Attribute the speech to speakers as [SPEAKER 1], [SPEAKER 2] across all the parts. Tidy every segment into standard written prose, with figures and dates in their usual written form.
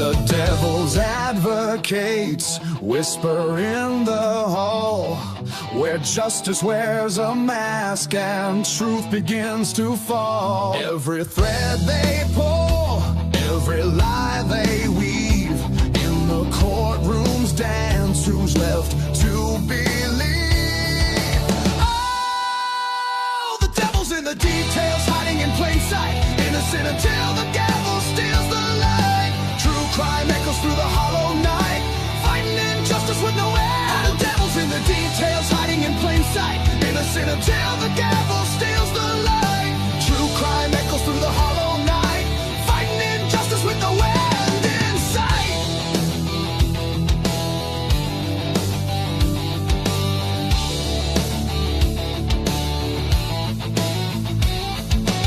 [SPEAKER 1] The devil's advocates whisper in the hall, where justice wears a mask and truth begins to fall. Every thread they pull, every lie they weave, in the courtroom's dance, who's left to believe? Oh, the devil's in the details, hiding in plain sight, innocent until the gavel steals the light. True crime echoes through the hollow night, fighting injustice with no end. The devil's in the details, hiding in plain sight, innocent until the gavel steals the light. True crime echoes through the hollow night, fighting injustice with no end in sight.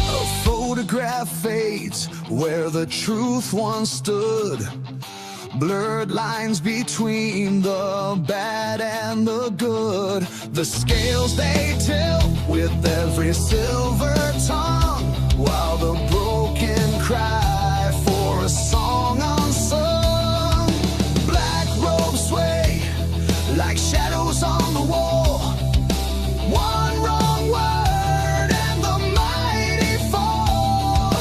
[SPEAKER 1] A photograph fades where the truth once stood. Blurred lines between the bad and the good. The scales they tilt with every silver tongue, while the broken cry for a song unsung. Black robes sway like shadows on the wall. One wrong word and the mighty fall.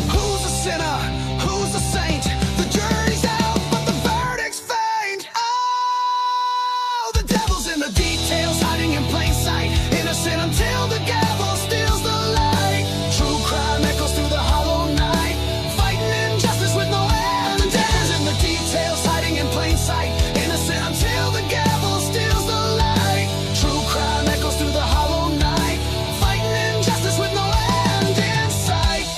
[SPEAKER 1] Who's a sinner? Who's a saint? The jury's out, but the verdict's faint. Oh, the devil's in the details, hiding in plain sight, innocent until the gavel steals the light. True crime echoes through the hollow night, fighting injustice with no end. The devil's in the details, hiding in plain sight, innocent until the gavel steals the light. True crime echoes through the hollow night, fighting injustice with no end in sight.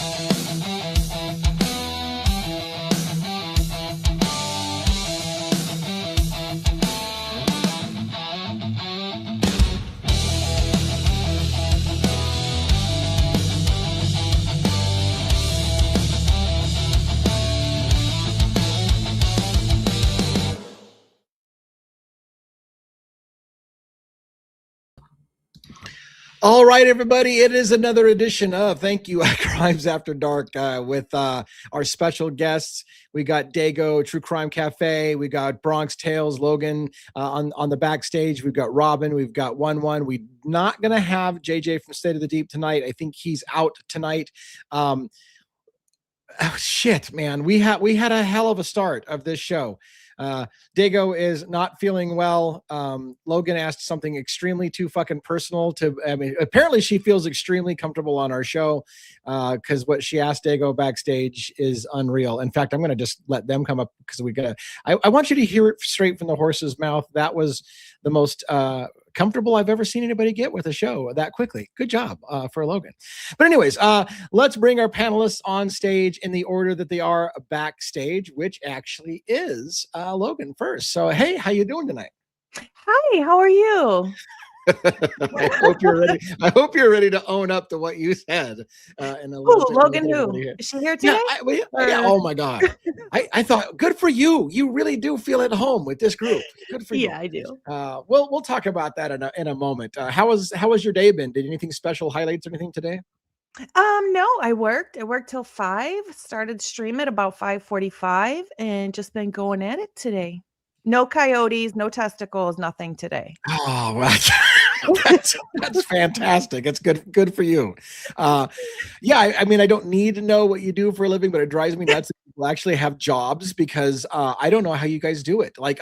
[SPEAKER 2] All right, everybody, it is another edition of Thank You Crimes After Dark with our special guests. We got Dago, True Crime Cafe. We got Bronx Tales, Logan on the backstage. We've got Robin. We've got 1-1. We're not going to have JJ from State of the Deep tonight. I think he's out tonight. Oh, shit, man. We had a hell of a start of this show. Dago is not feeling well. Logan asked something extremely too fucking personal apparently she feels extremely comfortable on our show because what she asked Dago backstage is unreal. In fact, I'm going to just let them come up because I want you to hear it straight from the horse's mouth. That was the most comfortable I've ever seen anybody get with a show that quickly. Good job for Logan. But anyways, let's bring our panelists on stage in the order that they are backstage, which actually is Logan first. So, hey, how you doing tonight?
[SPEAKER 3] Hi, how are you?
[SPEAKER 2] I hope you're ready to own up to what you said.
[SPEAKER 3] Logan, who? Is she here today?
[SPEAKER 2] Yeah, oh my God. I thought, good for you. You really do feel at home with this group. Good for you.
[SPEAKER 3] Yeah, I do.
[SPEAKER 2] We'll talk about that in a moment. How was your day been? Did anything special highlights or anything today?
[SPEAKER 3] No, I worked till 5, started stream at about 5:45 and just been going at it today. No coyotes, no testicles, nothing today.
[SPEAKER 2] Oh, that's fantastic. It's good for you. Yeah, I mean, I don't need to know what you do for a living, but it drives me nuts that people actually have jobs because I don't know how you guys do it. Like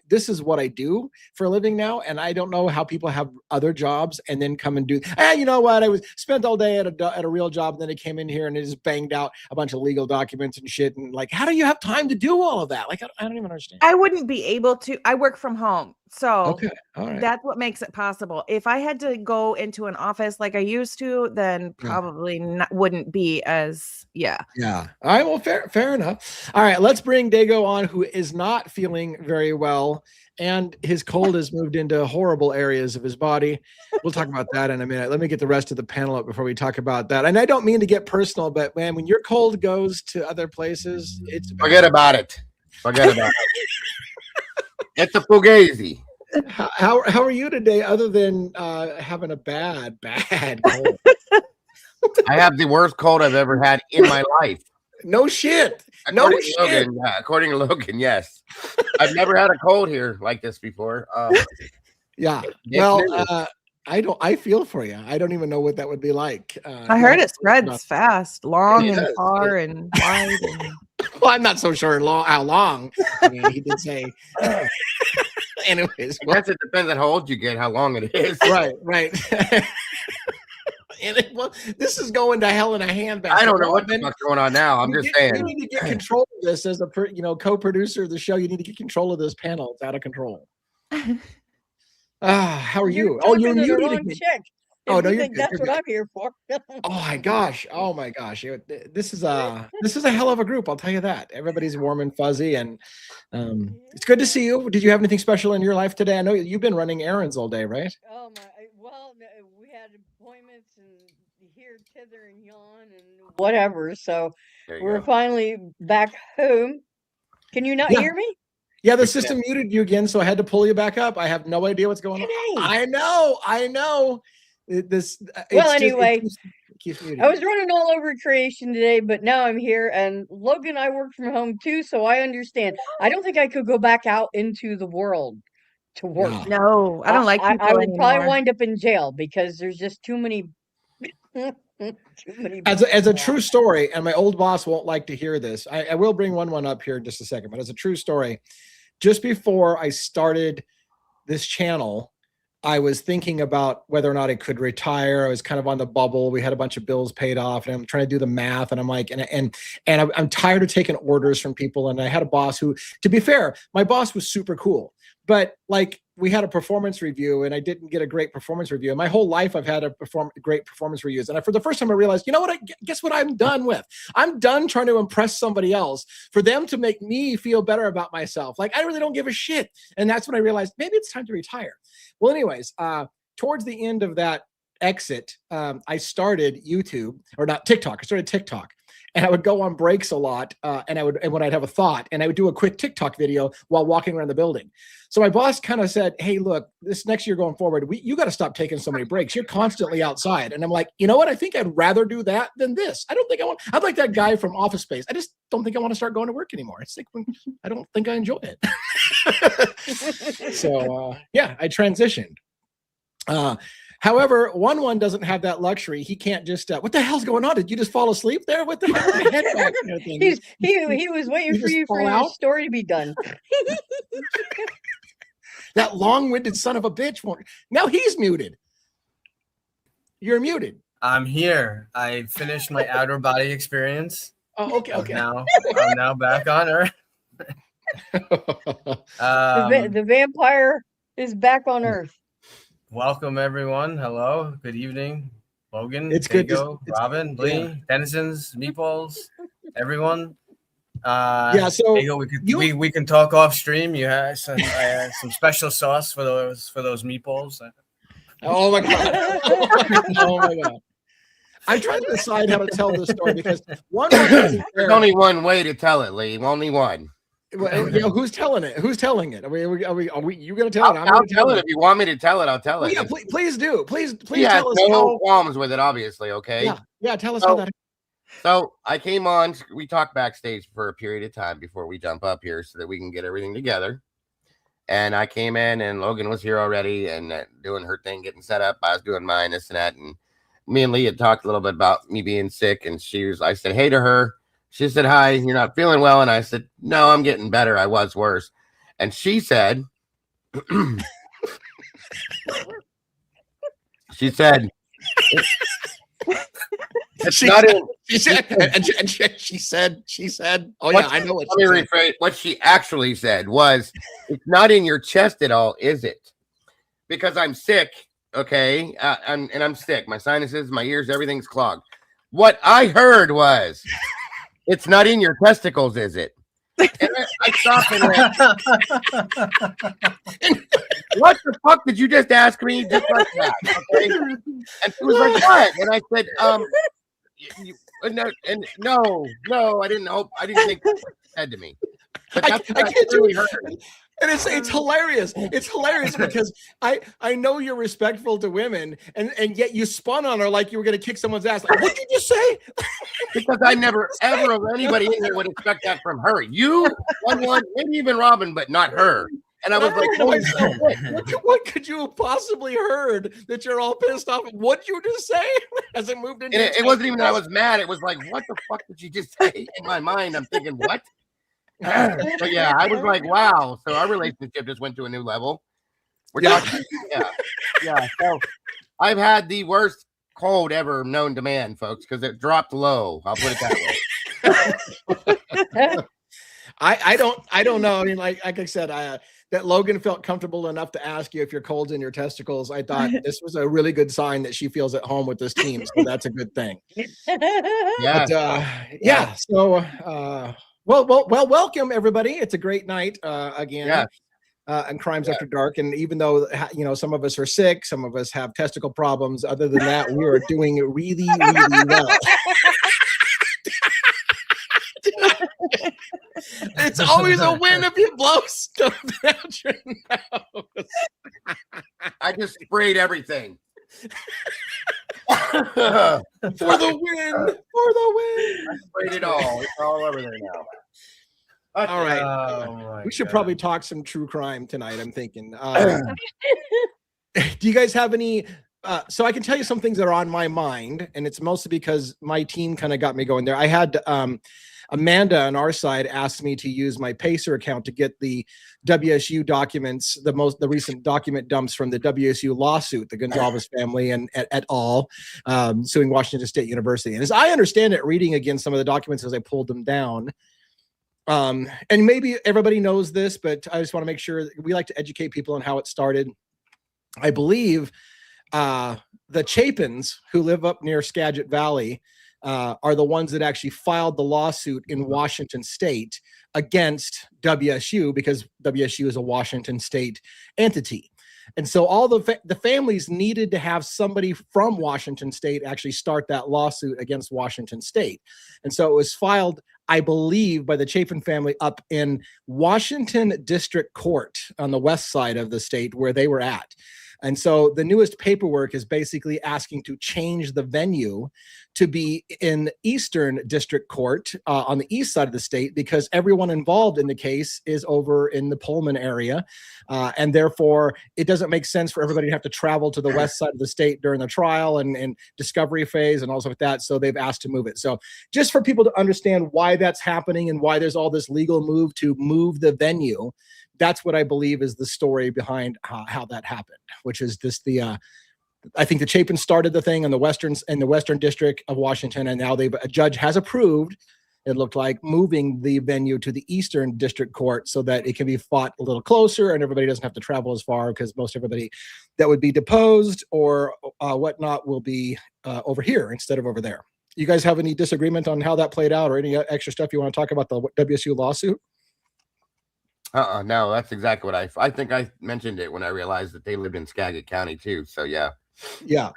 [SPEAKER 2] this is what I do for a living now, and I don't know how people have other jobs and then come and do. You know what? I was spent all day at a real job, and then I came in here and it just banged out a bunch of legal documents and shit. And like, how do you have time to do all of that? Like, I don't even understand.
[SPEAKER 3] I wouldn't be able to. I work from home. So
[SPEAKER 2] okay. All right.
[SPEAKER 3] That's what makes it possible. If I had to go into an office like I used to, then probably wouldn't be as, yeah.
[SPEAKER 2] Yeah. All right. Well, fair enough. All right. Let's bring Dago on, who is not feeling very well. And his cold has moved into horrible areas of his body. We'll talk about that in a minute. Let me get the rest of the panel up before we talk about that. And I don't mean to get personal, but man, when your cold goes to other places, it's bad.
[SPEAKER 4] Forget about it. It's a fugazi.
[SPEAKER 2] How are you today, other than having a bad cold?
[SPEAKER 4] I have the worst cold I've ever had in my life.
[SPEAKER 2] No shit.
[SPEAKER 4] According to Logan, according to Logan, yes. I've never had a cold here like this before.
[SPEAKER 2] Yeah. Well, I feel for you. I don't even know what that would be like.
[SPEAKER 3] I heard it spreads fast, long and far and wide. And...
[SPEAKER 2] Well, I'm not so sure how long. I mean, he did say. Anyways,
[SPEAKER 4] I guess it depends on how old you get, how long it is.
[SPEAKER 2] Right. And this is going to hell in a handbag.
[SPEAKER 4] I don't know what the fuck's going on now. I'm just saying.
[SPEAKER 2] You need to get control of this as a co-producer of the show. You need to get control of this panel. It's out of control. How are you?
[SPEAKER 5] Oh, you're muted again.
[SPEAKER 2] Oh no,
[SPEAKER 5] that's what I'm here for.
[SPEAKER 2] Oh my gosh. This is a hell of a group. I'll tell you that. Everybody's warm and fuzzy, and it's good to see you. Did you have anything special in your life today? I know you've been running errands all day, right?
[SPEAKER 5] Oh my! Well, we had appointments and here, thither, and yon, and whatever. So we're finally back home. Can you not hear me?
[SPEAKER 2] Yeah, the system muted you again, so I had to pull you back up. I have no idea what's going on. I know.
[SPEAKER 5] Anyway, I was running all over creation today, but now I'm here, and Logan and I work from home too, so I understand. I don't think I could go back out into the world to work.
[SPEAKER 3] No, I don't like people
[SPEAKER 5] I would
[SPEAKER 3] anymore.
[SPEAKER 5] probably wind up in jail because there's just too many.
[SPEAKER 2] As a true story, and my old boss won't like to hear this. I will bring one up here in just a second, but as a true story, just before I started this channel, I was thinking about whether or not I could retire. I was kind of on the bubble. We had a bunch of bills paid off, and I'm trying to do the math. And I'm like, I'm tired of taking orders from people. And I had a boss who, to be fair, my boss was super cool, but like we had a performance review, and I didn't get a great performance review. And my whole life, I've had great performance reviews. And for the first time, I realized, you know what? Guess what I'm done with? I'm done trying to impress somebody else for them to make me feel better about myself. Like I really don't give a shit. And that's when I realized maybe it's time to retire. Well, anyways, towards the end of that exit, I started YouTube, or not TikTok. I started TikTok, and I would go on breaks a lot. And when I'd have a thought, and I would do a quick TikTok video while walking around the building. So my boss kind of said, "Hey, look, this next year going forward, you got to stop taking so many breaks. You're constantly outside." And I'm like, you know what? I think I'd rather do that than this. I'm like that guy from Office Space. I just don't think I want to start going to work anymore. It's like, I don't think I enjoy it. So I transitioned. However, one doesn't have that luxury. He can't just. What the hell's going on? Did you just fall asleep there? What the hell?
[SPEAKER 5] He was waiting for you for the story to be done.
[SPEAKER 2] That long-winded son of a bitch won't. Now he's muted. You're muted.
[SPEAKER 6] I'm here. I finished my outer body experience.
[SPEAKER 2] Oh, okay.
[SPEAKER 6] I'm now back on Earth.
[SPEAKER 5] The vampire is back on Earth.
[SPEAKER 6] Welcome, everyone. Hello. Good evening. Logan,
[SPEAKER 2] it's
[SPEAKER 6] Diego, Robin, Blee, Dennison's, Meatballs, everyone.
[SPEAKER 2] So
[SPEAKER 6] Diego, we can talk off stream. You have some special sauce for those meatballs.
[SPEAKER 2] Oh my god! Oh my god! I'm trying to decide how to tell this story because
[SPEAKER 4] there's only one way to tell it, Lee. Only one.
[SPEAKER 2] Well, who's telling it? Who's telling it? Are we you going to tell it?
[SPEAKER 4] I'll tell it. If you want me to tell it, I'll tell it.
[SPEAKER 2] Yeah, please do. Please
[SPEAKER 4] tell us. No qualms with it, obviously. Okay.
[SPEAKER 2] Yeah. Tell us how that.
[SPEAKER 4] So I came on. We talked backstage for a period of time before we jump up here, so that we can get everything together. And I came in, and Logan was here already, and doing her thing, getting set up. I was doing mine, this and that, and me and Lee had talked a little bit about me being sick, and I said hey to her. She said, "Hi, you're not feeling well." And I said, "No, I'm getting better. I was worse." And she said, she said,
[SPEAKER 2] oh yeah, I know what
[SPEAKER 4] she said. Rephrase. What she actually said was, "It's not in your chest at all, is it? Because I'm sick, okay? I'm sick. My sinuses, my ears, everything's clogged." What I heard was, "It's not in your testicles, is it?" And I stopped and went, "What the fuck did you just ask me?" Just like that. Okay? And she was like, "What?" And I said, no, I didn't think that's what she said to me. But that's
[SPEAKER 2] I can't do
[SPEAKER 4] really
[SPEAKER 2] it.
[SPEAKER 4] heard.
[SPEAKER 2] And it's hilarious. It's hilarious because I know you're respectful to women, and yet you spun on her like you were going to kick someone's ass. Like, what did you just say?
[SPEAKER 4] Because I never ever of anybody in here would expect that from her. You, one, maybe even Robin, but not her. And I was like, holy shit.
[SPEAKER 2] What could you have possibly heard that you're all pissed off? What did you just say? As it moved into
[SPEAKER 4] It wasn't even that I was mad. It was like, what the fuck did you just say? In my mind, I'm thinking, what? But yeah, I was like, wow. So our relationship just went to a new level. We're talking, yeah. So I've had the worst cold ever known to man, folks, because it dropped low. I'll put it that way.
[SPEAKER 2] I don't know. I mean, like I said, that Logan felt comfortable enough to ask you if your cold's in your testicles. I thought this was a really good sign that she feels at home with this team. So that's a good thing.
[SPEAKER 4] Yeah.
[SPEAKER 2] But, so well, welcome everybody. It's a great night again.
[SPEAKER 4] Yeah.
[SPEAKER 2] And Crimes After Dark. And even though, some of us are sick, some of us have testicle problems. Other than that, we are doing really, really well. It's always a win if you blow stuff out your nose.
[SPEAKER 4] I just sprayed everything.
[SPEAKER 2] For the win.
[SPEAKER 4] I sprayed it all. It's all over there now. Okay.
[SPEAKER 2] All right. We should probably talk some true crime tonight, I'm thinking. Do you guys have any? So I can tell you some things that are on my mind, and it's mostly because my team kind of got me going there. I had Amanda on our side asked me to use my Pacer account to get the WSU documents, the recent document dumps from the WSU lawsuit, the Gonzalez family and et al. Suing Washington State University. And as I understand it, reading again some of the documents as I pulled them down, and maybe everybody knows this, but I just want to make sure we like to educate people on how it started. I believe the Chapins, who live up near Skagit Valley, are the ones that actually filed the lawsuit in Washington State against WSU, because WSU is a Washington State entity. And so all the families needed to have somebody from Washington State actually start that lawsuit against Washington State. And so it was filed, I believe, by the Chapin family up in Washington District Court on the west side of the state where they were at. And so the newest paperwork is basically asking to change the venue to be in Eastern District Court on the east side of the state, because everyone involved in the case is over in the Pullman area. And therefore, it doesn't make sense for everybody to have to travel to the west side of the state during the trial and discovery phase and all stuff like that. So they've asked to move it. So just for people to understand why that's happening and why there's all this legal move to move the venue, that's what I believe is the story behind how that happened, which is this I think the Chapin started the thing in the Western District of Washington, and now a judge has approved, it looked like, moving the venue to the Eastern District Court so that it can be fought a little closer and everybody doesn't have to travel as far, because most everybody that would be deposed or whatnot will be over here instead of over there. You guys have any disagreement on how that played out, or any extra stuff you want to talk about the WSU lawsuit?
[SPEAKER 4] No, that's exactly what I think I mentioned it when I realized that they lived in Skagit County too. So yeah.
[SPEAKER 2] There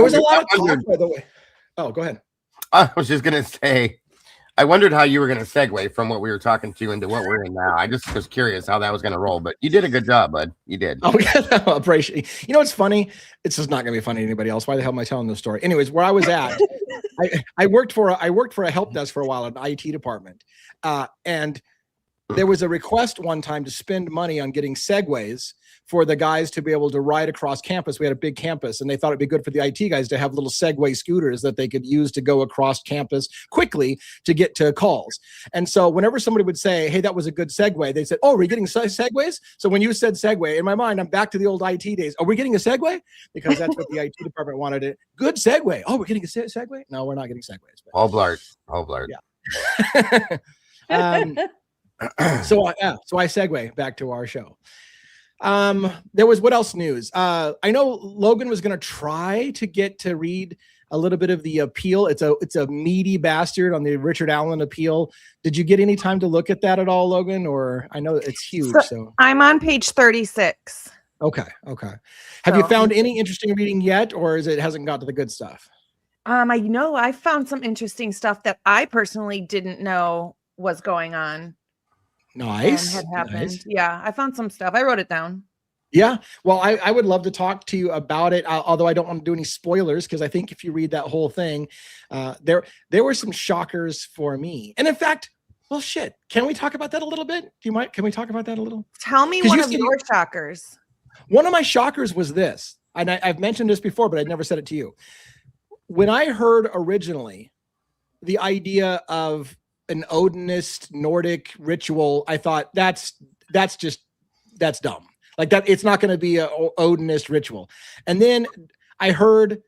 [SPEAKER 2] was a lot of talk, by the way. Oh, go ahead.
[SPEAKER 4] I was just gonna say, I wondered how you were gonna segue from what we were talking to into what we're in now. I just was curious how that was gonna roll, but you did a good job, bud. You did.
[SPEAKER 2] Oh yeah, no, appreciate. You know what's funny? It's just not gonna be funny to anybody else. Why the hell am I telling this story? Anyways, where I was at, I worked for a help desk for a while in the IT department, and there was a request one time to spend money on getting Segways for the guys to be able to ride across campus. We had a big campus, and they thought it'd be good for the IT guys to have little Segway scooters that they could use to go across campus quickly to get to calls. And so whenever somebody would say, hey, that was a good Segway, they said, oh, are we getting Segways? So when you said Segway, in my mind, I'm back to the old IT days. Are we getting a Segway? Because that's what the IT department wanted it. Good Segway. Oh, we're getting a Segway? No, we're not getting Segways.
[SPEAKER 4] All blurred.
[SPEAKER 2] Yeah. So I segue back to our show. There was what else news? I know Logan was going to try to get to read a little bit of the appeal. It's a meaty bastard on the Richard Allen appeal. Did you get any time to look at that at all, Logan? Or I know it's huge. So
[SPEAKER 3] I'm on page 36.
[SPEAKER 2] Okay. Have you found any interesting reading yet, or hasn't got to the good stuff?
[SPEAKER 3] I know I found some interesting stuff that I personally didn't know was going on and
[SPEAKER 2] Nice.
[SPEAKER 3] had happened.
[SPEAKER 2] Nice.
[SPEAKER 3] Yeah, I found some stuff. I wrote it down.
[SPEAKER 2] Yeah. Well, I would love to talk to you about it, although I don't want to do any spoilers, because I think if you read that whole thing, there were some shockers for me. And in fact, well, shit, can we talk about that a little bit? Do you mind? Can we talk about that a little?
[SPEAKER 3] Tell me
[SPEAKER 2] 'Cause
[SPEAKER 3] one
[SPEAKER 2] you
[SPEAKER 3] of
[SPEAKER 2] said
[SPEAKER 3] your shockers.
[SPEAKER 2] One of my shockers was this, and I've mentioned this before, but I'd never said it to you. When I heard originally the idea of an Odinist Nordic ritual, I thought that's dumb. Like that, it's not going to be a Odinist ritual. And then I heard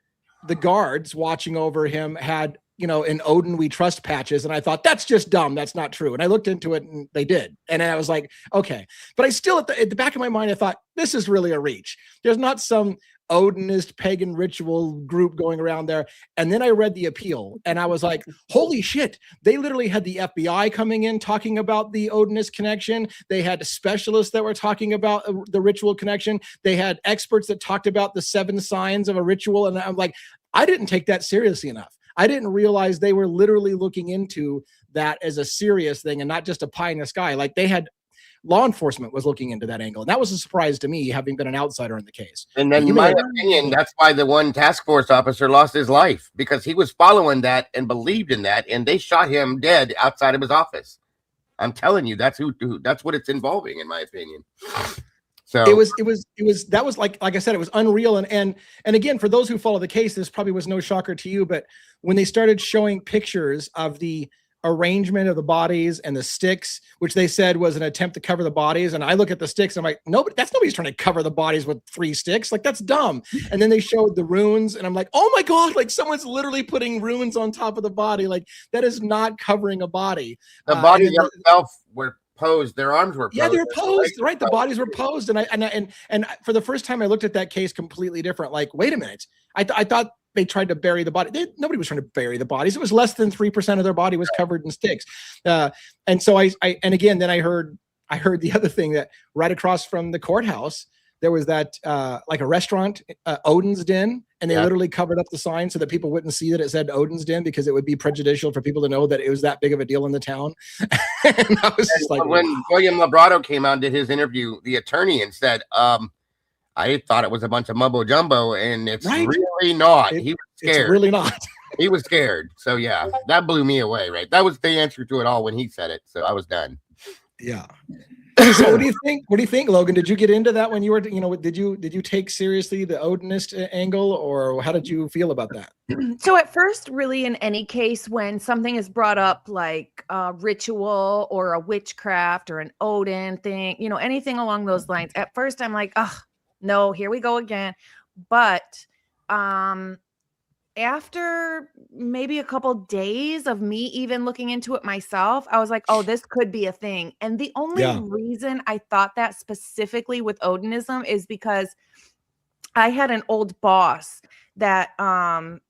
[SPEAKER 2] the guards watching over him had, an Odin we trust patches. And I thought, that's just dumb. That's not true. And I looked into it and they did. And I was like, okay. But I still, at the back of my mind, I thought, this is really a reach. There's not some Odinist pagan ritual group going around there. And then I read the appeal and I was like, holy shit. They literally had the FBI coming in talking about the Odinist connection. They had specialists that were talking about the ritual connection. They had experts that talked about the 7 signs of a ritual. And I'm like, I didn't take that seriously enough. I didn't realize they were literally looking into that as a serious thing and not just a pie in the sky. Like they had law enforcement was looking into that angle. And that was a surprise to me, having been an outsider in the case.
[SPEAKER 4] And then, in my opinion, that's why the one task force officer lost his life, because he was following that and believed in that, and they shot him dead outside of his office. I'm telling you, that's that's what it's involving, in my opinion. So
[SPEAKER 2] it was like I said, it was unreal. And again, for those who follow the case, this probably was no shocker to you, but when they started showing pictures of the arrangement of the bodies and the sticks, which they said was an attempt to cover the bodies. And I look at the sticks and I'm like, nobody's trying to cover the bodies with 3 sticks. Like that's dumb. And then they showed the runes and I'm like, oh my God, like someone's literally putting runes on top of the body. Like that is not covering a body.
[SPEAKER 4] The bodies themselves were posed. Their arms were posed.
[SPEAKER 2] Yeah, they're posed, right? The bodies were posed. And for the first time I looked at that case completely different. Like, wait a minute. I thought they tried to bury the body. Nobody was trying to bury the bodies. It was less than 3% of their body was covered in sticks. And so I heard the other thing, that right across from the courthouse, there was that like a restaurant, Odin's Den, and they literally covered up the sign so that people wouldn't see that it said Odin's Den, because it would be prejudicial for people to know that it was that big of a deal in the town. And I was just like,
[SPEAKER 4] when William Labrado came out and did his interview, the attorney, and said, I thought it was a bunch of mumbo jumbo, and it's really not. He was scared.
[SPEAKER 2] It's really not.
[SPEAKER 4] He was scared. So yeah, that blew me away. Right, that was the answer to it all when he said it. So I was done.
[SPEAKER 2] Yeah. So what do you think? What do you think, Logan? Did you get into that when you were, did you take seriously the Odinist angle, or how did you feel about that?
[SPEAKER 3] So at first, really, in any case, when something is brought up like a ritual or a witchcraft or an Odin thing, anything along those lines, at first I'm like, oh, no, here we go again. But after maybe a couple days of me even looking into it myself, I was like, oh, this could be a thing. And the only reason I thought that specifically with Odinism is because I had an old boss that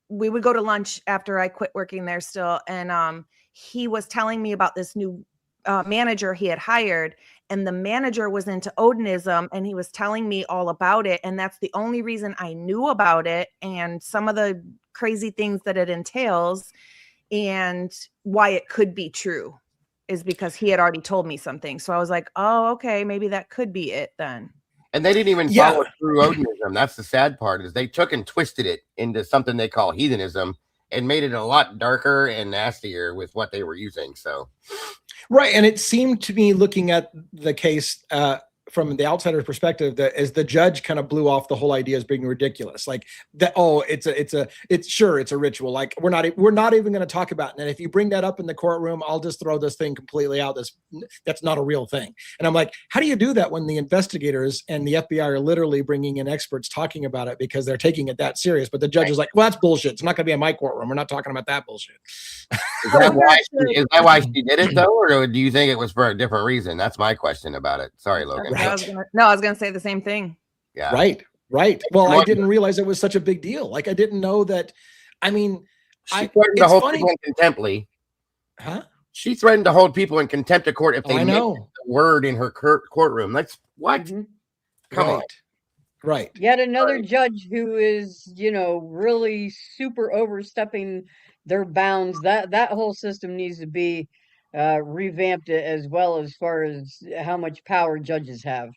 [SPEAKER 3] we would go to lunch after I quit working there still. And he was telling me about this new manager he had hired, and the manager was into Odinism, and he was telling me all about it. And that's the only reason I knew about it and some of the crazy things that it entails and why it could be true is because he had already told me something. So I was like, oh, okay, maybe that could be it then.
[SPEAKER 4] And they didn't even follow through Odinism. That's the sad part, is they took and twisted it into something they call heathenism and made it a lot darker and nastier with what they were using. So,
[SPEAKER 2] right. And it seemed to me, looking at the case from the outsider's perspective, that as the judge kind of blew off the whole idea as being ridiculous, like that, oh, it's a ritual. Like we're not even going to talk about it. And if you bring that up in the courtroom, I'll just throw this thing completely out. That's not a real thing. And I'm like, how do you do that when the investigators and the FBI are literally bringing in experts talking about it because they're taking it that serious? But the judge is like, well, that's bullshit. It's not going to be in my courtroom. We're not talking about that bullshit.
[SPEAKER 4] Is that why she did it though? Or do you think it was for a different reason? That's my question about it. Sorry, Logan.
[SPEAKER 2] Right.
[SPEAKER 3] I was gonna say the same thing.
[SPEAKER 4] Yeah.
[SPEAKER 2] Right. Well, I didn't realize it was such a big deal. Like I didn't know that. I mean,
[SPEAKER 4] she threatened to hold people in contempt.
[SPEAKER 2] Huh?
[SPEAKER 4] She threatened to hold people in contempt of court if they made the word in her courtroom. That's what?
[SPEAKER 2] Mm-hmm.
[SPEAKER 4] Come
[SPEAKER 2] Right.
[SPEAKER 5] Yet another judge who is, really super overstepping their bounds. That whole system needs to be revamped as well, as far as how much power judges have.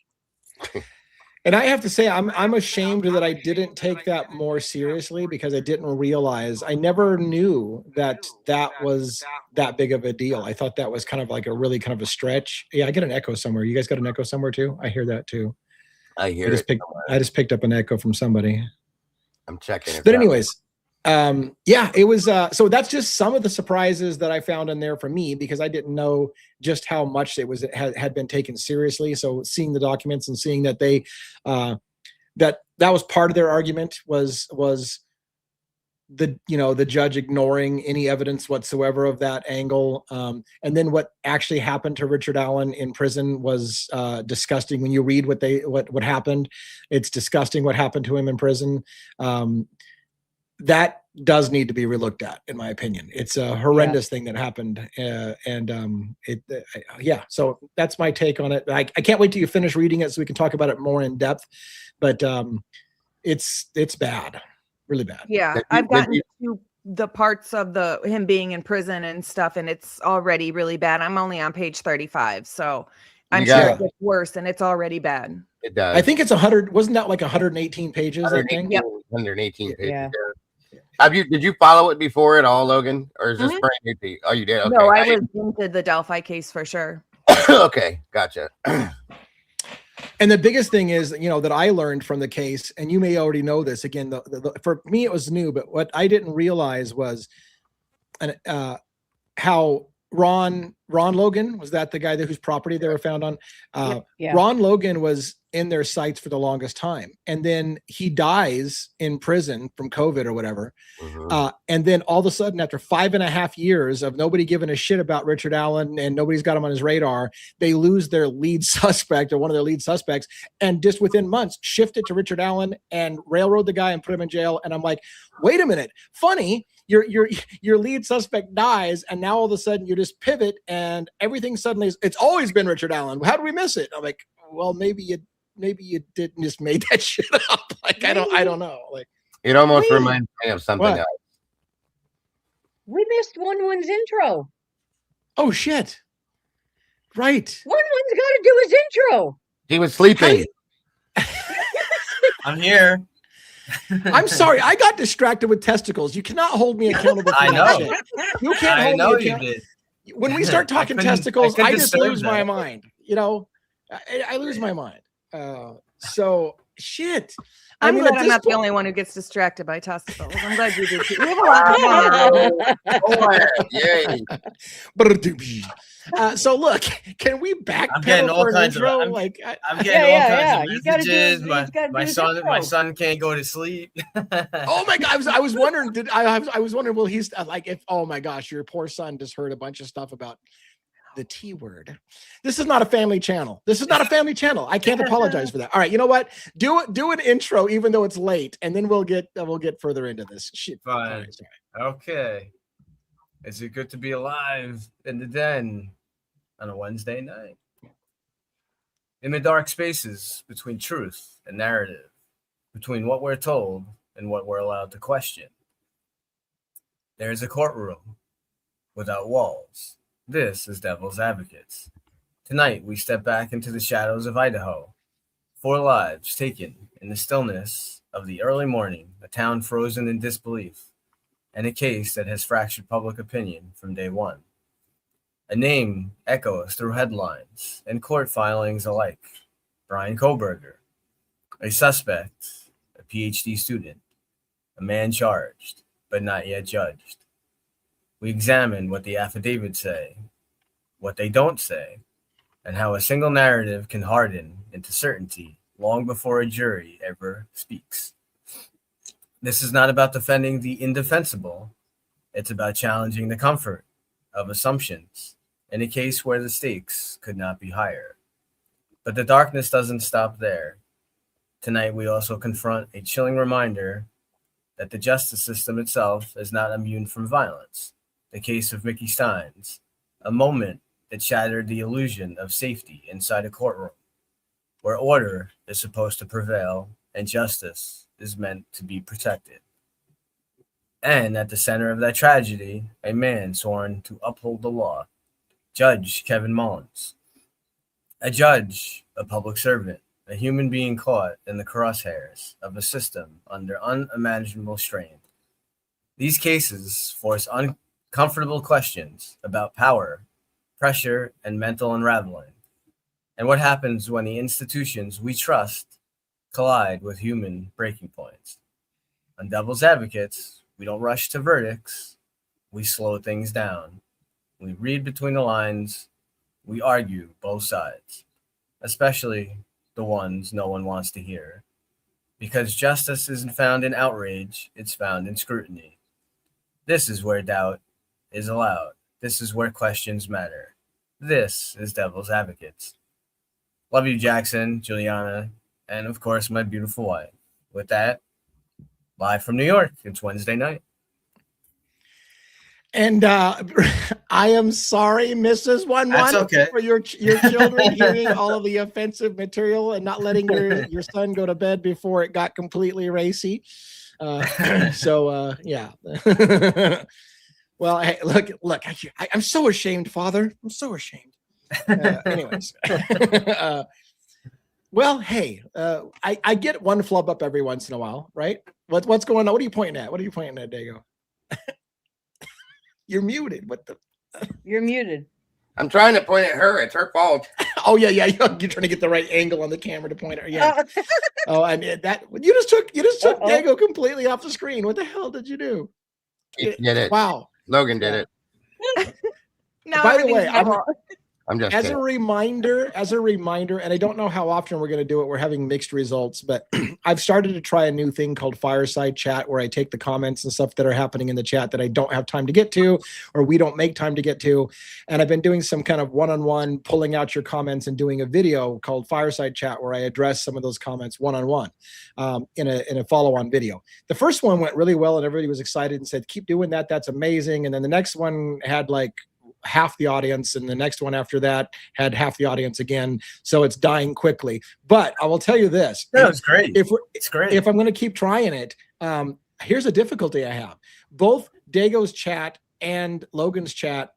[SPEAKER 2] And I have to say, I'm ashamed that I didn't take that more seriously, because I didn't realize, I never knew that was that big of a deal. I thought that was kind of like a really kind of a stretch. Yeah, I get an echo somewhere. You guys got an echo somewhere too? I hear that too.
[SPEAKER 4] I hear
[SPEAKER 2] I just picked up an echo from somebody.
[SPEAKER 4] I'm checking.
[SPEAKER 2] But anyways, yeah, it was so that's just some of the surprises that I found in there for me, because I didn't know just how much it had been taken seriously. So seeing the documents and seeing that they that was part of their argument was the judge ignoring any evidence whatsoever of that angle, and then what actually happened to Richard Allen in prison was disgusting. When you read what happened, it's disgusting what happened to him in prison. That does need to be relooked at, in my opinion. It's a horrendous thing that happened, yeah. So that's my take on it. I can't wait till you finish reading it so we can talk about it more in depth. But it's bad, really bad.
[SPEAKER 3] Yeah, I've gotten to the parts of him being in prison and stuff, and it's already really bad. I'm only on page 35, so I'm sure it gets worse, and it's already bad.
[SPEAKER 4] It does.
[SPEAKER 2] I think it's 100. Wasn't that like 118 pages?
[SPEAKER 4] 118,
[SPEAKER 2] I think.
[SPEAKER 3] Yep.
[SPEAKER 4] 118 pages.
[SPEAKER 5] Yeah.
[SPEAKER 4] Did you follow it before at all, Logan, or is this brand new to you? Oh, you did. Okay.
[SPEAKER 3] No, I was into the Delphi case for sure.
[SPEAKER 4] Okay, gotcha.
[SPEAKER 2] And the biggest thing is, that I learned from the case, and you may already know this. Again, for me it was new, but what I didn't realize was, how Ron Logan, was that the guy whose property they were found on?
[SPEAKER 5] Yeah.
[SPEAKER 2] Ron Logan was in their sights for the longest time, and then he dies in prison from COVID or whatever.
[SPEAKER 4] Mm-hmm.
[SPEAKER 2] And then all of a sudden, after 5.5 years of nobody giving a shit about Richard Allen and nobody's got him on his radar, they lose their lead suspect, or one of their lead suspects, and just within months shift it to Richard Allen and railroad the guy and put him in jail. And I'm like, wait a minute, funny. Your lead suspect dies, and now all of a sudden you just pivot, and everything suddenly it's always been Richard Allen. How did we miss it? I'm like, well, maybe you didn't just make that shit up. Like, I don't know. Like,
[SPEAKER 4] it almost reminds me of something else.
[SPEAKER 5] We missed 1-1's intro.
[SPEAKER 2] Oh shit! Right.
[SPEAKER 5] 1-1's got to do his intro.
[SPEAKER 4] He was sleeping.
[SPEAKER 6] I'm here.
[SPEAKER 2] I'm sorry, I got distracted with testicles. You cannot hold me accountable for
[SPEAKER 6] I know.
[SPEAKER 2] that shit. You can't hold me accountable.
[SPEAKER 6] You did.
[SPEAKER 2] When we start talking testicles, I just lose my mind. I lose my mind. So shit.
[SPEAKER 3] I'm glad I'm not the only one who gets distracted by testicles. I'm glad you do too. We have a lot of fun. So look, can we backpedal for an intro?
[SPEAKER 6] I'm getting all kinds of messages. My son can't go to sleep.
[SPEAKER 2] Oh my god! I was wondering. I was wondering. Well, he's like, if oh my gosh, your poor son just heard a bunch of stuff about the T word. This is not a family channel. I can't apologize for that. All right, you know what? Do an intro, even though it's late, and then we'll get further into this. Shit.
[SPEAKER 6] Fine. Okay. Is it good to be alive in the den on a Wednesday night? In the dark spaces between truth and narrative, between what we're told and what we're allowed to question, there's a courtroom without walls. This is Devil's Advocates. Tonight, we step back into the shadows of Idaho. 4 lives taken in the stillness of the early morning, a town frozen in disbelief, and a case that has fractured public opinion from day one. A name echoes through headlines and court filings alike. Brian Koberger, a suspect, a PhD student, a man charged, but not yet judged. We examine what the affidavits say, what they don't say, and how a single narrative can harden into certainty long before a jury ever speaks. This is not about defending the indefensible. It's about challenging the comfort of assumptions in a case where the stakes could not be higher. But the darkness doesn't stop there. Tonight, we also confront a chilling reminder that the justice system itself is not immune from violence. The case of Mickey Steins, a moment that shattered the illusion of safety inside a courtroom, where order is supposed to prevail and justice is meant to be protected. And at the center of that tragedy, a man sworn to uphold the law, Judge Kevin Mullins. A judge, a public servant, a human being caught in the crosshairs of a system under unimaginable strain. These cases force uncomfortable questions about power, pressure, and mental unraveling, and what happens when the institutions we trust collide with human breaking points. On Devil's Advocates, we don't rush to verdicts, we slow things down. We read between the lines, we argue both sides, especially the ones no one wants to hear. Because justice isn't found in outrage, it's found in scrutiny. This is where doubt is allowed. This is where questions matter. This is Devil's Advocates. Love you, Jackson, Juliana, and of course, my beautiful wife. With that, live from New York, it's Wednesday night.
[SPEAKER 2] And I am sorry, Mrs. 11,
[SPEAKER 6] okay.
[SPEAKER 2] for your children hearing all of the offensive material and not letting your son go to bed before it got completely racy. Yeah. Well, hey, look, I'm so ashamed, Father. I'm so ashamed. Anyways. Well, hey, I get one flub up every once in a while, right? What's going on? What are you pointing at? What are you pointing at, Dago? You're muted. What the?
[SPEAKER 5] You're muted.
[SPEAKER 4] I'm trying to point at her. It's her fault.
[SPEAKER 2] Oh yeah. You're trying to get the right angle on the camera to point at her. Yeah. Oh, and that you just took Dago completely off the screen. What the hell did you do?
[SPEAKER 4] He did it.
[SPEAKER 2] Wow.
[SPEAKER 4] Logan did it.
[SPEAKER 3] Now
[SPEAKER 2] By the way,
[SPEAKER 4] I'm just
[SPEAKER 2] as
[SPEAKER 4] kidding.
[SPEAKER 2] a reminder, and I don't know how often we're going to do it. We're having mixed results, but I've started to try a new thing called Fireside Chat, where I take the comments and stuff that are happening in the chat that I don't have time to get to, or we don't make time to get to. And I've been doing some kind of one-on-one, pulling out your comments and doing a video called Fireside Chat, where I address some of those comments one-on-one in a follow-on video. The first one went really well, and everybody was excited and said, "Keep doing that. That's amazing." And then the next one had like half the audience, and the next one after that had half the audience again. So it's dying quickly. But I will tell you this.
[SPEAKER 6] That was great.
[SPEAKER 2] It's great. If I'm going to keep trying it, here's a difficulty I have. Both Dago's chat and Logan's chat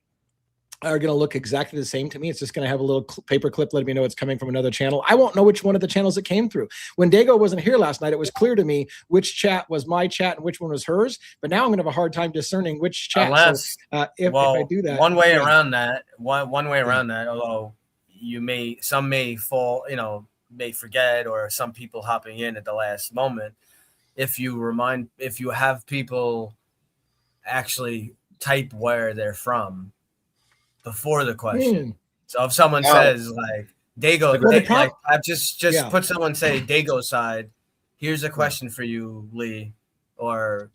[SPEAKER 2] are going to look exactly the same to me. It's just going to have a little paper clip letting me know it's coming from another channel. I won't know which one of the channels it came through. When Dago wasn't here last night, it was clear to me which chat was my chat and which one was hers. But now I'm going to have a hard time discerning which chat.
[SPEAKER 6] Unless,
[SPEAKER 2] if I do that,
[SPEAKER 6] one way around that, although some may fall, may forget, or some people hopping in at the last moment. If you have people actually type where they're from before the question. So if someone says like Dago, I've just put someone say Dago side, here's a question for you, Lee, or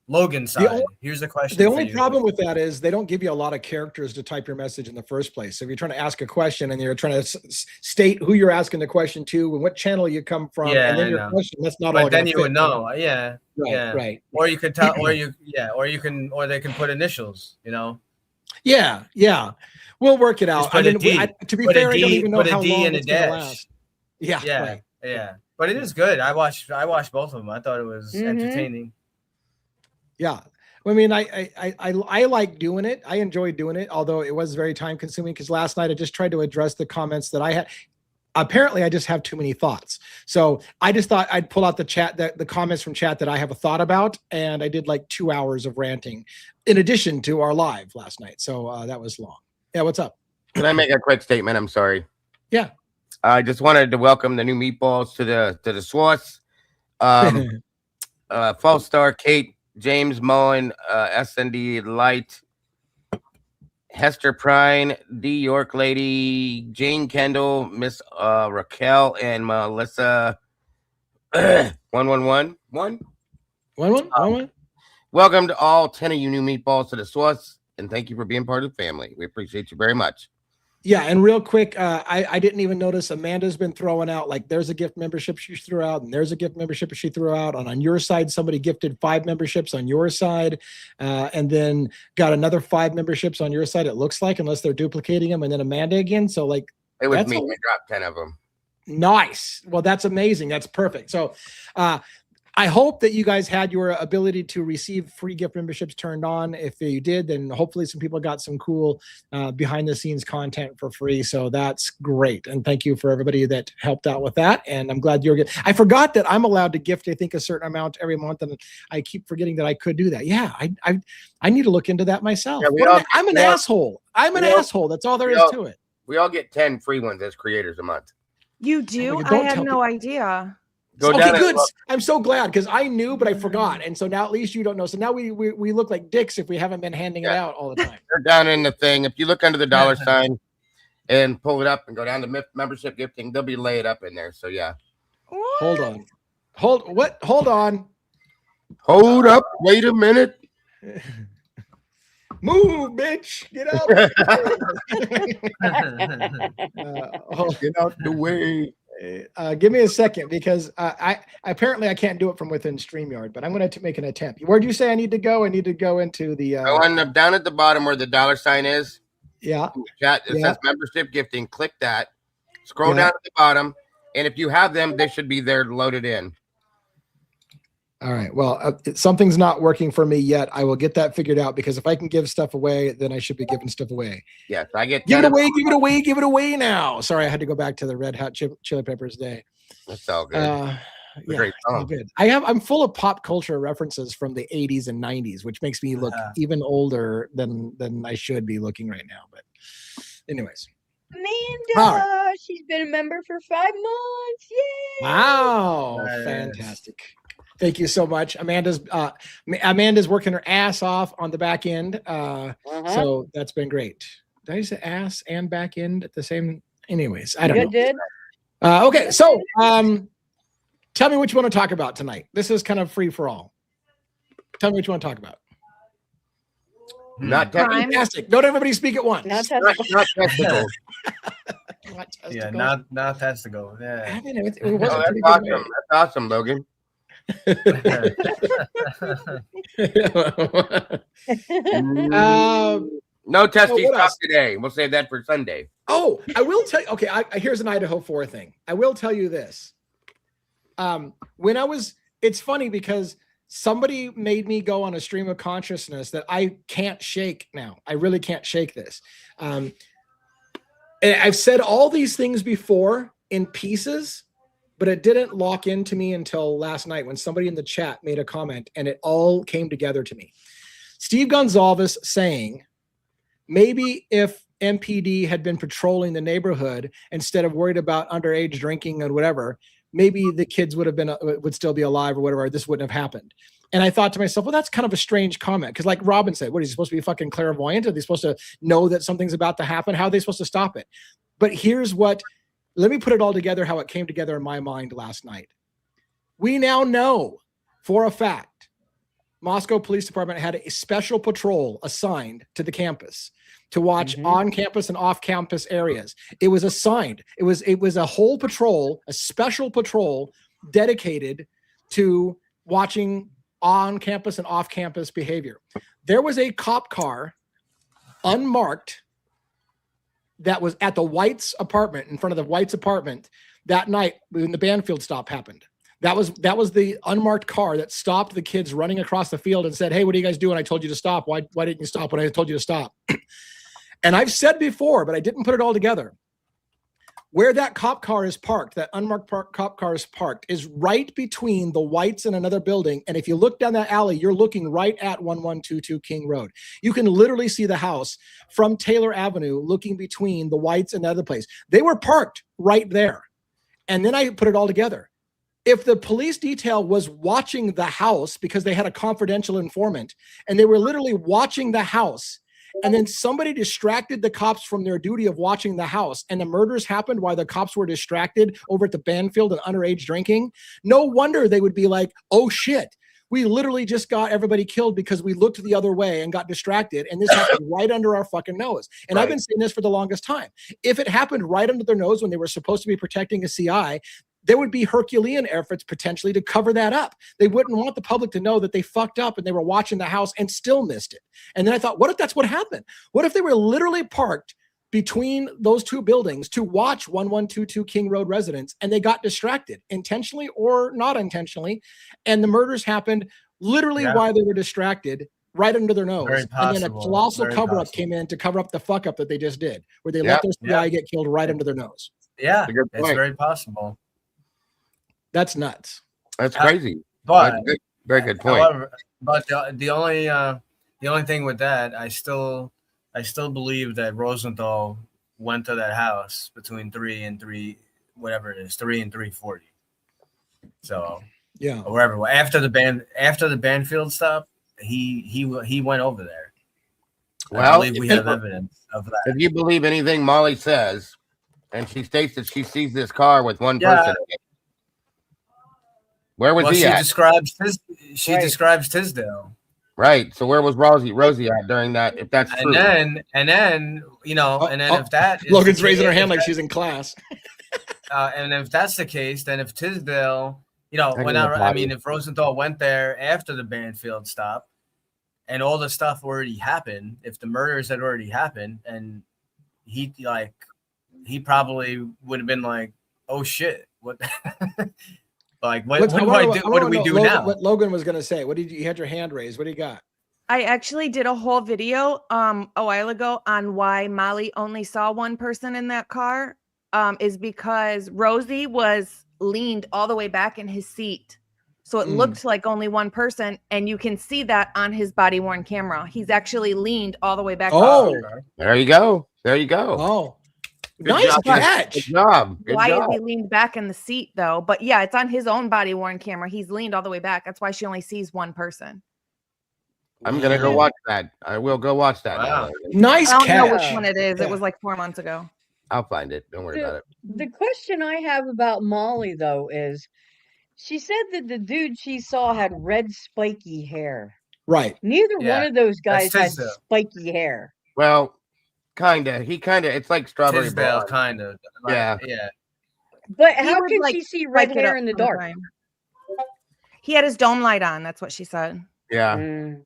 [SPEAKER 6] Logan's side. Here's a question.
[SPEAKER 2] The only problem with that is they don't give you a lot of characters to type your message in the first place. So if you're trying to ask a question and you're trying to state who you're asking the question to and what channel you come from, and then your question, that's not all.
[SPEAKER 6] But then you would know. Yeah.
[SPEAKER 2] Right.
[SPEAKER 6] Or you could tell, or they can put initials,
[SPEAKER 2] Yeah. We'll work it out. I mean, to be fair, I don't even know how long it's going to last. Yeah.
[SPEAKER 6] But it is good. I watched both of them. I thought it was entertaining.
[SPEAKER 2] Yeah. I mean, I like doing it. I enjoy doing it, although it was very time consuming because last night I just tried to address the comments that I had. Apparently I just have too many thoughts. So I just thought I'd pull out the comments from chat that I have a thought about. And I did like 2 hours of ranting in addition to our live last night. So that was long. Yeah. What's up?
[SPEAKER 4] Can I make a quick statement? I'm sorry.
[SPEAKER 2] Yeah.
[SPEAKER 4] I just wanted to welcome the new meatballs to the sauce. False Star, Kate, James Mullen, SND Light, Hester Prine, D York Lady, Jane Kendall, Miss Raquel, and Melissa 1111. Welcome to all 10 of you new meatballs to the sauce, and thank you for being part of the family. We appreciate you very much.
[SPEAKER 2] Yeah, and real quick, I didn't even notice Amanda's been throwing out, like, there's a gift membership she threw out, and there's a gift membership she threw out. And on your side, somebody gifted 5 memberships on your side, and then got another 5 memberships on your side, it looks like, unless they're duplicating them, and then Amanda again. So, like,
[SPEAKER 4] it was me. I dropped 10 of them.
[SPEAKER 2] Nice. Well, that's amazing. That's perfect. So, I hope that you guys had your ability to receive free gift memberships turned on. If you did, then hopefully some people got some cool behind the scenes content for free. So that's great. And thank you for everybody that helped out with that. And I'm glad you're good. I forgot that I'm allowed to gift, I think, a certain amount every month. And I keep forgetting that I could do that. Yeah, I need to look into that myself. Yeah, I'm an asshole. I'm an asshole. That's all there is to it.
[SPEAKER 4] We all get 10 free ones as creators a month.
[SPEAKER 3] You do? I had no idea.
[SPEAKER 2] Okay, good. I'm so glad because I knew, but I forgot. And so now at least you don't know. So now we look like dicks if we haven't been handing it out all the time.
[SPEAKER 4] They're down in the thing. If you look under the dollar sign and pull it up and go down to membership gifting, they'll be laid up in there. So yeah.
[SPEAKER 3] What?
[SPEAKER 2] Hold on. Hold on.
[SPEAKER 4] Hold up. Wait a minute.
[SPEAKER 2] Move, bitch. Get out.
[SPEAKER 4] Get out the way.
[SPEAKER 2] Give me a second because I apparently can't do it from within StreamYard, but I'm going to make an attempt. Where do you say I need to go? I need to go into the
[SPEAKER 4] down at the bottom where the dollar sign is.
[SPEAKER 2] Yeah.
[SPEAKER 4] Chat. It says membership gifting. Click that. Scroll down at the bottom, and if you have them, they should be there loaded in.
[SPEAKER 2] All right. Well, something's not working for me yet. I will get that figured out because if I can give stuff away, then I should be giving stuff away.
[SPEAKER 4] Yes, I get.
[SPEAKER 2] Give it away now. Sorry, I had to go back to the Red Hot Chili Peppers day.
[SPEAKER 4] That's all good. Great song.
[SPEAKER 2] Good. I'm full of pop culture references from the 80s and 90s, which makes me look even older than I should be looking right now. But anyways.
[SPEAKER 5] Amanda, she's been a member for 5 months. Yay!
[SPEAKER 2] Wow, fantastic. Thank you so much. Amanda's working her ass off on the back end. So that's been great. Did I say ass and back end at the same? Anyways, I don't know.
[SPEAKER 5] Did.
[SPEAKER 2] Okay, so tell me what you want to talk about tonight. This is kind of free for all. Tell me what you want to talk about.
[SPEAKER 4] Not
[SPEAKER 2] fantastic. Don't everybody speak at once.
[SPEAKER 5] Not testicle.
[SPEAKER 6] Yeah, not testicle. Yeah.
[SPEAKER 2] I mean, it
[SPEAKER 4] that's awesome. That's awesome, Logan. No testy stuff today. We'll save that for Sunday.
[SPEAKER 2] Oh, I will tell you. Okay, here's an Idaho 4 thing. I will tell you this. It's funny because somebody made me go on a stream of consciousness that I can't shake now. I really can't shake this. And I've said all these things before in pieces, but it didn't lock into me until last night when somebody in the chat made a comment and it all came together to me. Steve Gonzalez saying, maybe if MPD had been patrolling the neighborhood instead of worried about underage drinking and whatever, maybe the kids would still be alive or whatever. This wouldn't have happened. And I thought to myself, well, that's kind of a strange comment. Because like Robin said, what, is he supposed to be fucking clairvoyant? Are they supposed to know that something's about to happen? How are they supposed to stop it? But let me put it all together, how it came together in my mind last night. We now know for a fact, Moscow Police Department had a special patrol assigned to the campus to watch on-campus and off-campus areas. It was assigned. It was a whole patrol, a special patrol dedicated to watching on-campus and off-campus behavior. There was a cop car, unmarked, that was at the White's apartment, in front of the White's apartment that night when the Banfield stop happened. That was the unmarked car that stopped the kids running across the field and said, hey, what are you guys doing? I told you to stop. Why didn't you stop when I told you to stop? And I've said before, but I didn't put it all together. Where that cop car is parked, that unmarked cop car is parked, is right between the Whites and another building. And if you look down that alley, you're looking right at 1122 King Road. You can literally see the house from Taylor Avenue looking between the Whites and the other place. They were parked right there. And then I put it all together. If the police detail was watching the house because they had a confidential informant and they were literally watching the house, and then somebody distracted the cops from their duty of watching the house, and the murders happened while the cops were distracted over at the Banfield and underage drinking, no wonder they would be like, oh shit, we literally just got everybody killed because we looked the other way and got distracted, and this happened right under our fucking nose. And I've been saying this for the longest time. If it happened right under their nose when they were supposed to be protecting a CI, there would be Herculean efforts potentially to cover that up. They wouldn't want the public to know that they fucked up and they were watching the house and still missed it. And then I thought, what if that's what happened? What if they were literally parked between those two buildings to watch 1122 King Road residents, and they got distracted, intentionally or not intentionally, and the murders happened literally while they were distracted, right under their nose. And then a colossal cover-up came in to cover up the fuck up that they just did, where they let this guy get killed right under their nose.
[SPEAKER 6] Yeah, it's very possible.
[SPEAKER 2] That's nuts.
[SPEAKER 4] That's crazy.
[SPEAKER 6] But
[SPEAKER 4] very good point.
[SPEAKER 6] However, but the only thing with that, I still believe that Rosenthal went to that house between 3 and 3:40. So or wherever. After the Banfield stop, he went over there.
[SPEAKER 4] Well,
[SPEAKER 6] I believe we have evidence of that.
[SPEAKER 4] If you believe anything Molly says, and she states that she sees this car with one person. Where was he at?
[SPEAKER 6] She describes Tisdale.
[SPEAKER 2] Right.
[SPEAKER 4] So where was Rosie at during that? If that's true.
[SPEAKER 6] And then if that is
[SPEAKER 2] Logan's raising her hand like she's in class.
[SPEAKER 6] And if that's the case, then if Tisdale, if Rosenthal went there after the Banfield stop, and all the stuff already happened, if the murders had already happened, and he probably would have been like, "Oh shit, what?" Like, what do we do now?
[SPEAKER 2] What Logan was going to say. You had your hand raised. What do you got?
[SPEAKER 3] I actually did a whole video a while ago on why Molly only saw one person in that car. Is because Rosie was leaned all the way back in his seat. So it looked like only one person, and you can see that on his body-worn camera. He's actually leaned all the way back.
[SPEAKER 4] Oh, there you go.
[SPEAKER 2] Oh. Nice catch.
[SPEAKER 4] Good job.
[SPEAKER 3] Why is he leaned back in the seat, though? But yeah, it's on his own body-worn camera. He's leaned all the way back. That's why she only sees one person.
[SPEAKER 4] I'm going to go watch that. I will go watch that.
[SPEAKER 6] Wow.
[SPEAKER 2] Nice catch.
[SPEAKER 3] I don't know which one it is. Yeah. It was like 4 months ago.
[SPEAKER 4] I'll find it. Don't worry about it.
[SPEAKER 5] The question I have about Molly, though, is she said that the dude she saw had red spiky hair.
[SPEAKER 2] Right.
[SPEAKER 5] Neither one of those guys had spiky hair.
[SPEAKER 4] Well, it's like strawberry blonde.
[SPEAKER 6] Kind of.
[SPEAKER 4] Yeah.
[SPEAKER 5] But how can she see red hair in the dark?
[SPEAKER 3] He had his dome light on. That's what she said.
[SPEAKER 4] Yeah.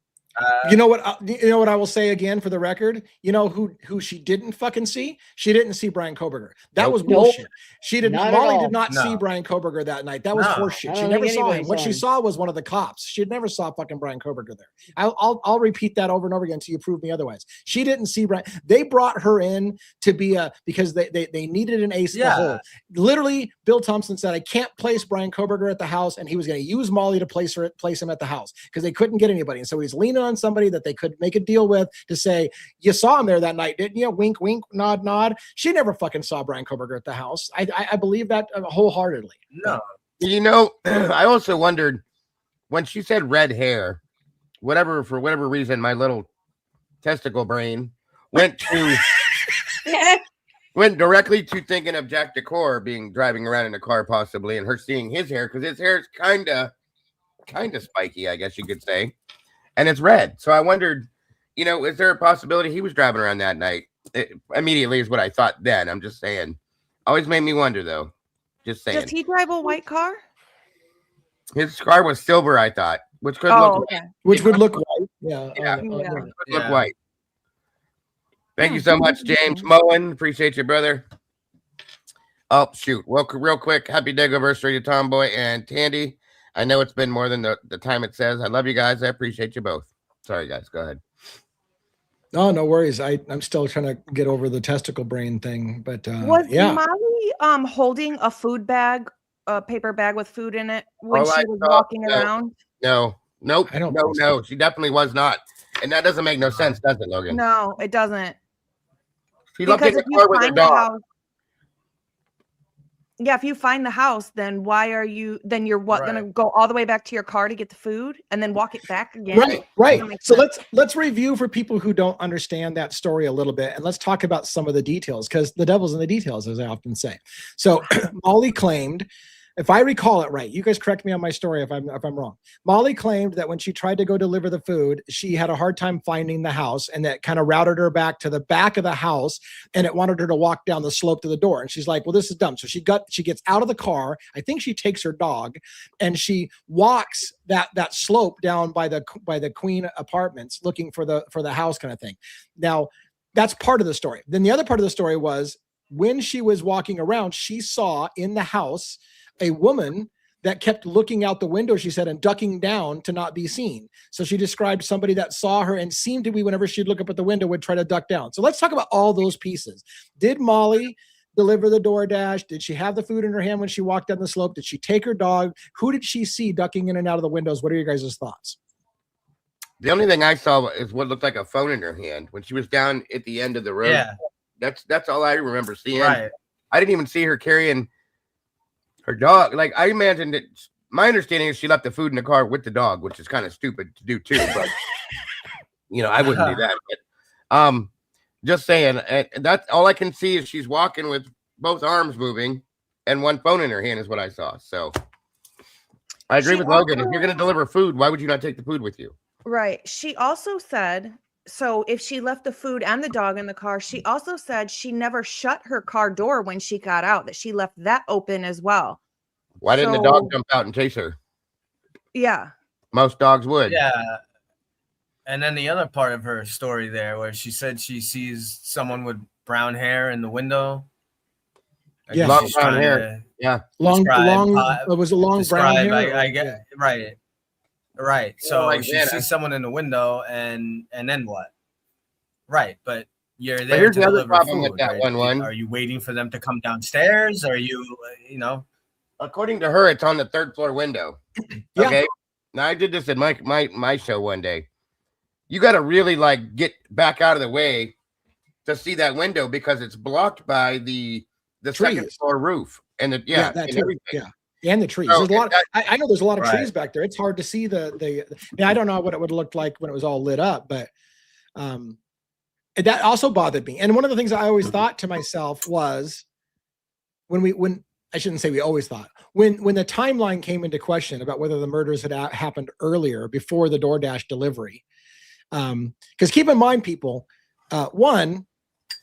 [SPEAKER 2] You know what I will say again for the record? You know who she didn't fucking see? She didn't see Brian Koberger. That was bullshit. She did not. Molly did not see Brian Koberger that night. That was horseshit. She never saw him. What she saw was one of the cops. She never saw fucking Brian Koberger there. I'll repeat that over and over again until you prove me otherwise. She didn't see Brian. They brought her in to be because they needed an ace in the hole. Literally, Bill Thompson said, "I can't place Brian Koberger at the house," and he was going to use Molly to place him at the house because they couldn't get anybody. And so he's leaning on somebody that they could make a deal with to say, "You saw him there that night, didn't you?" Wink, wink, nod, nod. She never fucking saw Brian Koberger at the house. I believe that wholeheartedly.
[SPEAKER 6] No.
[SPEAKER 4] I also wondered when she said red hair, for whatever reason, my little testicle brain went directly to thinking of Jack Decor driving around in a car possibly, and her seeing his hair because his hair is kind of spiky, I guess you could say. And it's red. So I wondered, is there a possibility he was driving around that night? It immediately is what I thought then. I'm just saying. Always made me wonder, though. Just saying.
[SPEAKER 3] Does he drive a white car?
[SPEAKER 4] His car was silver, I thought, which could
[SPEAKER 2] look white. Yeah.
[SPEAKER 4] Look white. Thank you so much, James Moen. Appreciate you, brother. Oh, shoot. Well, real quick, happy Degoversary to Tomboy and Tandy. I know it's been more than the time it says. I love you guys. I appreciate you both. Sorry, guys. Go ahead.
[SPEAKER 2] Oh, no worries. I'm still trying to get over the testicle brain thing. But
[SPEAKER 3] was Molly holding a food bag, a paper bag with food in it when she was walking around?
[SPEAKER 4] No. Nope. No. She definitely was not. And that doesn't make no sense, does it, Logan?
[SPEAKER 3] No, it doesn't.
[SPEAKER 4] She looked in the car with her dog.
[SPEAKER 3] Yeah, if you find the house, then you're going to go all the way back to your car to get the food and then walk it back again?
[SPEAKER 2] Right. So let's review for people who don't understand that story a little bit, and let's talk about some of the details because the devil's in the details, as I often say. So Molly claimed, if I recall it right, you guys correct me on my story if I'm wrong. Molly claimed that when she tried to go deliver the food, she had a hard time finding the house, and that kind of routed her back to the back of the house, and it wanted her to walk down the slope to the door. And she's like, "Well, this is dumb." So she gets out of the car. I think she takes her dog, and she walks that slope down by the Queen Apartments, looking for the house, kind of thing. Now, that's part of the story. Then the other part of the story was when she was walking around, she saw in the house a woman that kept looking out the window, she said, and ducking down to not be seen. So she described somebody that saw her and seemed to be, whenever she'd look up at the window, would try to duck down. So let's talk about all those pieces. Did Molly deliver the DoorDash? Did she have the food in her hand when she walked down the slope? Did she take her dog? Who did she see ducking in and out of the windows? What are your guys' thoughts?
[SPEAKER 4] The only thing I saw is what looked like a phone in her hand when she was down at the end of the road.
[SPEAKER 6] Yeah.
[SPEAKER 4] That's all I remember seeing.
[SPEAKER 6] Right.
[SPEAKER 4] I didn't even see her carrying her dog. Like, I imagined it. My understanding is she left the food in the car with the dog, which is kind of stupid to do too. But I wouldn't do that. But just saying, that's all I can see is she's walking with both arms moving and one phone in her hand is what I saw. So I agree with Logan. If you're going to deliver food, why would you not take the food with you?
[SPEAKER 3] Right. She also said, so if she left the food and the dog in the car, she also said she never shut her car door when she got out, that she left that open as well.
[SPEAKER 4] Why didn't the dog jump out and chase her?
[SPEAKER 3] Yeah.
[SPEAKER 4] Most dogs would.
[SPEAKER 6] Yeah. And then the other part of her story there where she said she sees someone with brown hair in the window.
[SPEAKER 2] Yeah.
[SPEAKER 4] Long brown hair. Yeah.
[SPEAKER 2] Long, it was a long brown hair.
[SPEAKER 6] I get right. Right. So she sees someone in the window and then what? Right. But you're there. But
[SPEAKER 4] here's
[SPEAKER 6] to
[SPEAKER 4] the other
[SPEAKER 6] deliver
[SPEAKER 4] problem
[SPEAKER 6] food,
[SPEAKER 4] with that
[SPEAKER 6] right?
[SPEAKER 4] one.
[SPEAKER 6] Are you waiting for them to come downstairs? Are you,
[SPEAKER 4] According to her, it's on the third floor window.
[SPEAKER 2] Yeah.
[SPEAKER 4] Okay. Now I did this at my show one day. You got to really get back out of the way to see that window because it's blocked by the second floor roof and and everything.
[SPEAKER 2] Yeah. And the trees.
[SPEAKER 4] So
[SPEAKER 2] there's a lot. I know there's a lot of trees back there. It's hard to see I don't know what it would have looked like when it was all lit up, but that also bothered me. And one of the things I always thought to myself was when I shouldn't say we always thought, when the timeline came into question about whether the murders had happened earlier before the DoorDash delivery. Because keep in mind, people, one,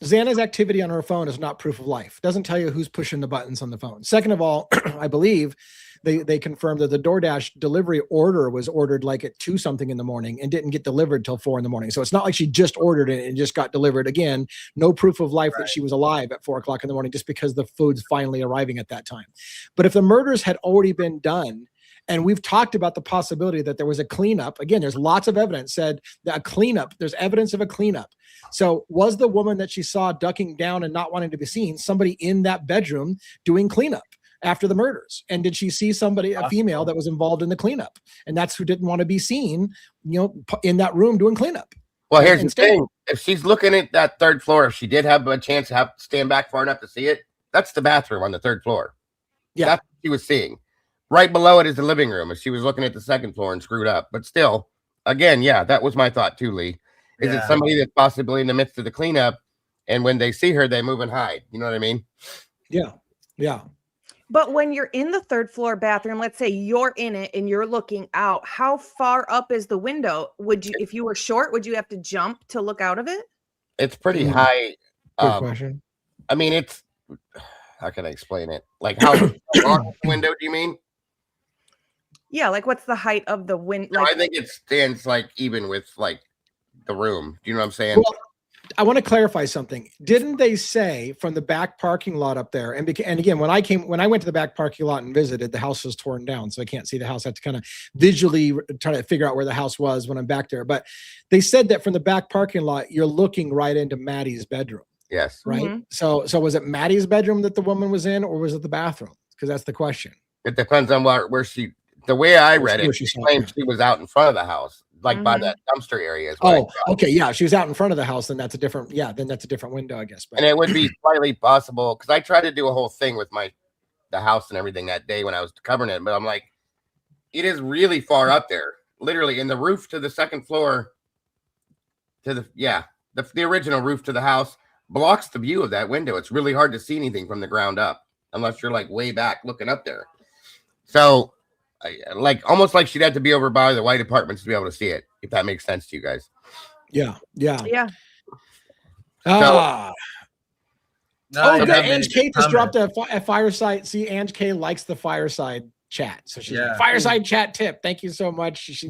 [SPEAKER 2] Xana's activity on her phone is not proof of life. Doesn't tell you who's pushing the buttons on the phone. Second of all, I believe they confirmed that the DoorDash delivery order was ordered at 2 something in the morning and didn't get delivered till 4 in the morning. So it's not like she just ordered it and just got delivered. Again, no proof of life that she was alive at 4 o'clock in the morning just because the food's finally arriving at that time. But if the murders had already been done, and we've talked about the possibility that there was a cleanup. Again, there's lots of evidence said that a cleanup, there's evidence of a cleanup. So was the woman that she saw ducking down and not wanting to be seen, somebody in that bedroom doing cleanup after the murders? And did she see somebody, a female that was involved in the cleanup? And that's who didn't want to be seen, in that room doing cleanup.
[SPEAKER 4] Well, here's the thing. If she's looking at that third floor, if she did have a chance to stand back far enough to see it, that's the bathroom on the third floor.
[SPEAKER 2] Yeah.
[SPEAKER 4] That's what she was seeing. Right below it is the living room. If she was looking at the second floor and screwed up, but still, again, that was my thought too, Lee. Is it somebody that's possibly in the midst of the cleanup, and when they see her, they move and hide? You know what I mean?
[SPEAKER 2] Yeah, yeah.
[SPEAKER 3] But when you're in the third floor bathroom, let's say you're in it and you're looking out, how far up is the window? Would you, if you were short, would you have to jump to look out of it?
[SPEAKER 4] It's pretty high.
[SPEAKER 2] Good question.
[SPEAKER 4] I mean, it's how can I explain it? How long the window? Do you mean?
[SPEAKER 3] Yeah, what's the height of the window?
[SPEAKER 4] I think it stands even with the room. Do you know what I'm saying?
[SPEAKER 2] Well, I want to clarify something. Didn't they say from the back parking lot up there? And again, when I went to the back parking lot and visited, the house was torn down, so I can't see the house. I have to kind of visually try to figure out where the house was when I'm back there. But they said that from the back parking lot, you're looking right into Maddie's bedroom.
[SPEAKER 4] Yes.
[SPEAKER 2] Right.
[SPEAKER 3] Mm-hmm.
[SPEAKER 2] So was it Maddie's bedroom that the woman was in, or was it the bathroom? Because that's the question.
[SPEAKER 4] It depends on where she. The way I read it, she claimed she was out in front of the house, by that dumpster area.
[SPEAKER 2] Okay, yeah, she was out in front of the house. Then that's a different. Yeah, then that's a different window, I guess. But.
[SPEAKER 4] And it would be slightly possible because I tried to do a whole thing with the house and everything that day when I was covering it, but I'm like, it is really far up there, literally in the roof to the second floor. To the original roof to the house blocks the view of that window. It's really hard to see anything from the ground up unless you're way back looking up there. So. Almost like she'd have to be over by the white apartments to be able to see it, if that makes sense to you guys.
[SPEAKER 2] Yeah.
[SPEAKER 6] No,
[SPEAKER 2] good. Ange K just dropped a fireside. See, Ange K likes the fireside chat. So she's like, fireside chat tip. Thank you so much.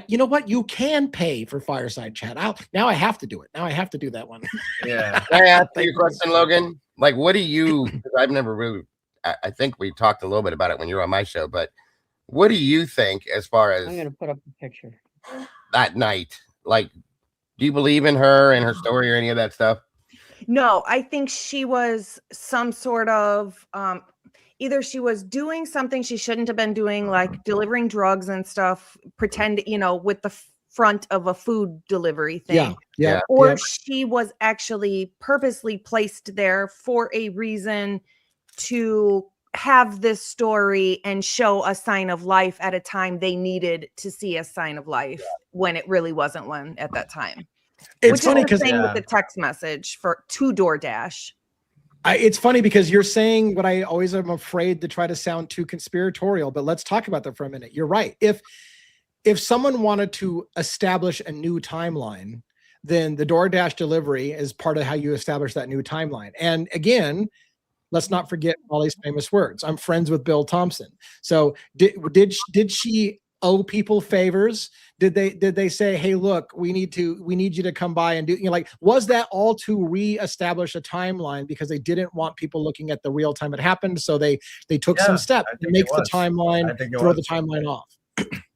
[SPEAKER 2] You know what? You can pay for fireside chat. Now I have to do it. Now I have to do that one.
[SPEAKER 6] Yeah.
[SPEAKER 4] Can I ask you a question, Logan? Like, what do you? I've never really. I think we talked a little bit about it when you were on my show, but what do you think as far as?
[SPEAKER 5] I'm gonna put up a picture.
[SPEAKER 4] That night, like, do you believe in her and her story or any of that stuff?
[SPEAKER 3] No, I think she was some sort of either she was doing something she shouldn't have been doing, like delivering drugs and stuff, pretend, with the front of a food delivery thing. Or she was actually purposely placed there for a reason to have this story and show a sign of life at a time they needed to see a sign of life when it really wasn't one at that time.
[SPEAKER 2] It's funny because
[SPEAKER 3] with the text message to DoorDash.
[SPEAKER 2] It's funny because you're saying what I always am afraid to try to sound too conspiratorial, but let's talk about that for a minute. You're right. If someone wanted to establish a new timeline, then the DoorDash delivery is part of how you establish that new timeline. And again, let's not forget Molly's famous words. I'm friends with Bill Thompson. So did she owe people favors? Did they say, hey, look, we need you to come by and do, was that all to reestablish a timeline because they didn't want people looking at the real time it happened? So they took some steps to make the timeline, throw the timeline off.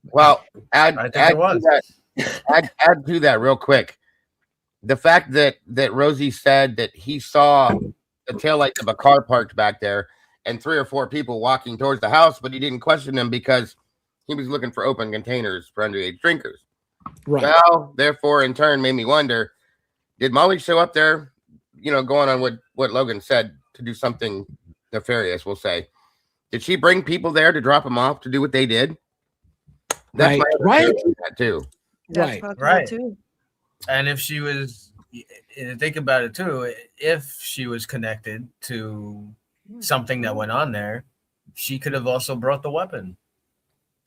[SPEAKER 4] Well, add to that real quick. The fact that Rosie said that he saw the taillights of a car parked back there and 3 or 4 people walking towards the house, but he didn't question them because he was looking for open containers for underage drinkers. Right. Well, therefore, in turn, made me wonder, did Molly show up there, going on what Logan said, to do something nefarious, we'll say? Did she bring people there to drop them off to do what they did? That's
[SPEAKER 2] right.
[SPEAKER 4] That too.
[SPEAKER 6] Right. Too. And if she was, think about it too, if she was connected to something that went on there, she could have also brought the weapon.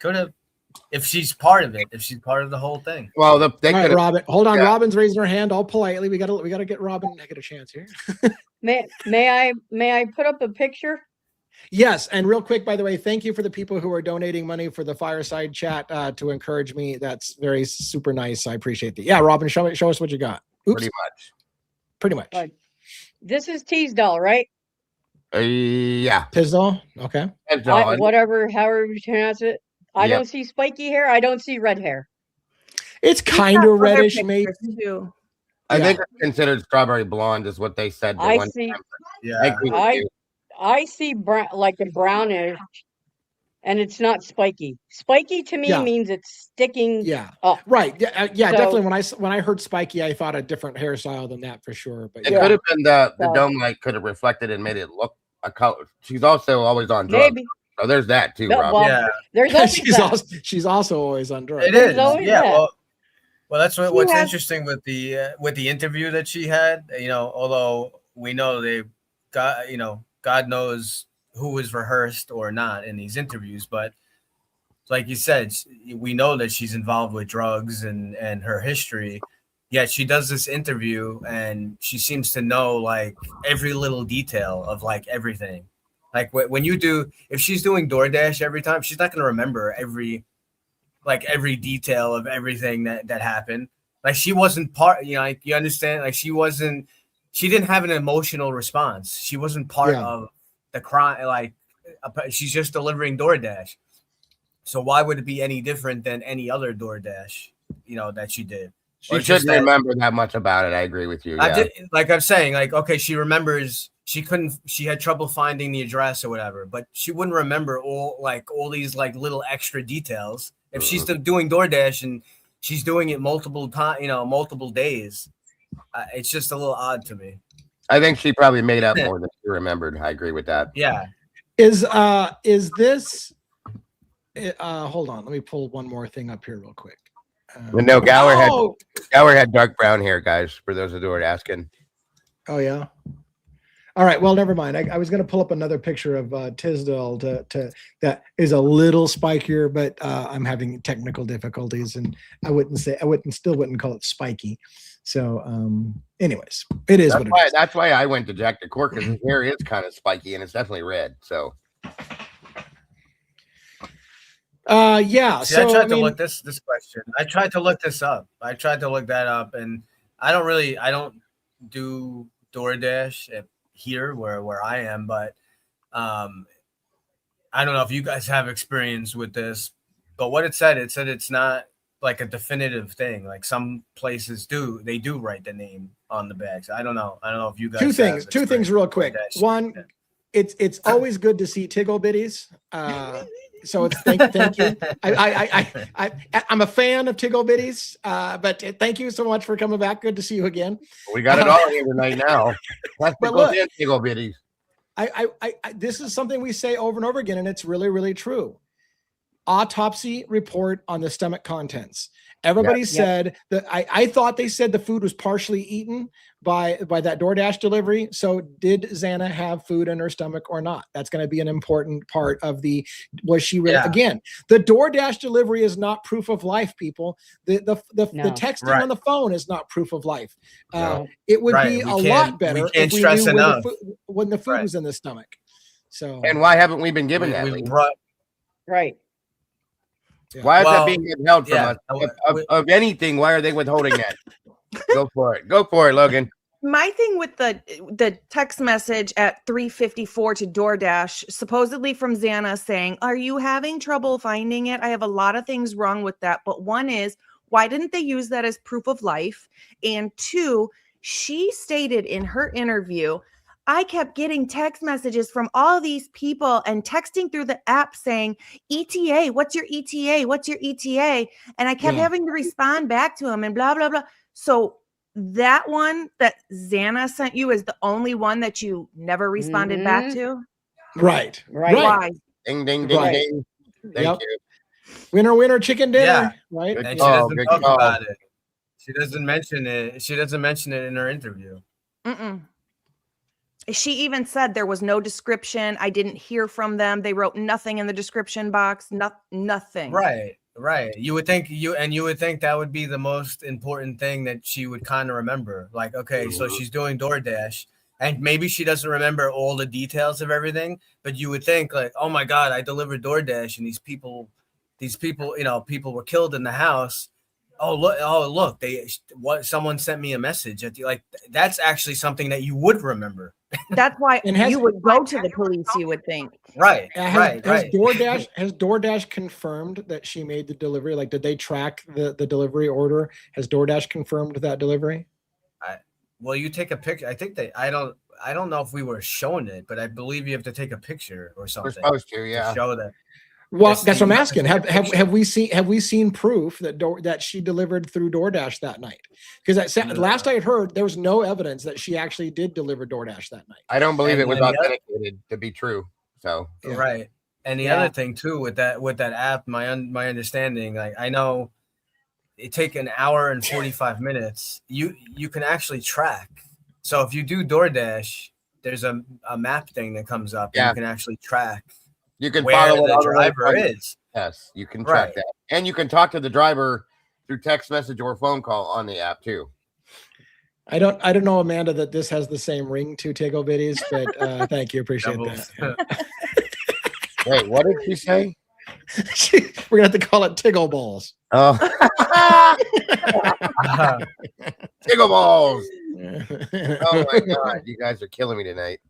[SPEAKER 6] Could have, if she's part of it, if she's part of the whole thing.
[SPEAKER 4] Well,
[SPEAKER 2] Robin, hold on. Robin's raising her hand all politely. We gotta get Robin to get a chance here.
[SPEAKER 5] May I put up a picture?
[SPEAKER 2] Yes, and real quick, by the way, thank you for the people who are donating money for the fireside chat to encourage me. That's very super nice. I appreciate that. Yeah, Robin, show us what you got. Oops. Pretty much.
[SPEAKER 5] This is Teasdall, right?
[SPEAKER 4] Yeah.
[SPEAKER 2] Tisdall? Okay.
[SPEAKER 5] However you pronounce it. I don't see spiky hair. I don't see red hair.
[SPEAKER 2] It's kind of reddish, maybe.
[SPEAKER 4] I think it's considered strawberry blonde, is what they said.
[SPEAKER 5] I see. I see like a brownish, and it's not spiky. Spiky to me means it's sticking. Up.
[SPEAKER 2] Right. Yeah. Definitely. When I heard spiky, I thought a different hairstyle than that for sure. But
[SPEAKER 4] it could have been the dome light could have reflected and made it look a color. She's also always on drugs. Maybe. So there's that too, Rob.
[SPEAKER 5] Well, there's
[SPEAKER 2] she's also always on drugs.
[SPEAKER 6] It is. Well, that's what's interesting with the interview that she had. Although we know they've got, God knows who was rehearsed or not in these interviews, but like you said, we know that she's involved with drugs and her history. Yet she does this interview and she seems to know like every little detail of like everything. Like if she's doing DoorDash every time, she's not going to remember every detail of everything that happened. Like she wasn't part, like you understand, like she didn't have an emotional response. She wasn't part of the crime. Like she's just delivering DoorDash. So why would it be any different than any other DoorDash, that she did?
[SPEAKER 4] She shouldn't remember that much about it. I agree with you. Yeah.
[SPEAKER 6] Like I'm saying, like, okay, she remembers she had trouble finding the address or whatever, but she wouldn't remember all these like little extra details. If she's doing DoorDash and she's doing it multiple times, multiple days, it's just a little odd to me.
[SPEAKER 4] I think she probably made up more than she remembered. I agree with that.
[SPEAKER 6] Yeah.
[SPEAKER 2] Is this? Hold on, let me pull one more thing up here real quick.
[SPEAKER 4] No, Gower had dark brown hair, guys. For those who are asking.
[SPEAKER 2] Oh yeah. All right. Well, never mind. I was going to pull up another picture of Tisdall to that is a little spikier, but I'm having technical difficulties, and I still wouldn't call it spiky. So, anyways, it is what it is.
[SPEAKER 4] That's why I went to Jack the Cork, because his hair is kind of spiky and it's definitely red. So,
[SPEAKER 2] Yeah.
[SPEAKER 6] See,
[SPEAKER 2] so
[SPEAKER 6] I tried to look this question. I tried to look this up. I tried to look that up, and I don't do DoorDash here where I am, but I don't know if you guys have experience with this. But what it said it's not like a definitive thing. Like some places do write the name on the bags. I don't know if you guys
[SPEAKER 2] two things real quick. One, it's always good to see Tiggle Bitties. So it's thank you. I'm a fan of Tiggle Bitties, but thank you so much for coming back. Good to see you again.
[SPEAKER 4] We got it all here tonight now.
[SPEAKER 2] But look,
[SPEAKER 4] Tiggle Bitties.
[SPEAKER 2] This is something we say over and over again, and it's really, really true. Autopsy report on the stomach contents. Everybody said that I thought they said the food was partially eaten by that DoorDash delivery. So did Xana have food in her stomach or not? That's going to be an important part of was she really, again, the DoorDash delivery is not proof of life, people. The texting on the phone is not proof of life. It would be a lot better if we knew when the food was in the stomach. So,
[SPEAKER 4] and why haven't we been given that?
[SPEAKER 5] Right.
[SPEAKER 4] Yeah. Why is that being withheld from us? Of anything, why are they withholding that? Go for it, Logan.
[SPEAKER 3] My thing with the text message at 3:54 to DoorDash, supposedly from Xana saying, "Are you having trouble finding it?" I have a lot of things wrong with that, but one is, why didn't they use that as proof of life? And two, she stated in her interview, I kept getting text messages from all these people and texting through the app saying, ETA, what's your ETA? What's your ETA? And I kept having to respond back to him and blah, blah, blah. So that one that Xana sent you is the only one that you never responded back to?
[SPEAKER 2] Right.
[SPEAKER 3] Why?
[SPEAKER 4] Ding, ding, ding, ding. Thank you.
[SPEAKER 2] Winner, winner, chicken dinner. Right.
[SPEAKER 6] And she doesn't talk about it. She doesn't mention it. She doesn't mention it in her interview.
[SPEAKER 3] She even said there was no description. I didn't hear from them. They wrote nothing in the description box. Nothing.
[SPEAKER 6] Right. You would think that would be the most important thing that she would kind of remember. Like, okay, so she's doing DoorDash, and maybe she doesn't remember all the details of everything, but you would think like, oh my God, I delivered DoorDash, and these people, people were killed in the house. Look, someone sent me a message that's actually something that you would remember.
[SPEAKER 3] That's why you would go to the police, you would think.
[SPEAKER 6] Right.
[SPEAKER 2] Has DoorDash confirmed that she made the delivery? Like, did they track the delivery order? Has DoorDash confirmed that delivery?
[SPEAKER 6] Well, you take a picture. I think I don't know if we were showing it, but I believe you have to take a picture or something.
[SPEAKER 4] We're supposed to
[SPEAKER 6] show that.
[SPEAKER 2] Well, that's what I'm asking. Have we seen proof that she delivered through DoorDash that night? Because last I had heard, there was no evidence that she actually did deliver DoorDash that night.
[SPEAKER 4] I don't believe it was authenticated to be true. So
[SPEAKER 6] right. And the other thing too with that app, my understanding, like I know it take an hour and 45 minutes. You can actually track. So if you do DoorDash, there's a map thing that comes up. And you can actually track.
[SPEAKER 4] You can follow
[SPEAKER 6] the driver is.
[SPEAKER 4] Yes, you can track that. And you can talk to the driver through text message or phone call on the app too.
[SPEAKER 2] I don't know, Amanda, that this has the same ring to Tiggle Bitties, but thank you. Appreciate that.
[SPEAKER 4] Wait, what did she say?
[SPEAKER 2] We're going to have to call it Tiggle Balls.
[SPEAKER 4] Oh. Tiggle Balls. Oh my God. You guys are killing me tonight.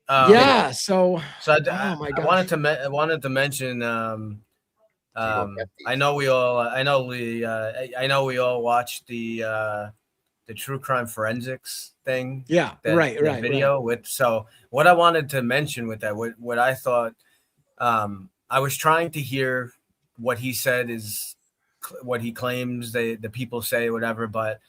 [SPEAKER 2] So
[SPEAKER 6] I wanted to mention I know we all watched the true crime forensics thing. Video with. So what I wanted to mention with that, what I thought, I was trying to hear what he said is what he claims the people say, whatever, but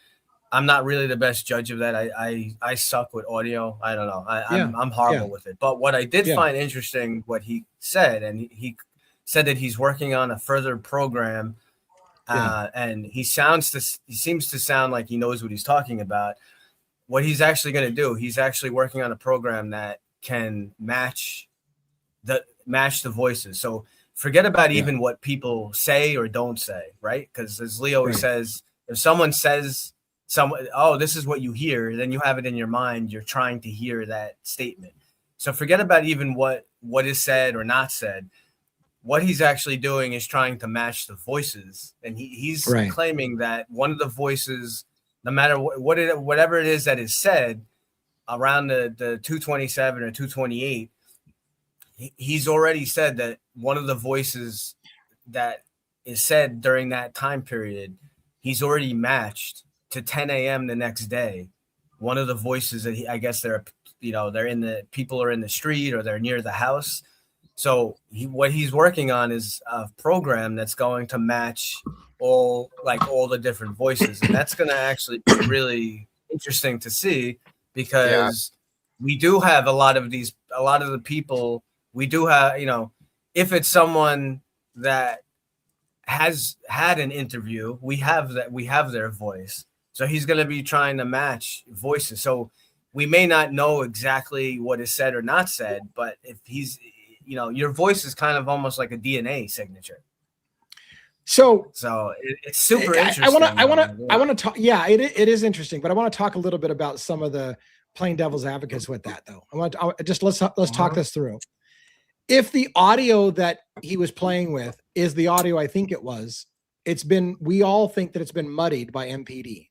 [SPEAKER 6] I'm not really the best judge of that. I suck with audio. I don't know. I'm horrible with it. But what I did find interesting, what he said, and he said that he's working on a further program, and he seems to sound like he knows what he's talking about. What he's actually going to do, he's actually working on a program that can match the voices. So forget about even what people say or don't say, right? Because as Leo says, if someone says this is what you hear, then you have it in your mind. You're trying to hear that statement. So forget about even what is said or not said. what he's actually doing is trying to match the voices, and he's claiming that one of the voices, no matter whatever it is that is said around the 227 or 228, he's already said that one of the voices that is said during that time period, he's already matched to 10 a.m. the next day. One of the voices that I guess they're in the people are in the street or they're near the house. So what he's working on is a program that's going to match all the different voices, and that's going to actually be really interesting to see, because we do have a lot of the people. We do have, if it's someone that has had an interview, we have their voice. So he's going to be trying to match voices. So we may not know exactly what is said or not said, but if he's, your voice is kind of almost like a DNA signature.
[SPEAKER 2] So
[SPEAKER 6] it's super interesting.
[SPEAKER 2] I want to talk. Yeah, it is interesting, but I want to talk a little bit about some of the playing devil's advocates with that, though. Let's talk this through. If the audio that he was playing with is the audio I think it was, we all think that it's been muddied by MPD.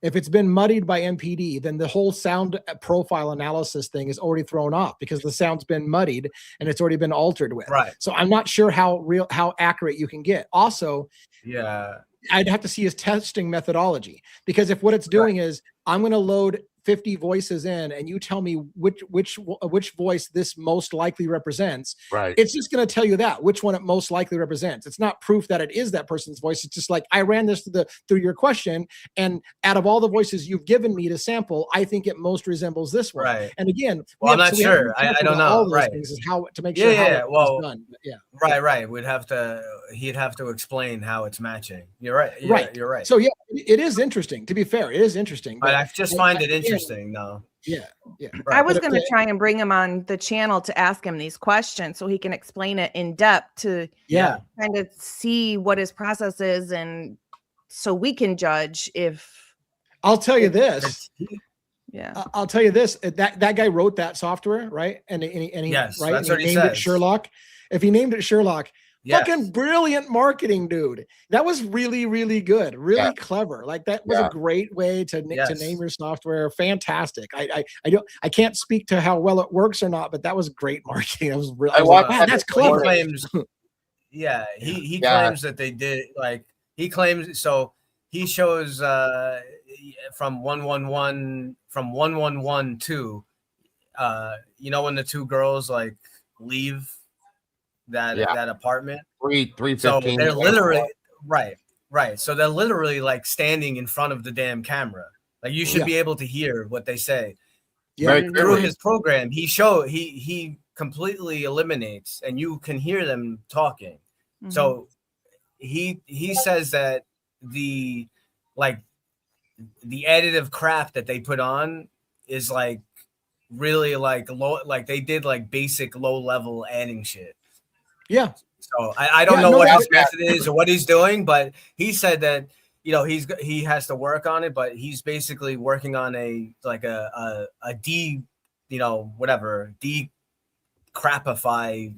[SPEAKER 2] If it's been muddied by MPD, then the whole sound profile analysis thing is already thrown off, because the sound's been muddied and it's already been altered with.
[SPEAKER 6] Right.
[SPEAKER 2] So I'm not sure how accurate you can get. Also, I'd have to see his testing methodology, because if what it's doing is I'm going to load 50 voices in and you tell me which voice this most likely represents, it's just going to tell you which one it most likely represents. It's not proof that it is that person's voice. It's just like, I ran this through your question, and out of all the voices you've given me to sample, I think it most resembles this one.
[SPEAKER 6] Right.
[SPEAKER 2] And again,
[SPEAKER 6] I'm not sure. I don't know.
[SPEAKER 2] All those things is how to make sure how it's done.
[SPEAKER 6] Right. He'd have to explain how it's matching. You're right. You're right.
[SPEAKER 2] So it is interesting. To be fair, it is interesting.
[SPEAKER 6] But I just find it interesting. No.
[SPEAKER 2] Yeah.
[SPEAKER 3] I was going to try and bring him on the channel to ask him these questions so he can explain it in depth to kind of see what his process is, and so we can judge if.
[SPEAKER 2] I'll tell you this.
[SPEAKER 3] Yeah.
[SPEAKER 2] I'll tell you this. That guy wrote that software, right? And he
[SPEAKER 6] that's
[SPEAKER 2] and
[SPEAKER 6] what
[SPEAKER 2] he
[SPEAKER 6] he
[SPEAKER 2] named
[SPEAKER 6] says.
[SPEAKER 2] it Sherlock. If he named it Sherlock.
[SPEAKER 6] Yes.
[SPEAKER 2] Fucking brilliant marketing, dude. That was really, really good. Really clever. Like, that was a great way to name your software. Fantastic. I can't speak to how well it works or not, but that was great marketing. That was really. That's clever.
[SPEAKER 6] He claims that they did, like, he claims, so he shows from 111 to when the two girls like leave that apartment,
[SPEAKER 4] 315.
[SPEAKER 6] so they're literally right. So they're literally like standing in front of the damn camera. Like, you should be able to hear what they say. Through his program, he completely eliminates, and you can hear them talking. Mm-hmm. So he says that the additive crap that they put on is like really like low, like they did like basic low level adding shit.
[SPEAKER 2] Yeah.
[SPEAKER 6] So I don't know what his method is or what he's doing, but he said that he has to work on it, but he's basically working on a crapify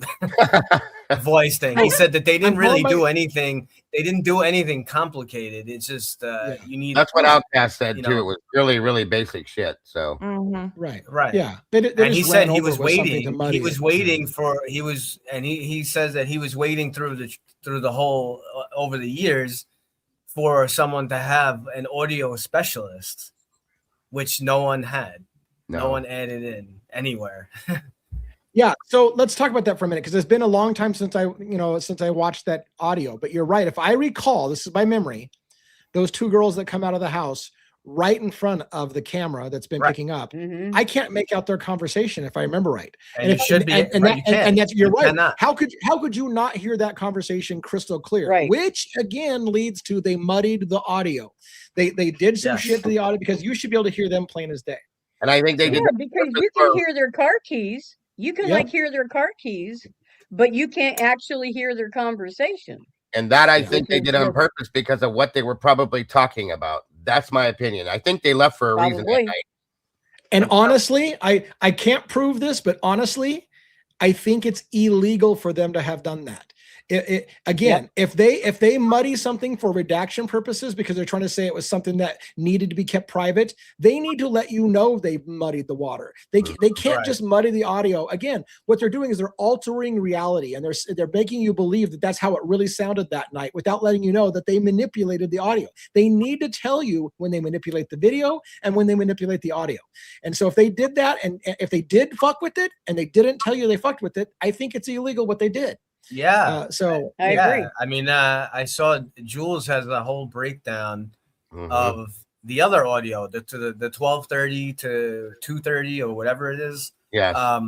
[SPEAKER 6] voice thing. He said that they didn't really do anything. They didn't do anything complicated. It's just you need.
[SPEAKER 4] That's what Outcast said too. It was really, really basic shit. So
[SPEAKER 2] right.
[SPEAKER 6] Yeah. And he said he was waiting. He was waiting for. He says that he was waiting through the whole over the years for someone to have an audio specialist, which no one had. No one added in anywhere.
[SPEAKER 2] Yeah, so let's talk about that for a minute, because it's been a long time since I watched that audio. But you're right. If I recall, this is by memory, those two girls that come out of the house right in front of the camera that's been picking up, I can't make out their conversation if I remember right.
[SPEAKER 6] And it should be.
[SPEAKER 2] And that's you're right. How could you not hear that conversation crystal clear?
[SPEAKER 5] Right.
[SPEAKER 2] Which again leads to they muddied the audio. They did some shit to the audio, because you should be able to hear them plain as day.
[SPEAKER 4] And I think they did
[SPEAKER 5] because you can hear their car keys. You can hear their car keys, but you can't actually hear their conversation.
[SPEAKER 4] And that I think they did on purpose because of what they were probably talking about. That's my opinion. I think they left for a reason that night.
[SPEAKER 2] And honestly, I can't prove this, but honestly, I think it's illegal for them to have done that. Again, if they muddy something for redaction purposes because they're trying to say it was something that needed to be kept private, they need to let you know they muddied the water. They can't just muddy the audio. Again, what they're doing is they're altering reality, and they're making you believe that that's how it really sounded that night without letting you know that they manipulated the audio. They need to tell you when they manipulate the video and when they manipulate the audio. And so if they did that, and if they did fuck with it and they didn't tell you they fucked with it, I think it's illegal what they did.
[SPEAKER 6] Yeah.
[SPEAKER 2] So
[SPEAKER 5] I agree.
[SPEAKER 6] I mean, I saw Jules has a whole breakdown of the other audio, the 12:30 to 2:30 or whatever it is.
[SPEAKER 4] Yeah.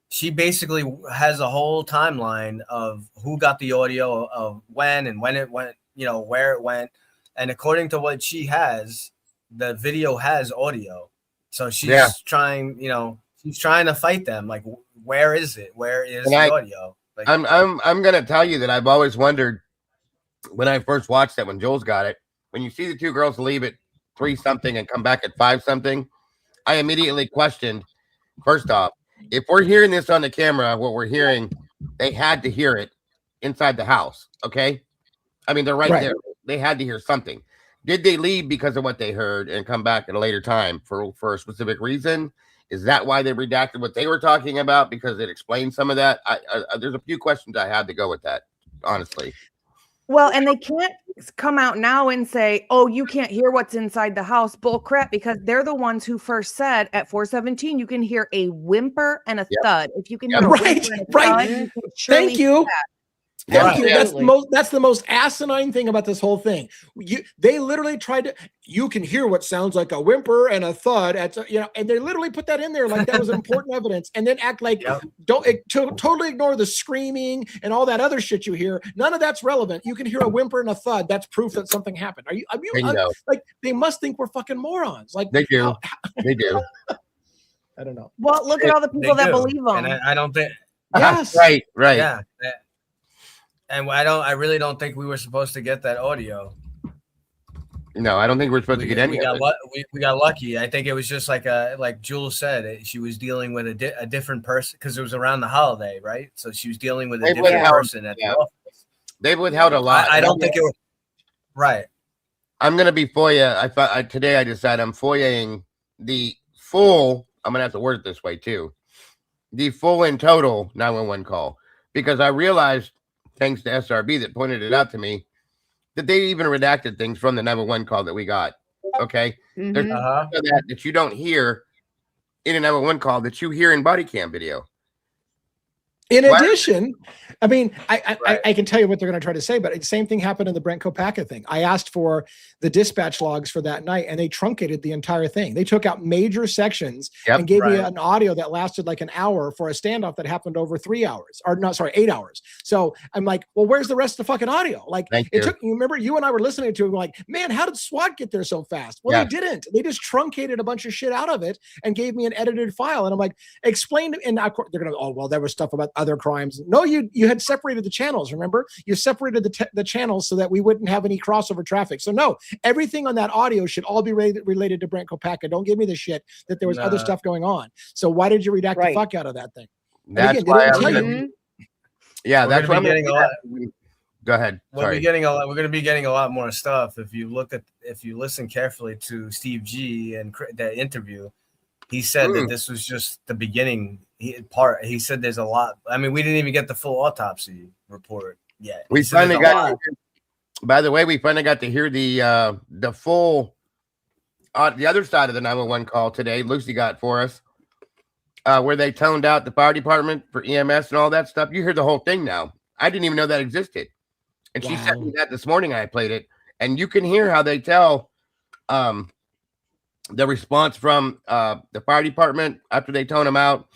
[SPEAKER 6] She basically has a whole timeline of who got the audio of when it went, where it went. And according to what she has, the video has audio. So she's trying, she's trying to fight them. Like, where is it? Where is the audio? Like,
[SPEAKER 4] I'm gonna tell you that I've always wondered when I first watched that, when Joel's got it, when you see the two girls leave at 3 something and come back at 5 something, I immediately questioned, first off, if we're hearing this on the camera, what we're hearing, they had to hear it inside the house. Okay. I mean, they're right there. They had to hear something. Did they leave because of what they heard and come back at a later time for a specific reason? Is that why they redacted what they were talking about? Because it explains some of that. There's a few questions I had to go with that, honestly.
[SPEAKER 3] Well, and they can't come out now and say, "Oh, you can't hear what's inside the house." Bull crap, because they're the ones who first said at 417 you can hear a whimper and a thud. If you can hear a whimper and a thud,
[SPEAKER 2] thank you. Thank you.
[SPEAKER 5] Absolutely.
[SPEAKER 2] That's the most asinine thing about this whole thing. They literally tried to. You can hear what sounds like a whimper and a thud, and they literally put that in there like that was important evidence, and then act like totally ignore the screaming and all that other shit you hear. None of that's relevant. You can hear a whimper and a thud. That's proof that something happened. Like they must think we're fucking morons. Like
[SPEAKER 4] they do. They do.
[SPEAKER 2] I don't know.
[SPEAKER 3] Well, look at all the people that believe them.
[SPEAKER 6] And I don't think.
[SPEAKER 2] Yes.
[SPEAKER 4] Right.
[SPEAKER 6] Yeah. And I really don't think we were supposed to get that audio.
[SPEAKER 4] No, I don't think we're supposed to get any.
[SPEAKER 6] We got lucky. I think it was just like Jules said, she was dealing with a different person because it was around the holiday, right? So she was dealing with a different person at the office.
[SPEAKER 4] They've withheld a lot.
[SPEAKER 6] I don't think it was right.
[SPEAKER 4] I'm gonna be FOIA. Today I decided I'm FOIAing the full. I'm gonna have to word it this way too. The full and total 911 call, because I realized, thanks to SRB that pointed it out to me, that they even redacted things from the 911 call that we got. Okay. There's that you don't hear in a 911 call that you hear in body cam video.
[SPEAKER 2] In addition, I mean, I can tell you what they're going to try to say, but the same thing happened in the Brent Kopacka thing. I asked for the dispatch logs for that night, and they truncated the entire thing. They took out major sections and gave me an audio that lasted like an hour for a standoff that happened over 3 hours, or not, sorry, 8 hours. So I'm like, well, where's the rest of the fucking audio? Like, you remember, you and I were listening to it, like, man, how did SWAT get there so fast? Well, they didn't. They just truncated a bunch of shit out of it and gave me an edited file. And I'm like, explain. And of course, they're going to, oh, well, there was stuff about other crimes. No, you had separated the channels. Remember, you separated the channels so that we wouldn't have any crossover traffic. So no, everything on that audio should all be related to Brent Kopacka. Don't give me the shit that there was other stuff going on. So why did you redact the fuck out of that thing?
[SPEAKER 4] That's
[SPEAKER 2] again,
[SPEAKER 4] why
[SPEAKER 6] that's what I'm getting a lot.
[SPEAKER 4] Go ahead.
[SPEAKER 6] We're going to be getting a lot more stuff. If you listen carefully to Steve G and that interview, he said that this was just the beginning. He said there's a lot. I mean, we didn't even get the full autopsy report yet.
[SPEAKER 4] We finally got. By the way, we finally got to hear the full, the other side of the 911 call today. Lucy got for us, where they toned out the fire department for EMS and all that stuff. You hear the whole thing now. I didn't even know that existed, and she sent me that this morning. I played it, and you can hear how they tell the response from the fire department after they tone them out,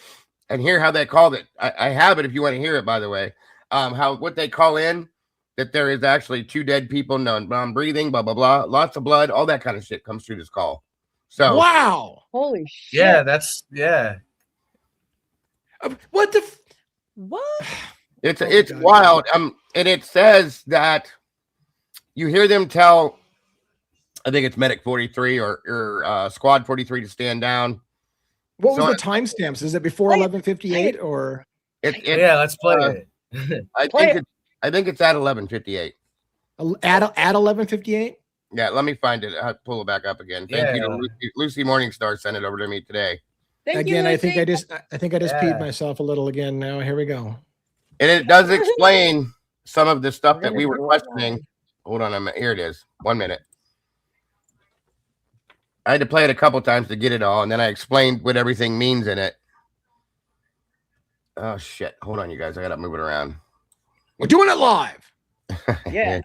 [SPEAKER 4] and hear how they called it. I have it if you want to hear it, by the way. What they call in, that there is actually 2 dead people, non-breathing, blah, blah, blah, lots of blood, all that kind of shit comes through this call. So
[SPEAKER 5] holy shit.
[SPEAKER 6] Yeah,
[SPEAKER 2] what the
[SPEAKER 3] what?
[SPEAKER 4] It's wild. And it says that you hear them tell, I think it's Medic 43 or Squad 43 to stand down.
[SPEAKER 2] What was the timestamps? Is it before 11:58 or?
[SPEAKER 6] Let's play it.
[SPEAKER 4] I I think it's at 11:58.
[SPEAKER 2] At 11:58.
[SPEAKER 4] Yeah, let me find it. I'll pull it back up again. Thank you to Lucy Morningstar. Sent it over to me today.
[SPEAKER 5] Thank you,
[SPEAKER 2] Again,
[SPEAKER 5] Lucy.
[SPEAKER 2] I think I just peed myself a little again. Now here we go.
[SPEAKER 4] And it does explain some of the stuff that we were questioning. Hold on a minute. Here it is. 1 minute. I had to play it a couple times to get it all, and then I explained what everything means in it. Oh shit! Hold on, you guys. I gotta move it around.
[SPEAKER 2] We're doing it live.
[SPEAKER 5] Yeah.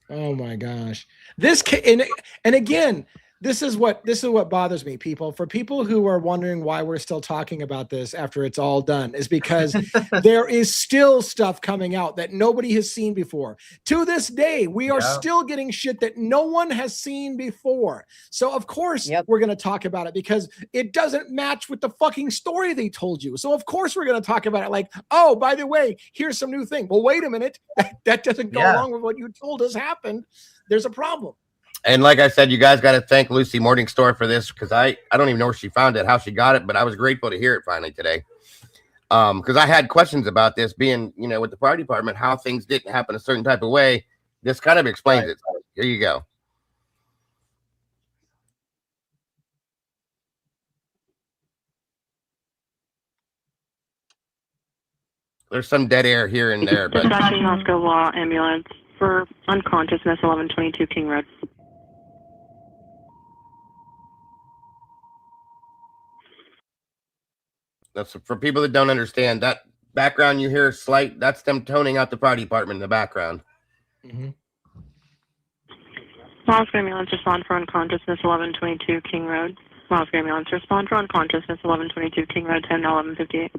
[SPEAKER 2] Oh my gosh. And again, this is what bothers me, people. For people who are wondering why we're still talking about this after it's all done, is because there is still stuff coming out that nobody has seen before. To this day, we are still getting shit that no one has seen before. So of course we're going to talk about it, because it doesn't match with the fucking story they told you. So of course we're going to talk about it like, oh, by the way, here's some new thing. Well, wait a minute. That doesn't go along with what you told us happened. There's a problem.
[SPEAKER 4] And like I said, you guys got to thank Lucy Morningstar for this, because I don't even know where she found it, how she got it, but I was grateful to hear it finally today. Because I had questions about this being, with the fire department, how things didn't happen a certain type of way. This kind of explains it. So here you go. There's some dead air here and there, but
[SPEAKER 7] Dispatching Moscow Law ambulance for unconsciousness, 1122 King Road.
[SPEAKER 4] that's for people that don't understand. That background you hear slight, that's them toning out the fire department in the background.
[SPEAKER 2] Mm-hmm.
[SPEAKER 7] Moscow ambulance respond for unconsciousness, 1122 King Road. Moscow ambulance respond for unconsciousness, 1122 King Road, 10-1158.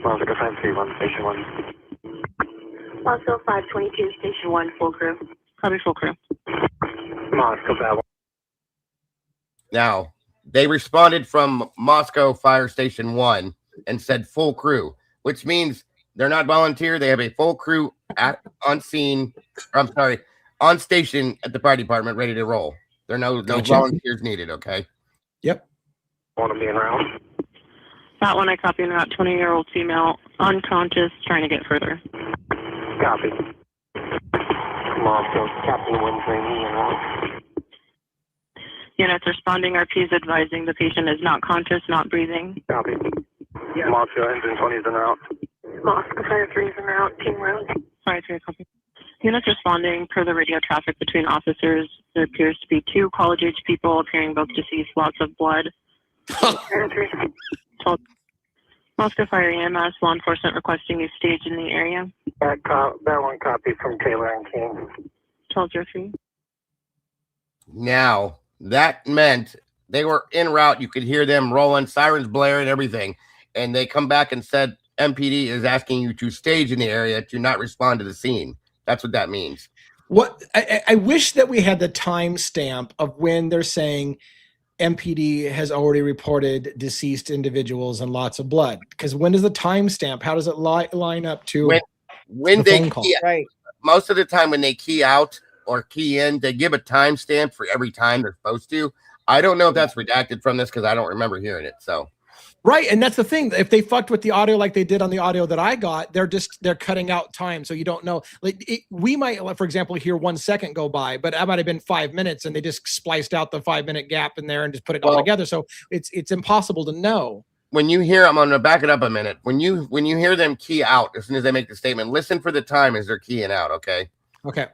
[SPEAKER 8] Moscow 531, Station 1.
[SPEAKER 7] Moscow 522, Station 1, full crew. Copy, full crew.
[SPEAKER 8] Moscow 5.
[SPEAKER 4] Now, they responded from Moscow Fire Station 1 and said full crew, which means they're not volunteer. They have a full crew on station at the fire department ready to roll. There are no volunteers needed, okay?
[SPEAKER 2] Yep.
[SPEAKER 8] Want to be around?
[SPEAKER 7] That one I copy, and about 20-year-old female, unconscious, trying to get further.
[SPEAKER 8] Copy. Moscow, Captain Wind training and out.
[SPEAKER 7] Units responding, RPs advising the patient is not conscious, not breathing.
[SPEAKER 8] Copy. Yeah. Moscow engine 20s and out.
[SPEAKER 7] Moscow Fire 3s and out, King Road. Fire 3, copy. Units responding per the radio traffic between officers. There appears to be 2 college-age people appearing both deceased, lots of blood. Fire 3. Moscow Fire EMS, law enforcement requesting you stage in the area.
[SPEAKER 8] That one copy from Kaylee and King.
[SPEAKER 7] 1203.
[SPEAKER 4] Now, that meant they were en route. You could hear them rolling, sirens blaring, everything. And they come back and said, MPD is asking you to stage in the area to not respond to the scene. That's what that means.
[SPEAKER 2] What I wish that we had the timestamp of when they're saying MPD has already reported deceased individuals and lots of blood. Because when does the timestamp? How does it line up to
[SPEAKER 4] when
[SPEAKER 2] the
[SPEAKER 4] they
[SPEAKER 2] phone call?
[SPEAKER 5] Right.
[SPEAKER 4] Most of the time when they key out or key in, they give a timestamp for every time they're supposed to. I don't know if that's redacted from this because I don't remember hearing it. So.
[SPEAKER 2] Right, and that's the thing. If they fucked with the audio like they did on the audio that I got, they're cutting out time, so you don't know. Like we might, for example, hear 1 second go by, but that might have been 5 minutes, and they just spliced out the 5-minute gap in there and just put it all together. So it's impossible to know.
[SPEAKER 4] When you hear, I'm going to back it up a minute. When you hear them key out, as soon as they make the statement, listen for the time as they're keying out. Okay.
[SPEAKER 2] Okay.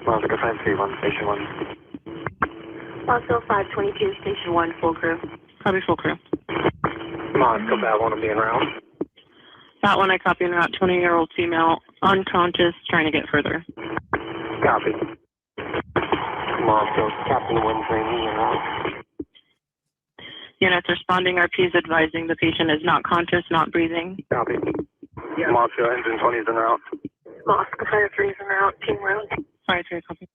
[SPEAKER 8] Moscow 531, Station 1.
[SPEAKER 7] Moscow 522, Station 1, full crew. Copy, full crew.
[SPEAKER 8] Moscow 5, want to be around?
[SPEAKER 7] That one I copy, and about 20-year-old female, unconscious, trying to get further.
[SPEAKER 8] Copy. Moscow, Captain Wind training and out.
[SPEAKER 7] Units responding, RPs advising the patient is not conscious, not breathing.
[SPEAKER 8] Copy. Yeah. Moscow engine 20s and out.
[SPEAKER 7] Moscow Fire 3s and out, King Road. Fire 3, copy.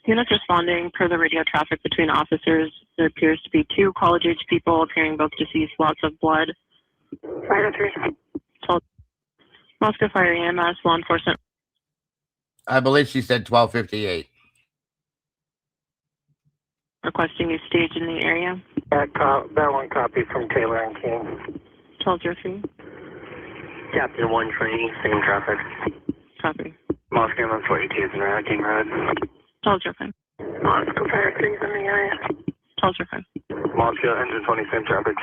[SPEAKER 7] Units responding per the radio traffic between officers. There appears to be 2 college-age people appearing both deceased, lots of blood. Fire 3. Moscow Fire EMS, law enforcement.
[SPEAKER 4] I believe she said 12:58.
[SPEAKER 7] Requesting you stage in the area.
[SPEAKER 8] That one copy from Taylor and King.
[SPEAKER 7] 1203.
[SPEAKER 8] Captain 1 train, same traffic.
[SPEAKER 7] Copy.
[SPEAKER 8] Moscow 142 is in route, King Road.
[SPEAKER 7] 1205.
[SPEAKER 8] Moscow Fire 3 is in the area.
[SPEAKER 7] 1205.
[SPEAKER 8] Moscow engine 20, same traffic.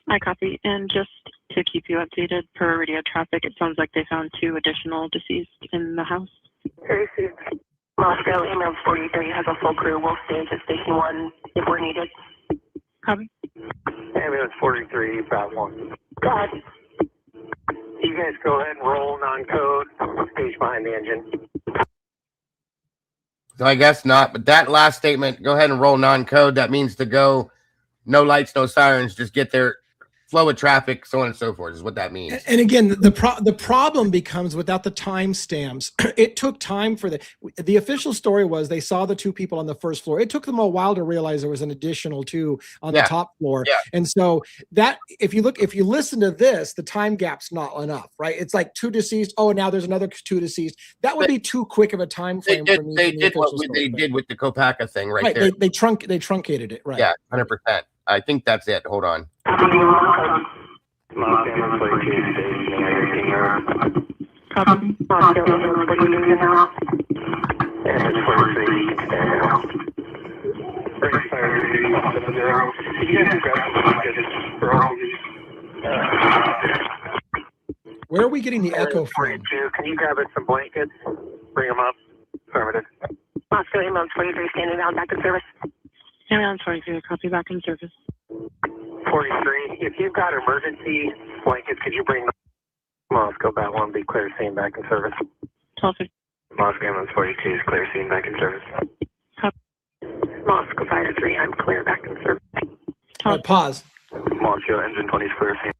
[SPEAKER 7] I copy. And just to keep you updated per radio traffic, it sounds like they found 2 additional deceased in the house.
[SPEAKER 8] Received. Moscow ambulance 43 has a full crew. We'll stay to station 1 if we're needed.
[SPEAKER 7] Copy.
[SPEAKER 8] Ambulance 43, Bravo 1. Go ahead. You guys go ahead and roll non-code. Stage behind the engine.
[SPEAKER 4] So I guess not, but that last statement, go ahead and roll non-code. That means to go, no lights, no sirens, just get there, flow of traffic, so on and so forth is what that means.
[SPEAKER 2] And again, the problem becomes without the timestamps. It took time for the official story was they saw the 2 people on the first floor. It took them a while to realize there was an additional 2 on the top floor.
[SPEAKER 4] Yeah.
[SPEAKER 2] And so that if you listen to this, the time gap's not enough, right? It's like 2 deceased. Oh, now there's another 2 deceased. That would be too quick of a time frame for me.
[SPEAKER 4] They did what they did with the Kopaka thing right there.
[SPEAKER 2] They truncated it, right?
[SPEAKER 4] Yeah, 100%. I think that's it. Hold on.
[SPEAKER 8] Moscow 42 stays in the area, King Road.
[SPEAKER 7] Copy.
[SPEAKER 8] Moscow ambulance 42 now. Ambulance 43, you can stand now. Bring fire 370. Did you guys grab some blankets for all of these?
[SPEAKER 2] Where are we getting the echo from?
[SPEAKER 8] 42, can you grab us some blankets? Bring them up. Affirmative.
[SPEAKER 7] Moscow ambulance 43 standing out, back in service. Ambulance 43, copy, back in service.
[SPEAKER 8] 43, if you've got emergency blankets, could you bring them? Moscow Bat 1, be clear scene, back in service.
[SPEAKER 7] 1250.
[SPEAKER 8] Moscow ambulance 42 is clear scene, back in service.
[SPEAKER 7] Copy.
[SPEAKER 8] Moscow Fire 3, I'm clear, back in service.
[SPEAKER 2] All right, pause.
[SPEAKER 8] Moscow engine 20 is clear scene.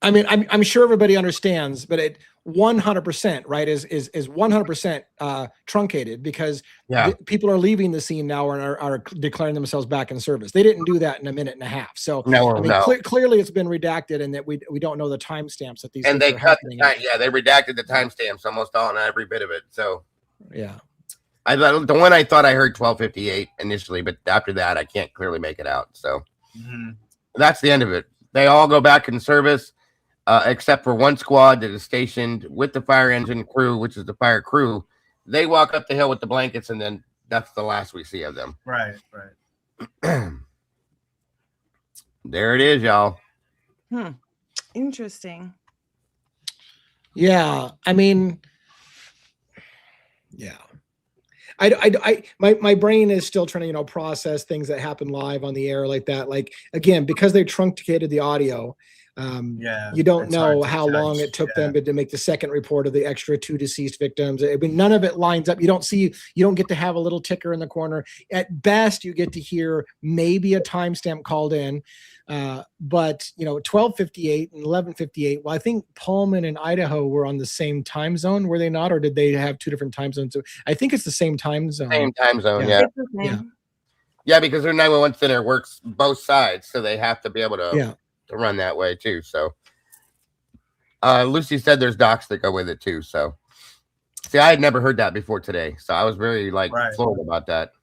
[SPEAKER 2] I mean, I'm sure everybody understands, but it 100%, right, is 100% truncated because people are leaving the scene now and are declaring themselves back in service. They didn't do that in a minute and a half. So clearly it's been redacted and that we don't know the timestamps that these
[SPEAKER 4] and they
[SPEAKER 2] are
[SPEAKER 4] cut
[SPEAKER 2] happening.
[SPEAKER 4] they redacted the timestamps almost all and every bit of it. So
[SPEAKER 2] yeah.
[SPEAKER 4] The one I thought I heard 1258 initially, but after that I can't clearly make it out. So that's the end of it. They all go back in service. Except for one squad that is stationed with the fire engine crew, which is the fire crew. They walk up the hill with the blankets, and then that's the last we see of them.
[SPEAKER 6] Right.
[SPEAKER 4] There it is, y'all.
[SPEAKER 3] Interesting.
[SPEAKER 2] Yeah, I mean, yeah. My brain is still trying to, process things that happen live on the air like that. Like, again, because they truncated the audio, you don't know how long it took them to make the second report of the extra 2 deceased victims. I mean, none of it lines up. You don't get to have a little ticker in the corner. At best, you get to hear maybe a timestamp called in. But 12:58 and 11:58. Well, I think Pullman and Idaho were on the same time zone, were they not, or did they have 2 different time zones? I think it's the same time zone.
[SPEAKER 4] Same time zone, yeah, because their 911 center works both sides, so they have to be able to run that way too. So, Lucy said there's docs that go with it too. So, see, I had never heard that before today, so I was very floored about that.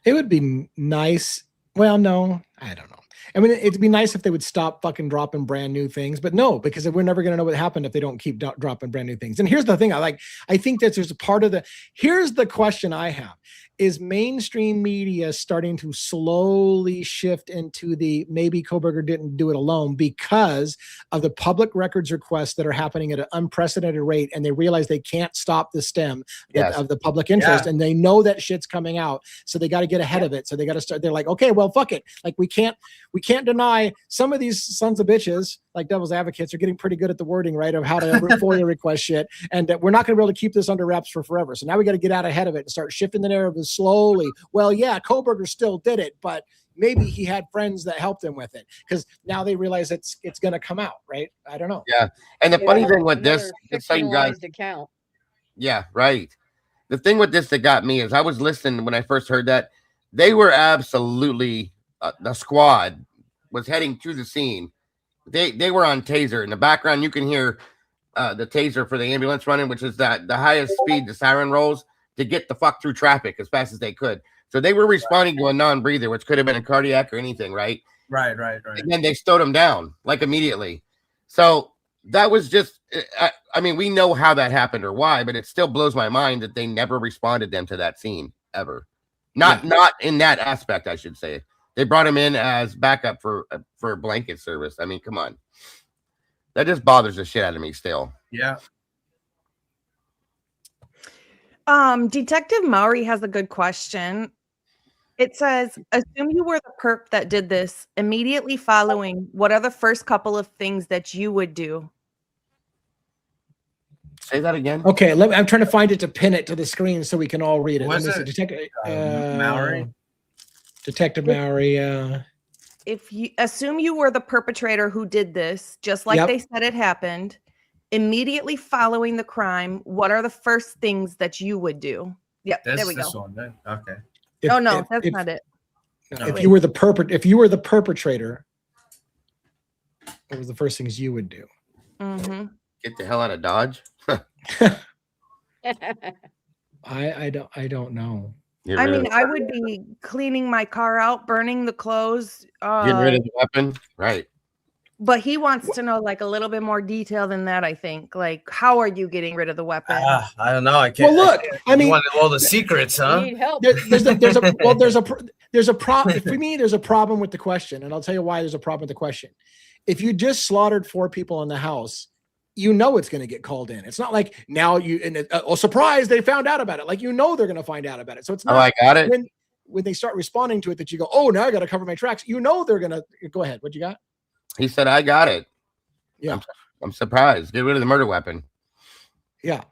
[SPEAKER 2] It would be nice. Well, no, I don't know. I mean, it'd be nice if they would stop fucking dropping brand new things, but no, because we're never going to know what happened if they don't keep dropping brand new things. And here's the thing I think that there's a part of here's the question I have. Is mainstream media starting to slowly shift into the maybe Kohberger didn't do it alone because of the public records requests that are happening at an unprecedented rate, and they realize they can't stop the stem of the public interest, and they know that shit's coming out, so they got to get ahead of it. So they got to start. They're like, okay, well, fuck it. Like we can't deny some of these sons of bitches, like devil's advocates, are getting pretty good at the wording, right, of how to FOIA request shit, and we're not going to be able to keep this under wraps for forever. So now we got to get out ahead of it and start shifting the narrative slowly. Well, yeah, Kohberger still did it, but maybe he had friends that helped him with it because now they realize it's going to come out, right? I don't know.
[SPEAKER 4] Yeah, and the funny thing with this, it's so you guys,
[SPEAKER 5] account.
[SPEAKER 4] Yeah, right. The thing with this that got me is I was listening when I first heard that they were absolutely the squad was heading to the scene. They were on taser in the background. You can hear the taser for the ambulance running, which is the highest speed the siren rolls to get the fuck through traffic as fast as they could. So they were responding to a non-breather, which could have been a cardiac or anything, right?
[SPEAKER 6] Right.
[SPEAKER 4] And then they stowed him down like immediately. So that was just, I mean, we know how that happened or why, but it still blows my mind that they never responded them to that scene ever. Not in that aspect, I should say. They brought him in as backup for blanket service. I mean, come on. That just bothers the shit out of me still.
[SPEAKER 6] Yeah.
[SPEAKER 3] Detective Maury has a good question. It says, assume you were the perp that did this. Immediately following, what are the first couple of things that you would do?
[SPEAKER 4] Say that again.
[SPEAKER 2] Okay, I'm trying to find it to pin it to the screen so we can all read it.
[SPEAKER 6] Was
[SPEAKER 2] Let me
[SPEAKER 6] it
[SPEAKER 2] see. Detective
[SPEAKER 6] Maury?
[SPEAKER 2] Detective Maury.
[SPEAKER 3] If you assume you were the perpetrator who did this, just like they said it happened, immediately following the crime, what are the first things that you would do? Yep, there we go.
[SPEAKER 6] One, okay.
[SPEAKER 3] That's not it.
[SPEAKER 2] If you were the perpetrator, what was the first things you would do?
[SPEAKER 3] Mm-hmm.
[SPEAKER 4] Get the hell out of Dodge.
[SPEAKER 2] I don't know.
[SPEAKER 3] I mean, I would be cleaning my car out, burning the clothes.
[SPEAKER 4] Getting rid of the weapon, right?
[SPEAKER 3] But he wants to know like a little bit more detail than that. I think. Like, how are you getting rid of the weapon?
[SPEAKER 6] I don't know. I can't.
[SPEAKER 2] Well, look. I mean,
[SPEAKER 6] you want all the secrets, huh?
[SPEAKER 5] Need help.
[SPEAKER 2] There's a problem. For me, there's a problem with the question, and I'll tell you why there's a problem with the question. If you just slaughtered 4 people in the house, you know it's going to get called in. It's not like now surprise, they found out about it. Like, you know they're going to find out about it. So it's not.
[SPEAKER 4] Oh, I got it.
[SPEAKER 2] When they start responding to it, that you go, oh, now I got to cover my tracks. You know they're going to go ahead. What you got?
[SPEAKER 4] He said, I got it.
[SPEAKER 2] Yeah.
[SPEAKER 4] I'm surprised. Get rid of the murder weapon.
[SPEAKER 2] Yeah.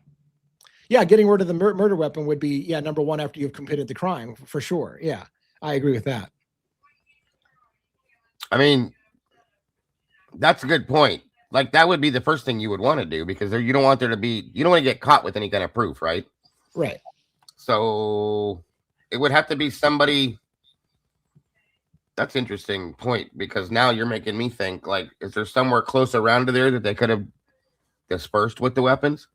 [SPEAKER 2] Yeah. Getting rid of the murder weapon would be, number one after you've committed the crime, for sure. Yeah. I agree with that.
[SPEAKER 4] I mean, that's a good point. Like, that would be the first thing you would want to do, because you don't want there to be, you don't want to get caught with any kind of proof, right?
[SPEAKER 2] Right.
[SPEAKER 4] So it would have to be somebody. That's an interesting point, because now you're making me think, like, is there somewhere close around to there that they could have dispersed with the weapons?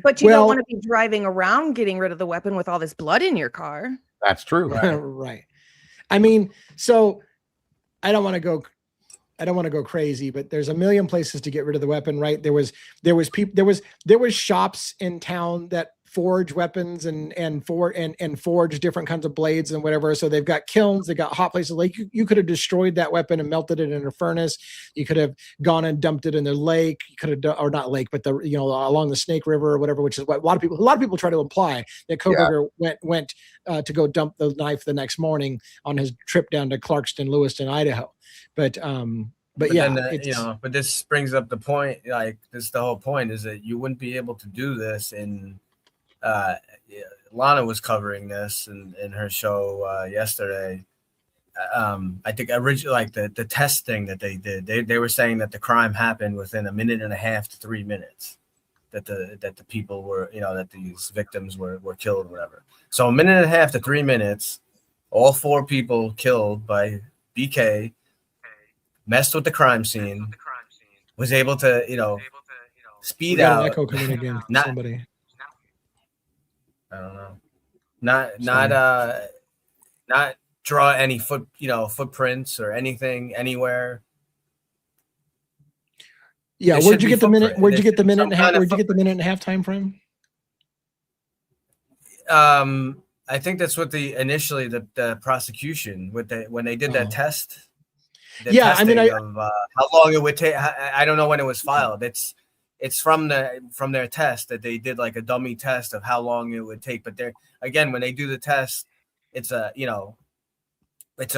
[SPEAKER 3] But you don't want to be driving around getting rid of the weapon with all this blood in your car.
[SPEAKER 4] That's true.
[SPEAKER 2] Right. I mean, so I don't want to go crazy, but there's a million places to get rid of the weapon, right? There was shops in town that forge weapons and forge different kinds of blades and whatever. So they've got kilns, they got hot places. Like you could have destroyed that weapon and melted it in a furnace. You could have gone and dumped it in the lake. You could have done, or not lake, but along the Snake River or whatever, which is what a lot of people try to imply that Kohberger went to go dump the knife the next morning on his trip down to Clarkston, Lewiston, Idaho. But
[SPEAKER 6] this brings up the point. Like, this, the whole point is that you wouldn't be able to do this in. Lana was covering this in her show yesterday. I think originally, like the test thing that they did, they were saying that the crime happened within 1.5 minutes to 3 minutes. That the people were, that these victims were killed or whatever. So 1.5 minutes to 3 minutes, all 4 people killed by BK. Messed with the crime scene, was able to, speed out.
[SPEAKER 2] Echo coming again. Somebody.
[SPEAKER 6] I don't know. Not draw any footprints or anything anywhere.
[SPEAKER 2] Yeah, where'd you get the minute? Where'd you get the minute and a half? Where'd you get the minute and a half time frame?
[SPEAKER 6] I think that's what initially the prosecution when they did that test.
[SPEAKER 2] Yeah, I mean,
[SPEAKER 6] of how long it would take. I don't know when it was filed. It's from their test that they did, like a dummy test of how long it would take. But when they do the test, it's a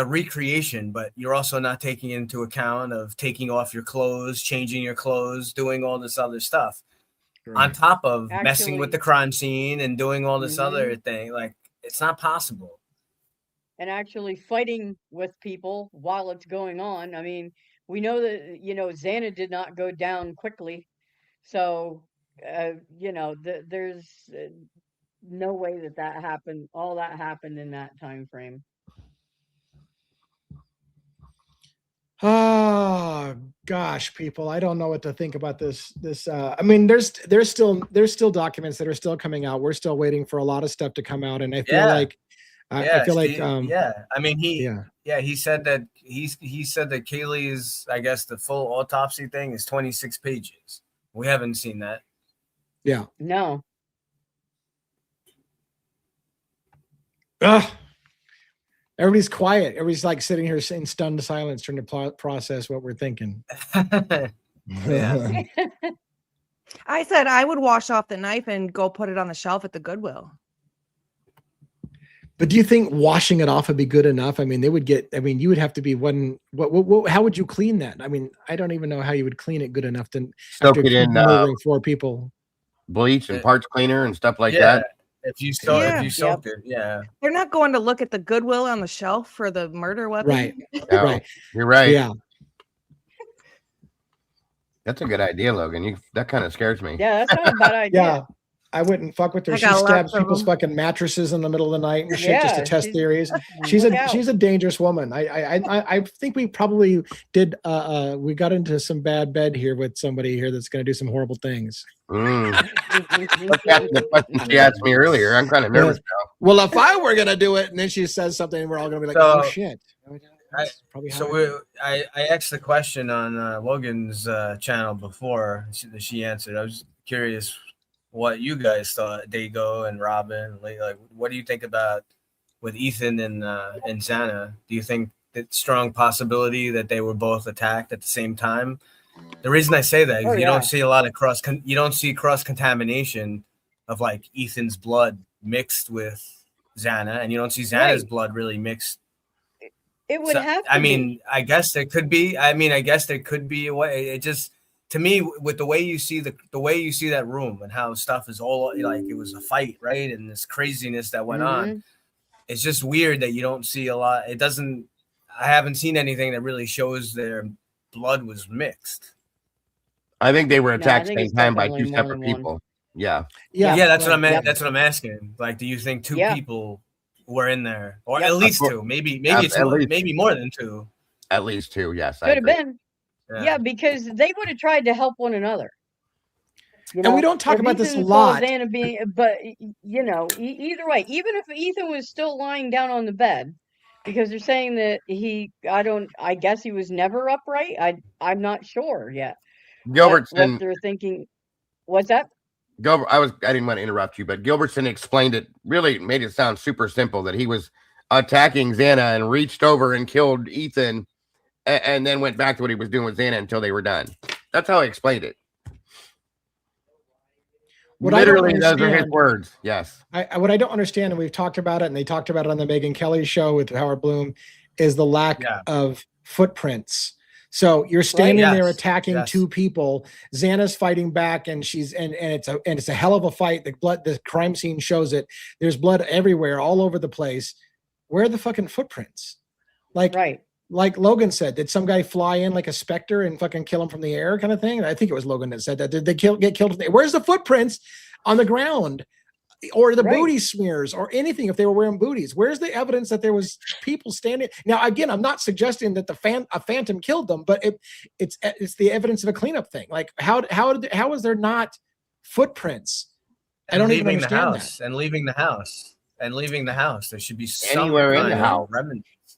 [SPEAKER 6] recreation, but you're also not taking into account of taking off your clothes, changing your clothes, doing all this other stuff on top of messing with the crime scene and doing all this other thing. Like, it's not possible.
[SPEAKER 5] And actually fighting with people while it's going on. I mean, we know that, Xana did not go down quickly. So, there's no way that happened. All that happened in that time frame.
[SPEAKER 2] Oh gosh, people, I don't know what to think about this. I mean, there's still documents that are still coming out. We're still waiting for a lot of stuff to come out, and I feel like
[SPEAKER 6] Yeah,
[SPEAKER 2] I feel like
[SPEAKER 6] I mean he said that he said that Kaylee's, I guess the full autopsy thing is 26 pages. We haven't seen that.
[SPEAKER 2] Yeah.
[SPEAKER 5] No.
[SPEAKER 2] Ugh. Everybody's quiet. Everybody's like sitting here in stunned silence, trying to process what we're thinking.
[SPEAKER 6] Yeah.
[SPEAKER 3] I said I would wash off the knife and go put it on the shelf at the Goodwill.
[SPEAKER 2] But do you think washing it off would be good enough? I mean, you would have to be one. How would you clean that? I mean, I don't even know how you would clean it good enough to
[SPEAKER 4] soak it in
[SPEAKER 2] murdering 4 people.
[SPEAKER 4] Bleach and parts cleaner and stuff like that.
[SPEAKER 6] If you soaked it, yeah.
[SPEAKER 3] They're not going to look at the Goodwill on the shelf for the murder weapon.
[SPEAKER 2] Right.
[SPEAKER 4] No,
[SPEAKER 2] right.
[SPEAKER 4] You're right.
[SPEAKER 2] Yeah.
[SPEAKER 4] That's a good idea, Logan. That kind of scares me.
[SPEAKER 5] Yeah, that's not a bad idea.
[SPEAKER 2] Yeah. I wouldn't fuck with her. She stabs people's fucking mattresses in the middle of the night and shit just to test theories. She's a dangerous woman. I think we probably did. We got into some bad bed here with somebody here that's going to do some horrible things.
[SPEAKER 4] The question she asked me earlier. I'm kind of nervous now.
[SPEAKER 2] Well, if I were going to do it, and then she says something, we're all going to be like, "Oh shit."
[SPEAKER 6] I asked the question on Logan's channel before she answered. I was curious what you guys thought, Dago and Robin. Like, what do you think about with Ethan and Xana? Do you think that strong possibility that they were both attacked at the same time? The reason I say that is you don't see a lot of cross contamination of like Ethan's blood mixed with Xana, and you don't see Xana's blood really mixed.
[SPEAKER 5] It would have to
[SPEAKER 6] be. I guess there could be. I guess there could be a way. It just, to me, with the way you see the way you see that room and how stuff is all like it was a fight, right? And this craziness that went on. It's just weird that you don't see a lot. It doesn't. I haven't seen anything that really shows their blood was mixed.
[SPEAKER 4] I think they were attacked same time by 2 separate people. Yeah.
[SPEAKER 6] That's what I'm asking. Like, do you think 2 people were in there, or at least 2? Maybe it's maybe more than 2.
[SPEAKER 4] At least 2. Yes,
[SPEAKER 5] could have been. Yeah, because they would have tried to help one another.
[SPEAKER 2] And we don't talk about this a lot.
[SPEAKER 5] But either way, even if Ethan was still lying down on the bed, because they're saying that I guess he was never upright. I'm not sure yet.
[SPEAKER 4] Gilbertson,
[SPEAKER 5] what they're thinking. What's that?
[SPEAKER 4] I didn't want to interrupt you, but Gilbertson explained it, really made it sound super simple, that he was attacking Xana and reached over and killed Ethan and then went back to what he was doing with Xana until they were done. That's how he explained it. Literally, those are his words. Yes.
[SPEAKER 2] What I don't understand, and we've talked about it, and they talked about it on the Megyn Kelly show with Howard Bloom, is the lack of footprints. So you're standing there attacking 2 people. Xana's fighting back, and it's a hell of a fight. The crime scene shows it. There's blood everywhere, all over the place. Where are the fucking footprints? Like Logan said, did some guy fly in like a specter and fucking kill him from the air, kind of thing? I think it was Logan that said that. Did they get killed? Where's the footprints on the ground, or the booty smears, or anything if they were wearing booties? Where's the evidence that there was people standing? Now, again, I'm not suggesting that a phantom killed them, but it's the evidence of a cleanup thing. Like how is there not footprints? I don't even understand that.
[SPEAKER 6] And leaving the house, there should be
[SPEAKER 4] anywhere in the house.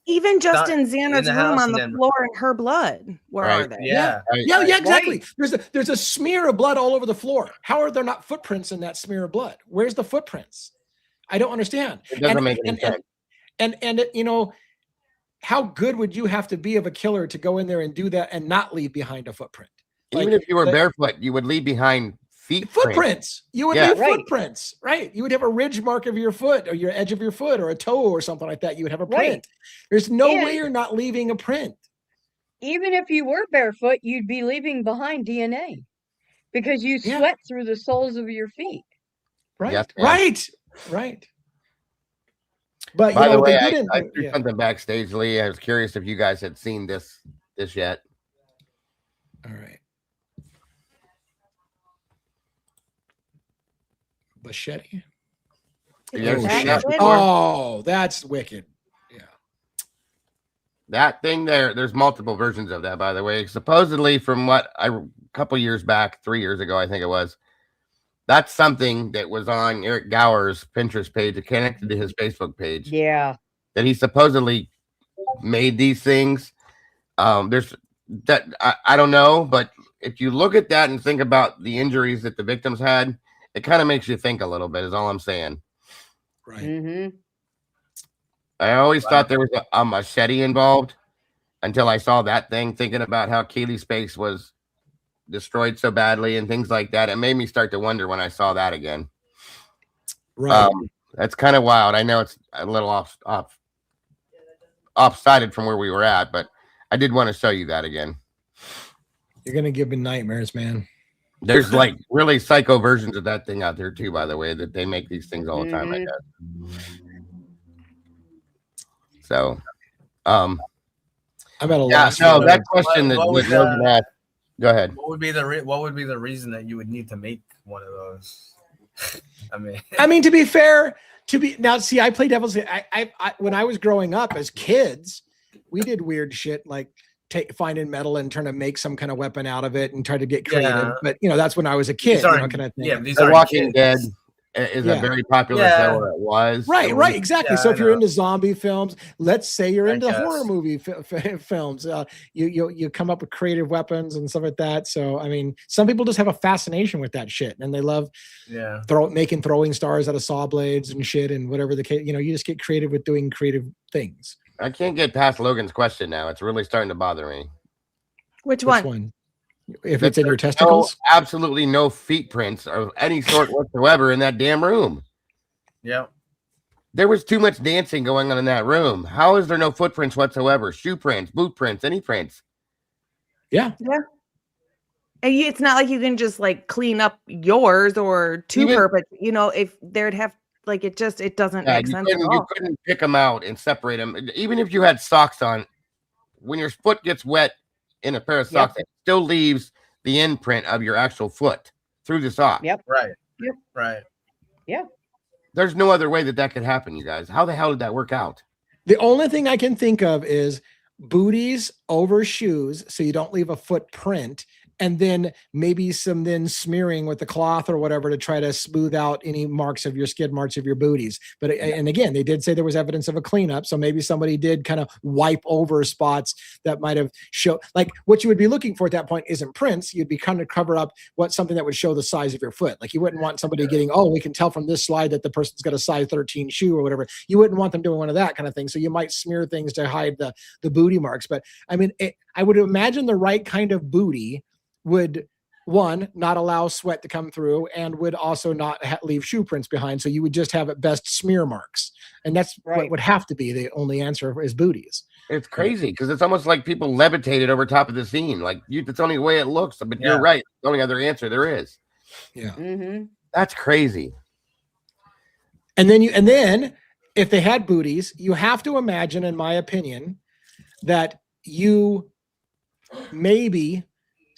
[SPEAKER 3] Even just in Xana's room on the floor in her blood. Where are they?
[SPEAKER 2] Yeah, exactly. There's a smear of blood all over the floor. How are there not footprints in that smear of blood? Where's the footprints? I don't understand.
[SPEAKER 4] It doesn't make any sense.
[SPEAKER 2] And how good would you have to be of a killer to go in there and do that and not leave behind a footprint?
[SPEAKER 4] Even if you were barefoot, you would leave behind
[SPEAKER 2] footprints. You would leave footprints, right? You would have a ridge mark of your foot, or your edge of your foot, or a toe, or something like that. You would have a print. There's no way you're not leaving a print.
[SPEAKER 5] Even if you were barefoot, you'd be leaving behind DNA because you sweat through the soles of your feet.
[SPEAKER 2] Right.
[SPEAKER 4] Yes,
[SPEAKER 2] right. But
[SPEAKER 4] by the way, I threw something backstage, Lee. I was curious if you guys had seen this yet.
[SPEAKER 2] All right. Machete. Oh, that's wicked. Yeah.
[SPEAKER 4] That thing there's multiple versions of that, by the way. Supposedly, from what a couple years back, 3 years ago, I think it was, That's something that was on Eric Gower's Pinterest page, connected to his Facebook page.
[SPEAKER 5] Yeah.
[SPEAKER 4] That he supposedly made these things. There's that I don't know, but if you look at that and think about the injuries that the victims had, it kind of makes you think a little bit, is all I'm saying.
[SPEAKER 2] Right.
[SPEAKER 5] Mm-hmm.
[SPEAKER 4] I always thought there was a machete involved until I saw that thing, thinking about how Kaylee's face was destroyed so badly and things like that. It made me start to wonder when I saw that again.
[SPEAKER 2] Right.
[SPEAKER 4] That's kind of wild. I know it's a little offsided from where we were at, but I did want to show you that again.
[SPEAKER 2] You're gonna give me nightmares, man.
[SPEAKER 4] There's like really psycho versions of that thing out there too, by the way, that they make these things all the time, I guess. So I'm
[SPEAKER 2] at a loss.
[SPEAKER 4] No, that question that Logan asked. Go ahead.
[SPEAKER 6] What would be the reason that you would need to make one of those?
[SPEAKER 2] I mean, to be fair, see, I play devil's. I when I was growing up as kids, we did weird shit like finding metal and trying to make some kind of weapon out of it and try to get creative.
[SPEAKER 6] Yeah.
[SPEAKER 2] But that's when I was a kid. Kind of thing.
[SPEAKER 6] Yeah, these
[SPEAKER 4] The
[SPEAKER 6] are
[SPEAKER 4] Walking Dead is a very popular show. It was
[SPEAKER 2] right, exactly.
[SPEAKER 6] Yeah,
[SPEAKER 2] so if you're into zombie films, let's say you're into horror
[SPEAKER 6] guess.
[SPEAKER 2] movie films, you come up with creative weapons and stuff like that. So I mean, some people just have a fascination with that shit, and they love making throwing stars out of saw blades and shit, and whatever the case. You just get creative with doing creative things.
[SPEAKER 4] I can't get past Logan's question now. It's really starting to bother me.
[SPEAKER 3] Which one?
[SPEAKER 2] If it's in your testicles?
[SPEAKER 4] Absolutely no feet prints of any sort whatsoever in that damn room.
[SPEAKER 6] Yeah.
[SPEAKER 4] There was too much dancing going on in that room. How is there no footprints whatsoever? Shoe prints, boot prints, any prints?
[SPEAKER 2] Yeah.
[SPEAKER 3] Yeah. And it's not like you can just like clean up yours or if there'd have it doesn't make sense at all.
[SPEAKER 4] You couldn't pick them out and separate them. Even if you had socks on, when your foot gets wet in a pair of socks, it still leaves the imprint of your actual foot through the sock.
[SPEAKER 5] Yep.
[SPEAKER 6] Right.
[SPEAKER 5] Yep.
[SPEAKER 6] Right.
[SPEAKER 5] Yeah.
[SPEAKER 4] There's no other way that could happen, you guys. How the hell did that work out?
[SPEAKER 2] The only thing I can think of is booties over shoes so you don't leave a footprint, and then maybe some smearing with the cloth or whatever to try to smooth out any skid marks of your booties. But and again, they did say there was evidence of a cleanup, so maybe somebody did kind of wipe over spots that might have shown. Like what you would be looking for at that point isn't prints. You'd be kind of cover up something that would show the size of your foot. Like you wouldn't want somebody getting, we can tell from this slide that the person's got a size 13 shoe or whatever. You wouldn't want them doing one of that kind of thing. So you might smear things to hide the booty marks. But I mean, I would imagine the right kind of booty would, one, not allow sweat to come through, and would also not leave shoe prints behind. So you would just have at best smear marks, and that's what would have to be the only answer is booties.
[SPEAKER 4] It's crazy because it's almost like people levitated over top of the scene. Like that's the only way it looks. But you're right. The only other answer there is.
[SPEAKER 2] Yeah,
[SPEAKER 4] that's crazy.
[SPEAKER 2] And then if they had booties, you have to imagine, in my opinion, that you maybe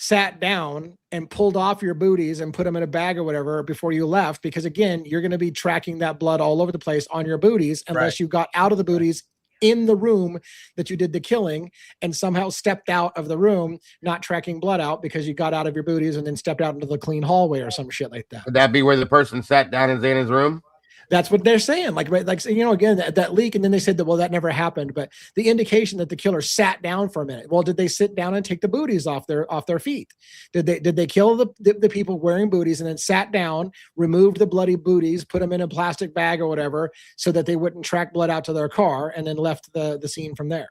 [SPEAKER 2] sat down and pulled off your booties and put them in a bag or whatever before you left, because again, you're going to be tracking that blood all over the place on your booties unless you got out of the booties in the room that you did the killing and somehow stepped out of the room, not tracking blood out because you got out of your booties and then stepped out into the clean hallway or some shit like that.
[SPEAKER 4] Would that be where the person sat down in Xana's room?
[SPEAKER 2] That's what they're saying. Again, that leak. And then they said that never happened. But the indication that the killer sat down for a minute. Well, did they sit down and take the booties off their feet? Did they kill the people wearing booties and then sat down, removed the bloody booties, put them in a plastic bag or whatever, so that they wouldn't track blood out to their car, and then left the scene from there?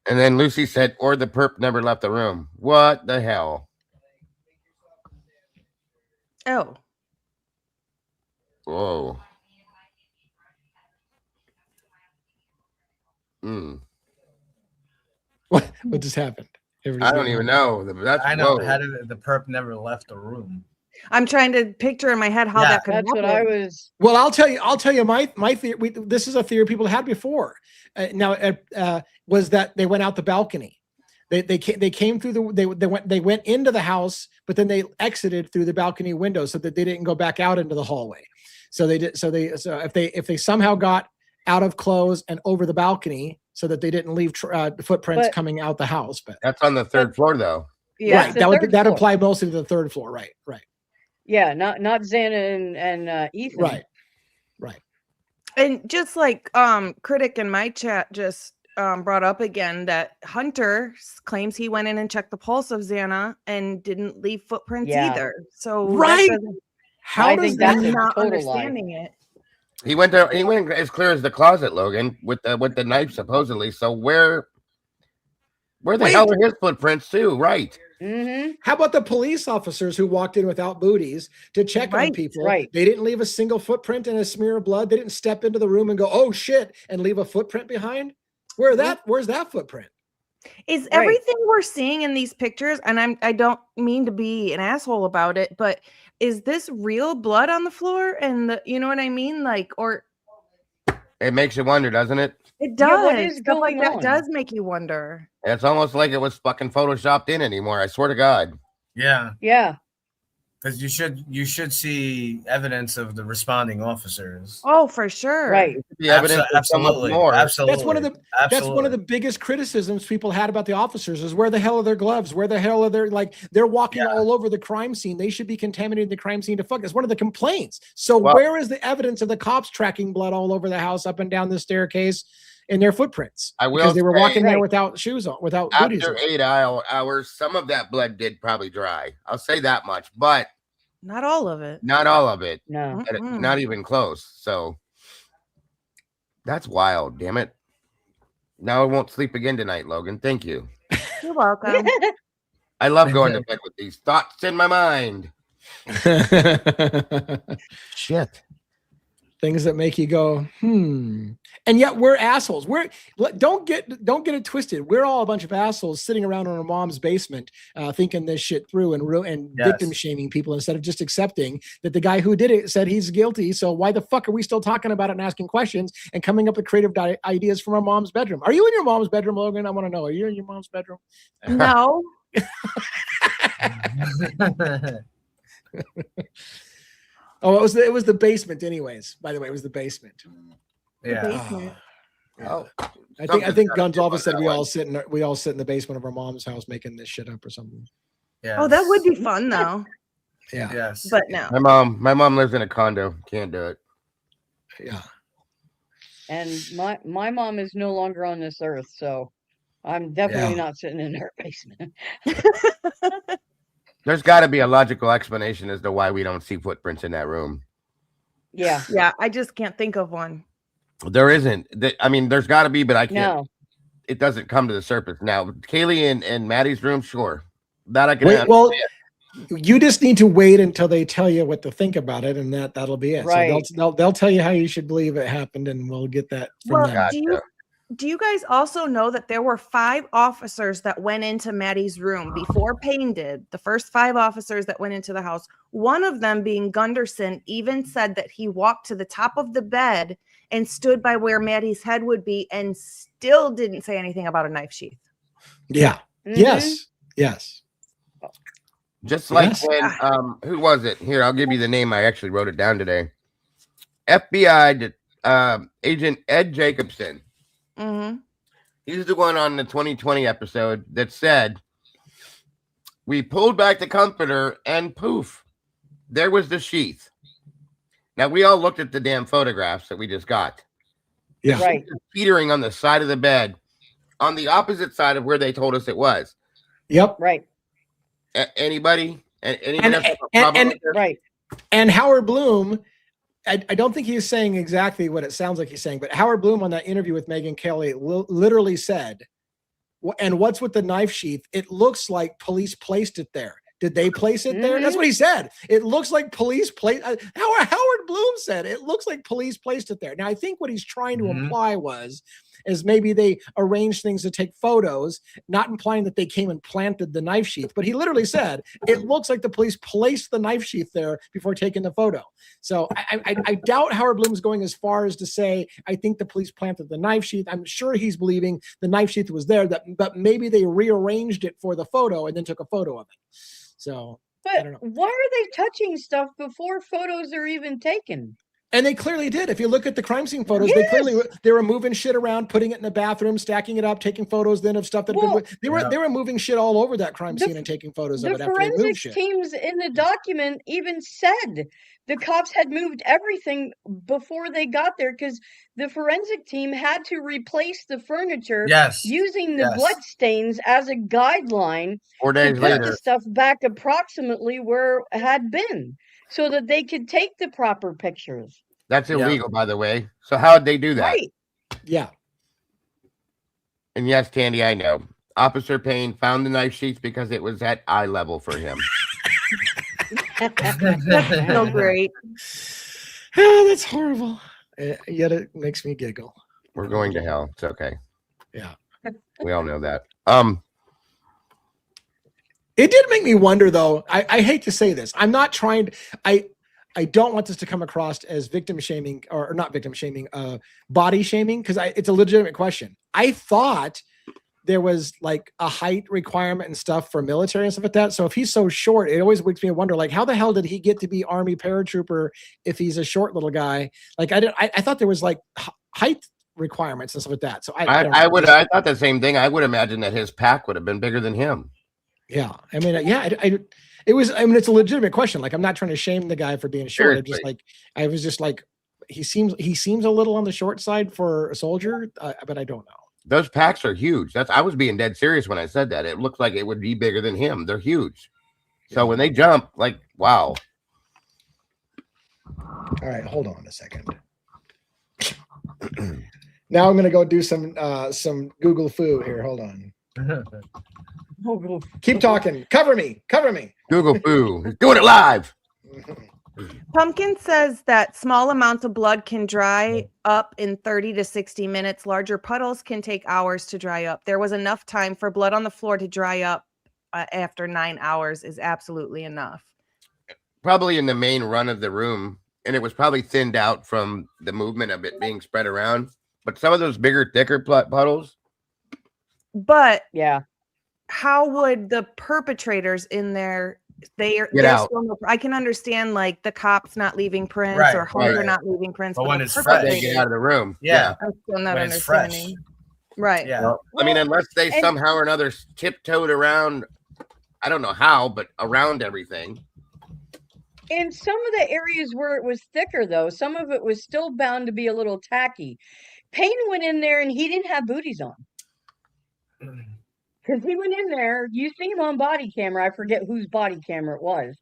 [SPEAKER 4] And then Lucy said, or the perp never left the room. What the hell?
[SPEAKER 3] Oh.
[SPEAKER 4] Whoa.
[SPEAKER 2] What just happened?
[SPEAKER 4] I don't even know.
[SPEAKER 6] I know. How did the perp never left the room?
[SPEAKER 3] I'm trying to picture in my head how that could happen.
[SPEAKER 5] That's what I was.
[SPEAKER 2] Well, I'll tell you my theory. This is a theory people had before. Was that they went out the balcony. They came through they went into the house, but then they exited through the balcony window so that they didn't go back out into the hallway. So if they somehow got out of clothes and over the balcony so that they didn't leave footprints coming out the house. But
[SPEAKER 4] that's on the third floor though.
[SPEAKER 3] Yeah,
[SPEAKER 2] right. That applied mostly to the third floor. Right.
[SPEAKER 5] Yeah, not Xana and Ethan.
[SPEAKER 2] Right.
[SPEAKER 3] And just like Critic in my chat just brought up again that Hunter claims he went in and checked the pulse of Xana and didn't leave footprints either. So
[SPEAKER 2] right.
[SPEAKER 5] How does that
[SPEAKER 3] not understanding it?
[SPEAKER 4] He went there. He went as clear as the closet, Logan, with the knife supposedly. So where the hell are his footprints too? Right.
[SPEAKER 5] Mm-hmm.
[SPEAKER 2] How about the police officers who walked in without booties to check on people?
[SPEAKER 5] Right.
[SPEAKER 2] They didn't leave a single footprint and a smear of blood. They didn't step into the room and go, "Oh shit," and leave a footprint behind. Where's that footprint?
[SPEAKER 3] Is everything we're seeing in these pictures, and I don't mean to be an asshole about it, but is this real blood on the floor? And you know what I mean? Like, or
[SPEAKER 4] it makes you wonder, doesn't it?
[SPEAKER 3] It does.
[SPEAKER 5] Yeah, what is
[SPEAKER 3] Stuff like
[SPEAKER 5] going
[SPEAKER 3] that
[SPEAKER 5] on?
[SPEAKER 3] does make you wonder.
[SPEAKER 4] It's almost like it was fucking photoshopped in anymore. I swear to God.
[SPEAKER 6] Yeah.
[SPEAKER 5] Yeah.
[SPEAKER 6] Because you should see evidence of the responding officers.
[SPEAKER 3] Oh, for sure.
[SPEAKER 5] Right.
[SPEAKER 4] The evidence
[SPEAKER 6] Absolutely.
[SPEAKER 4] more.
[SPEAKER 6] Absolutely.
[SPEAKER 2] That's one of the biggest criticisms people had about the officers is where the hell are their gloves? Where the hell are their, like, they're walking all over the crime scene. They should be contaminating the crime scene to fuck. That's one of the complaints. So where is the evidence of the cops tracking blood all over the house, up and down the staircase in their footprints? Because they were walking there without shoes on, without booties on.
[SPEAKER 4] After 8 hours, some of that blood did probably dry. I'll say that much, but
[SPEAKER 3] not all of it.
[SPEAKER 4] Not all of it.
[SPEAKER 5] No.
[SPEAKER 4] Not even close. So that's wild, damn it. Now I won't sleep again tonight, Logan. Thank you.
[SPEAKER 3] You're welcome.
[SPEAKER 4] I love going to bed with these thoughts in my mind. Shit.
[SPEAKER 2] Things that make you go, And yet we're assholes. Don't get it twisted. We're all a bunch of assholes sitting around in our mom's basement, thinking this shit through and victim shaming people instead of just accepting that the guy who did it said he's guilty. So why the fuck are we still talking about it and asking questions and coming up with creative ideas from our mom's bedroom? Are you in your mom's bedroom, Logan? I want to know. Are you in your mom's bedroom?
[SPEAKER 3] No.
[SPEAKER 2] Oh, it was the basement, anyways. By the way, it was the basement.
[SPEAKER 6] Yeah.
[SPEAKER 3] The basement.
[SPEAKER 2] I think Gonzalez said we all sit in the basement of our mom's house making this shit up or something.
[SPEAKER 6] Yeah.
[SPEAKER 3] Oh, that would be fun though.
[SPEAKER 2] Yeah.
[SPEAKER 6] Yes.
[SPEAKER 3] But no.
[SPEAKER 4] My mom lives in a condo. Can't do it.
[SPEAKER 2] Yeah.
[SPEAKER 5] And my mom is no longer on this earth, so I'm definitely not sitting in her basement.
[SPEAKER 4] There's got to be a logical explanation as to why we don't see footprints in that room.
[SPEAKER 5] Yeah.
[SPEAKER 3] Yeah, I just can't think of one.
[SPEAKER 4] There isn't. I mean, there's got to be, but I can't.
[SPEAKER 5] No.
[SPEAKER 4] It doesn't come to the surface. Now, Kaylee and Maddie's room, sure. That I can
[SPEAKER 2] understand. Well, you just need to wait until they tell you what to think about it, and that'll be it.
[SPEAKER 5] Right.
[SPEAKER 2] So they'll tell you how you should believe it happened, and we'll get that from them.
[SPEAKER 3] Do you guys also know that there were 5 officers that went into Maddie's room before Payne did? The first 5 officers that went into the house. One of them, being Gunderson, even said that he walked to the top of the bed and stood by where Maddie's head would be and still didn't say anything about a knife sheath.
[SPEAKER 2] Yeah.
[SPEAKER 5] Mm-hmm.
[SPEAKER 2] Yes.
[SPEAKER 4] Just like when, who was it? Here, I'll give you the name. I actually wrote it down today. FBI agent Ed Jacobson.
[SPEAKER 3] Mm-hmm.
[SPEAKER 4] He's the one on the 2020 episode that said, we pulled back the comforter and poof, there was the sheath. Now, we all looked at the damn photographs that we just got.
[SPEAKER 2] Yeah.
[SPEAKER 5] Right.
[SPEAKER 4] Teetering on the side of the bed on the opposite side of where they told us it was.
[SPEAKER 2] Yep.
[SPEAKER 5] Right.
[SPEAKER 4] Anybody?
[SPEAKER 5] Right.
[SPEAKER 2] And Howard Bloom, I don't think he's saying exactly what it sounds like he's saying, but Howard Bloom on that interview with Megyn Kelly literally said, and what's with the knife sheath? It looks like police placed it there. Did they place it there? That's what he said. It looks like police placed. Howard Bloom said it looks like police placed it there. Now, I think what he's trying to imply is maybe they arranged things to take photos, not implying that they came and planted the knife sheath. But he literally said it looks like the police placed the knife sheath there before taking the photo. So I doubt Howard Bloom's going as far as to say I think the police planted the knife sheath. I'm sure he's believing the knife sheath was there, but maybe they rearranged it for the photo and then took a photo of it. So,
[SPEAKER 5] but why are they touching stuff before photos are even taken?
[SPEAKER 2] And they clearly did. If you look at the crime scene photos, they were moving shit around, putting it in the bathroom, stacking it up, taking photos then of stuff that they were moving shit all over that crime scene and taking photos of it after they moved
[SPEAKER 5] forensics
[SPEAKER 2] shit.
[SPEAKER 5] teams in the document even said the cops had moved everything before they got there because the forensic team had to replace the furniture using the blood stains as a guideline
[SPEAKER 4] 4 days
[SPEAKER 5] to
[SPEAKER 4] later.
[SPEAKER 5] put the stuff back approximately where it had been so that they could take the proper pictures.
[SPEAKER 4] That's illegal, by the way. So how did they do that?
[SPEAKER 5] Right.
[SPEAKER 2] Yeah.
[SPEAKER 4] And yes, Tandy, I know. Officer Payne found the knife sheath because it was at eye level for him.
[SPEAKER 3] That's so great.
[SPEAKER 2] Oh, that's horrible. Yet it makes me giggle.
[SPEAKER 4] We're going to hell. It's okay.
[SPEAKER 2] Yeah.
[SPEAKER 4] We all know that.
[SPEAKER 2] It did make me wonder, though. I hate to say this. I'm not trying to. I don't want this to come across as victim shaming or not victim shaming, body shaming, because it's a legitimate question. I thought there was like a height requirement and stuff for military and stuff like that. So if he's so short, it always makes me wonder, like, how the hell did he get to be Army paratrooper if he's a short little guy? Like, I thought there was like height requirements and stuff like that. So I
[SPEAKER 4] thought the same thing. I would imagine that his pack would have been bigger than him.
[SPEAKER 2] Yeah. I mean, it's a legitimate question. Like, I'm not trying to shame the guy for being short. I was just like, he seems a little on the short side for a soldier, but I don't know.
[SPEAKER 4] Those packs are huge. I was being dead serious when I said that. It looked like it would be bigger than him. They're huge. So when they jump, like, wow.
[SPEAKER 2] All right, hold on a second. Now I'm gonna go do some Google foo here. Hold on. Keep talking. Cover me.
[SPEAKER 4] Google foo. He's doing it live.
[SPEAKER 3] Pumpkin says that small amounts of blood can dry up in 30 to 60 minutes. Larger puddles can take hours to dry up. There was enough time for blood on the floor to dry up after 9 hours is absolutely enough.
[SPEAKER 4] Probably in the main run of the room, and it was probably thinned out from the movement of it being spread around. But some of those bigger, thicker puddles.
[SPEAKER 3] But
[SPEAKER 5] yeah,
[SPEAKER 3] how would the perpetrators in there? They're still I can understand like the cops not leaving prints or Hunter not leaving prints.
[SPEAKER 6] But when it's fresh,
[SPEAKER 4] they get out of the room.
[SPEAKER 6] Yeah.
[SPEAKER 3] I'm still not understanding. Right.
[SPEAKER 6] Yeah.
[SPEAKER 4] Well, I mean, unless they somehow or another tiptoed around, I don't know how, but around everything.
[SPEAKER 5] In some of the areas where it was thicker, though, some of it was still bound to be a little tacky. Payne went in there and he didn't have booties on. Because he went in there, you see him on body camera. I forget whose body camera it was.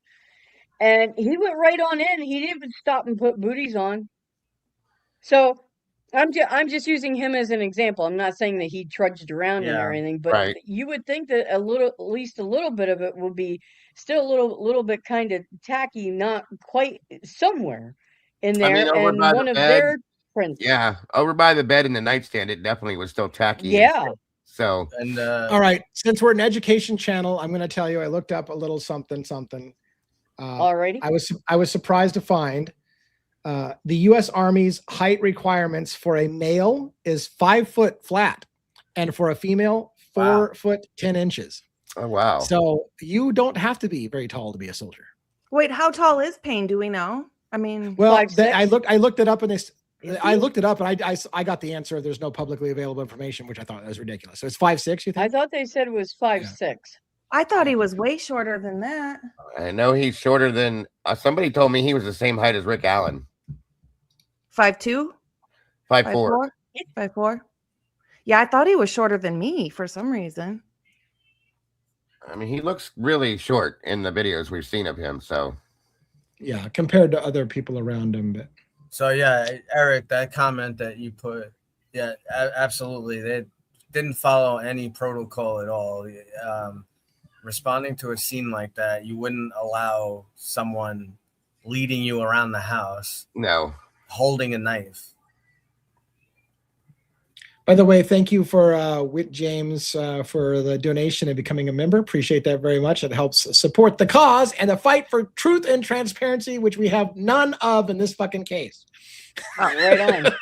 [SPEAKER 5] And he went right on in. He didn't even stop and put booties on. So I'm just using him as an example. I'm not saying that he trudged around in there or anything, but you would think that at least a little bit of it will be still a little bit kind of tacky, not quite somewhere in there.
[SPEAKER 4] I mean, over
[SPEAKER 5] and
[SPEAKER 4] by
[SPEAKER 5] one
[SPEAKER 4] the
[SPEAKER 5] of
[SPEAKER 4] bed,
[SPEAKER 5] their prints.
[SPEAKER 4] Yeah, over by the bed and the nightstand, it definitely was still tacky.
[SPEAKER 5] Yeah.
[SPEAKER 4] So,
[SPEAKER 6] and
[SPEAKER 2] all right, since we're an education channel, I'm going to tell you, I looked up a little something.
[SPEAKER 5] Alrighty.
[SPEAKER 2] I was surprised to find the U.S. Army's height requirements for a male is 5 foot flat, and for a female, 4 foot 10 inches.
[SPEAKER 4] Oh wow!
[SPEAKER 2] So you don't have to be very tall to be a soldier.
[SPEAKER 3] Wait, how tall is Payne? Do we know? I mean,
[SPEAKER 2] well, I looked it up, and I looked it up, and I got the answer. There's no publicly available information, which I thought was ridiculous. So it's 5'6". You think?
[SPEAKER 5] I thought they said it was 5'6".
[SPEAKER 3] I thought he was way shorter than that.
[SPEAKER 4] I know he's shorter than somebody told me he was the same height as Rick Allen.
[SPEAKER 3] 5'2",
[SPEAKER 4] 5'4",
[SPEAKER 3] 5'4". Yeah, I thought he was shorter than me for some reason.
[SPEAKER 4] I mean, he looks really short in the videos we've seen of him. So,
[SPEAKER 2] yeah, compared to other people around him. But
[SPEAKER 6] so yeah, Eric, that comment that you put, yeah, absolutely, they didn't follow any protocol at all. Responding to a scene like that, you wouldn't allow someone leading you around the house.
[SPEAKER 4] No.
[SPEAKER 6] Holding a knife.
[SPEAKER 2] By the way, thank you for Whit James for the donation and becoming a member. Appreciate that very much. It helps support the cause and the fight for truth and transparency, which we have none of in this fucking case.
[SPEAKER 5] Oh, right on.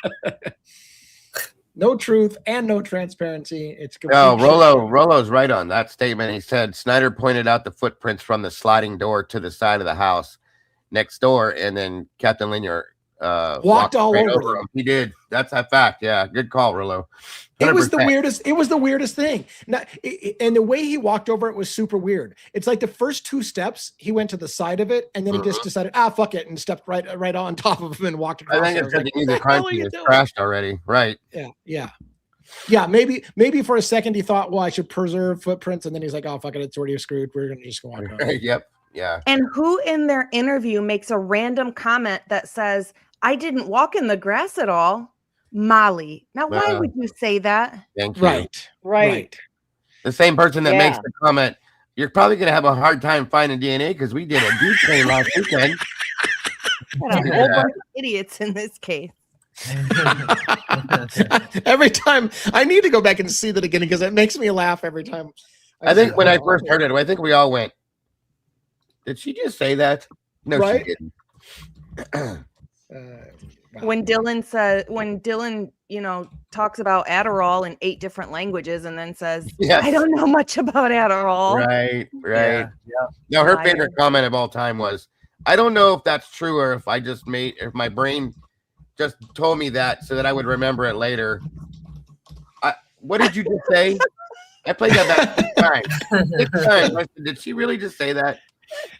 [SPEAKER 2] No truth and no transparency. It's
[SPEAKER 4] no. Rollo's right on that statement. He said Snyder pointed out the footprints from the sliding door to the side of the house next door, and then Captain Linear
[SPEAKER 2] walked all
[SPEAKER 4] right
[SPEAKER 2] over them.
[SPEAKER 4] him. He did. That's a fact. Yeah, good call, Rillo. 100%.
[SPEAKER 2] It was the weirdest. It was the weirdest thing. Now, and the way he walked over it was super weird. It's like the first 2 steps, he went to the side of it, and then he just decided, fuck it, and stepped right on top of him and walked across.
[SPEAKER 4] I think it's because he knew the crime scene was crashed already. Right.
[SPEAKER 2] Yeah. Maybe for a second he thought, well, I should preserve footprints, and then he's like, oh fuck it, it's already screwed. We're gonna just go on.
[SPEAKER 4] Yep. Yeah.
[SPEAKER 3] And who in their interview makes a random comment that says, "I didn't walk in the grass at all"? Molly. Now, why would you say that?
[SPEAKER 4] Thank you.
[SPEAKER 2] Right.
[SPEAKER 4] The same person that makes the comment, you're probably going to have a hard time finding DNA because we did a deep clean last weekend.
[SPEAKER 3] Got a whole bunch of idiots in this case.
[SPEAKER 2] Every time I need to go back and see that again because it makes me laugh every time.
[SPEAKER 4] I think when I first heard it, I think we all went, did she just say that? No, she didn't.
[SPEAKER 3] When Dylan, talks about Adderall in 8 different languages and then says, I don't know much about Adderall.
[SPEAKER 4] Right. Yeah. Now, her favorite comment of all time was, I don't know if that's true or if if my brain just told me that so that I would remember it later. What did you just say? I played that back 6 times. I said, did she really just say that?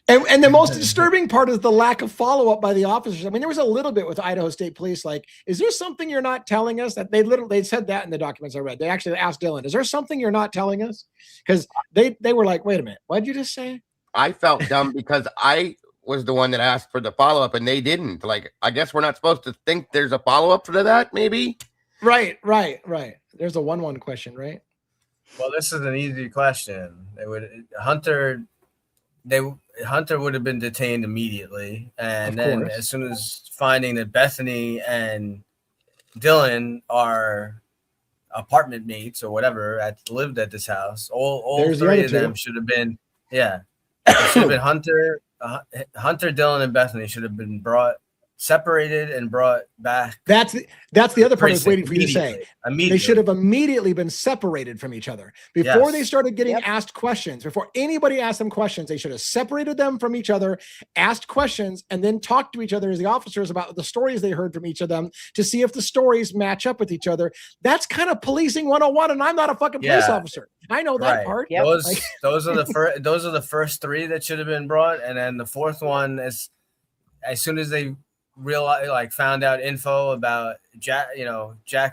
[SPEAKER 2] And the most disturbing part is the lack of follow-up by the officers. I mean, there was a little bit with Idaho State Police, like, is there something you're not telling us? That they said that in the documents I read. They actually asked Dylan, is there something you're not telling us? Because they were like, wait a minute, what did you just say? I
[SPEAKER 4] felt dumb because I was the one that asked for the follow-up and they didn't. Like, I guess we're not supposed to think there's a follow-up for that, maybe?
[SPEAKER 2] Right. There's a 1-1 question, right?
[SPEAKER 6] Well, this is an easy question. Hunter would have been detained immediately, and then as soon as finding that Bethany and Dylan are apartment mates or whatever lived at this house, all 3 of them should have been it should have been Hunter, Dylan, and Bethany should have been separated and brought back.
[SPEAKER 2] That's the other part I was waiting for you to say. They should have immediately been separated from each other before they started getting asked questions. Before anybody asked them questions, they should have separated them from each other, asked questions, and then talked to each other as the officers about the stories they heard from each of them to see if the stories match up with each other. That's kind of policing 101, and I'm not a fucking police officer. I know that part.
[SPEAKER 6] Yep. Those are the first 3 that should have been brought, and then the 4th one is as soon as they found out info about Jack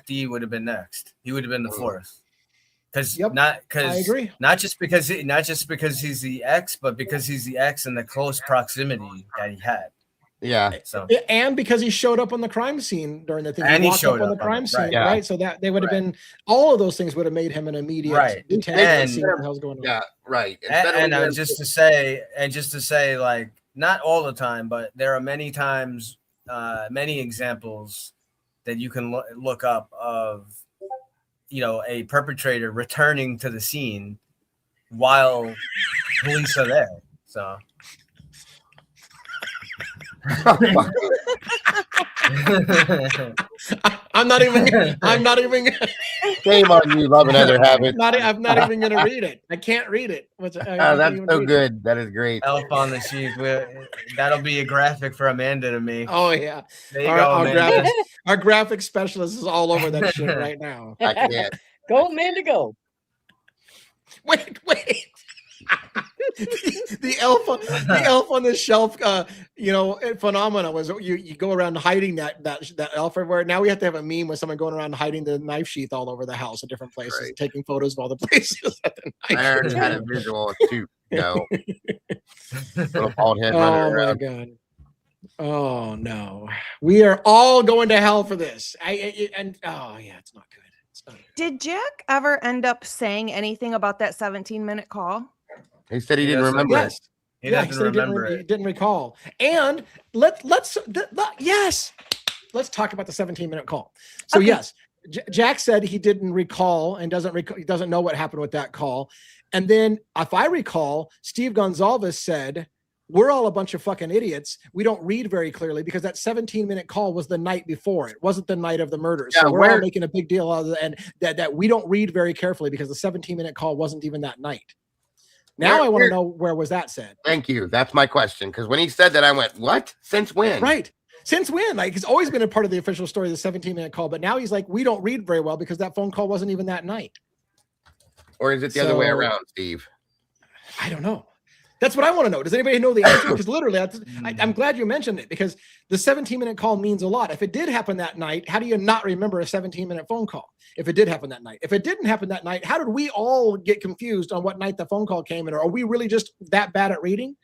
[SPEAKER 6] D would have been next. He would have been the 4th. I agree. Not just because he's the ex, but because he's the ex and the close proximity that he had.
[SPEAKER 4] Yeah.
[SPEAKER 6] So
[SPEAKER 2] and because he showed up on the crime scene during the thing.
[SPEAKER 6] And he showed
[SPEAKER 2] up on the crime scene, right? So that they would have been all of those things would have made him an immediate detention. See what the hell's going on.
[SPEAKER 4] Yeah, right.
[SPEAKER 6] And just to say, like, not all the time, but there are many times, many examples that you can look up of, a perpetrator returning to the scene while police are there. So. I'm not even
[SPEAKER 4] shame on you, love another habit.
[SPEAKER 2] I'm not even gonna read it. I can't read it.
[SPEAKER 4] That's so good. That is great.
[SPEAKER 6] Elf on the Sheath. That'll be a graphic for Amanda to me.
[SPEAKER 2] Oh yeah.
[SPEAKER 6] There you go, Amanda.
[SPEAKER 2] Our graphic specialist is all over that shit right now.
[SPEAKER 4] I can't.
[SPEAKER 5] Go, Amanda, go.
[SPEAKER 2] Wait. the elf on the shelf phenomena was you go around hiding that elf everywhere. Now we have to have a meme with someone going around hiding the knife sheath all over the house at different places, taking photos of all the places.
[SPEAKER 4] I already had a visual too. Little bald head
[SPEAKER 2] running around. My god. Oh no, we are all going to hell for this. It's not good.
[SPEAKER 3] Did Jack ever end up saying anything about that 17-minute call?
[SPEAKER 4] He said he didn't remember.
[SPEAKER 2] Yes.
[SPEAKER 6] He doesn't remember
[SPEAKER 2] He didn't recall. And let's talk about the 17-minute call. So yes, Jack said he didn't recall and he doesn't know what happened with that call. And then if I recall, Steve Gonzalez said, we're all a bunch of fucking idiots. We don't read very clearly because that 17-minute call was the night before. It wasn't the night of the murder. So we're all making a big deal out of it, and that we don't read very carefully because the 17-minute call wasn't even that night. Now I want to know, where was that said?
[SPEAKER 4] Thank you. That's my question. Because when he said that, I went, what? Since when?
[SPEAKER 2] Right. Since when? Like, it's always been a part of the official story, the 17-minute call. But now he's like, we don't read very well because that phone call wasn't even that night.
[SPEAKER 4] Or is it the other way around, Steve?
[SPEAKER 2] I don't know. That's what I want to know. Does anybody know the answer? Because literally, I'm glad you mentioned it, because the 17-minute call means a lot. If it did happen that night, how do you not remember a 17-minute phone call? If it did happen that night. If it didn't happen that night, how did we all get confused on what night the phone call came in? Or are we really just that bad at reading?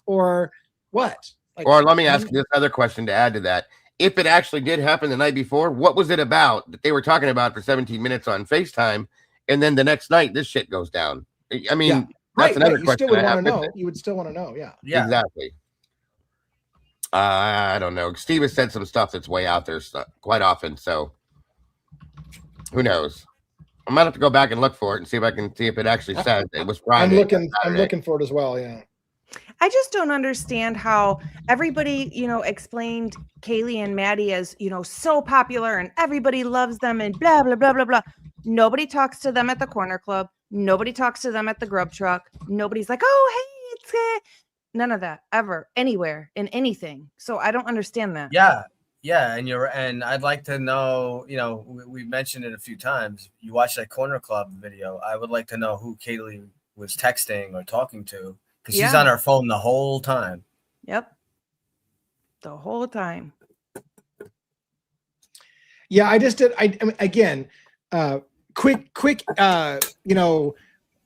[SPEAKER 2] Or what? Like,
[SPEAKER 4] or let me ask you this other question to add to that. If it actually did happen the night before, what was it about that they were talking about for 17 minutes on FaceTime, and then the next night this shit goes down? I mean, that's another question.
[SPEAKER 2] You still would want to know. You would still want to know. Yeah.
[SPEAKER 4] Exactly. I don't know. Steve has said some stuff that's way out there quite often, so who knows? I might have to go back and look for it and see if I can see if it actually says it was Friday.
[SPEAKER 2] I'm looking for it as well. Yeah.
[SPEAKER 3] I just don't understand how everybody, explained Kaylee and Maddie as, so popular and everybody loves them and blah, blah, blah, blah, blah. Nobody talks to them at the corner club. Nobody talks to them at the grub truck. Nobody's like, oh, hey, it's none of that ever, anywhere, in anything. So I don't understand that.
[SPEAKER 6] Yeah. Yeah. And I'd like to know, we mentioned it a few times. You watched that corner club video. I would like to know who Kaylee was texting or talking to. Because she's on her phone the whole time. Yep.
[SPEAKER 3] The whole time.
[SPEAKER 2] Yeah, I just did. Quick,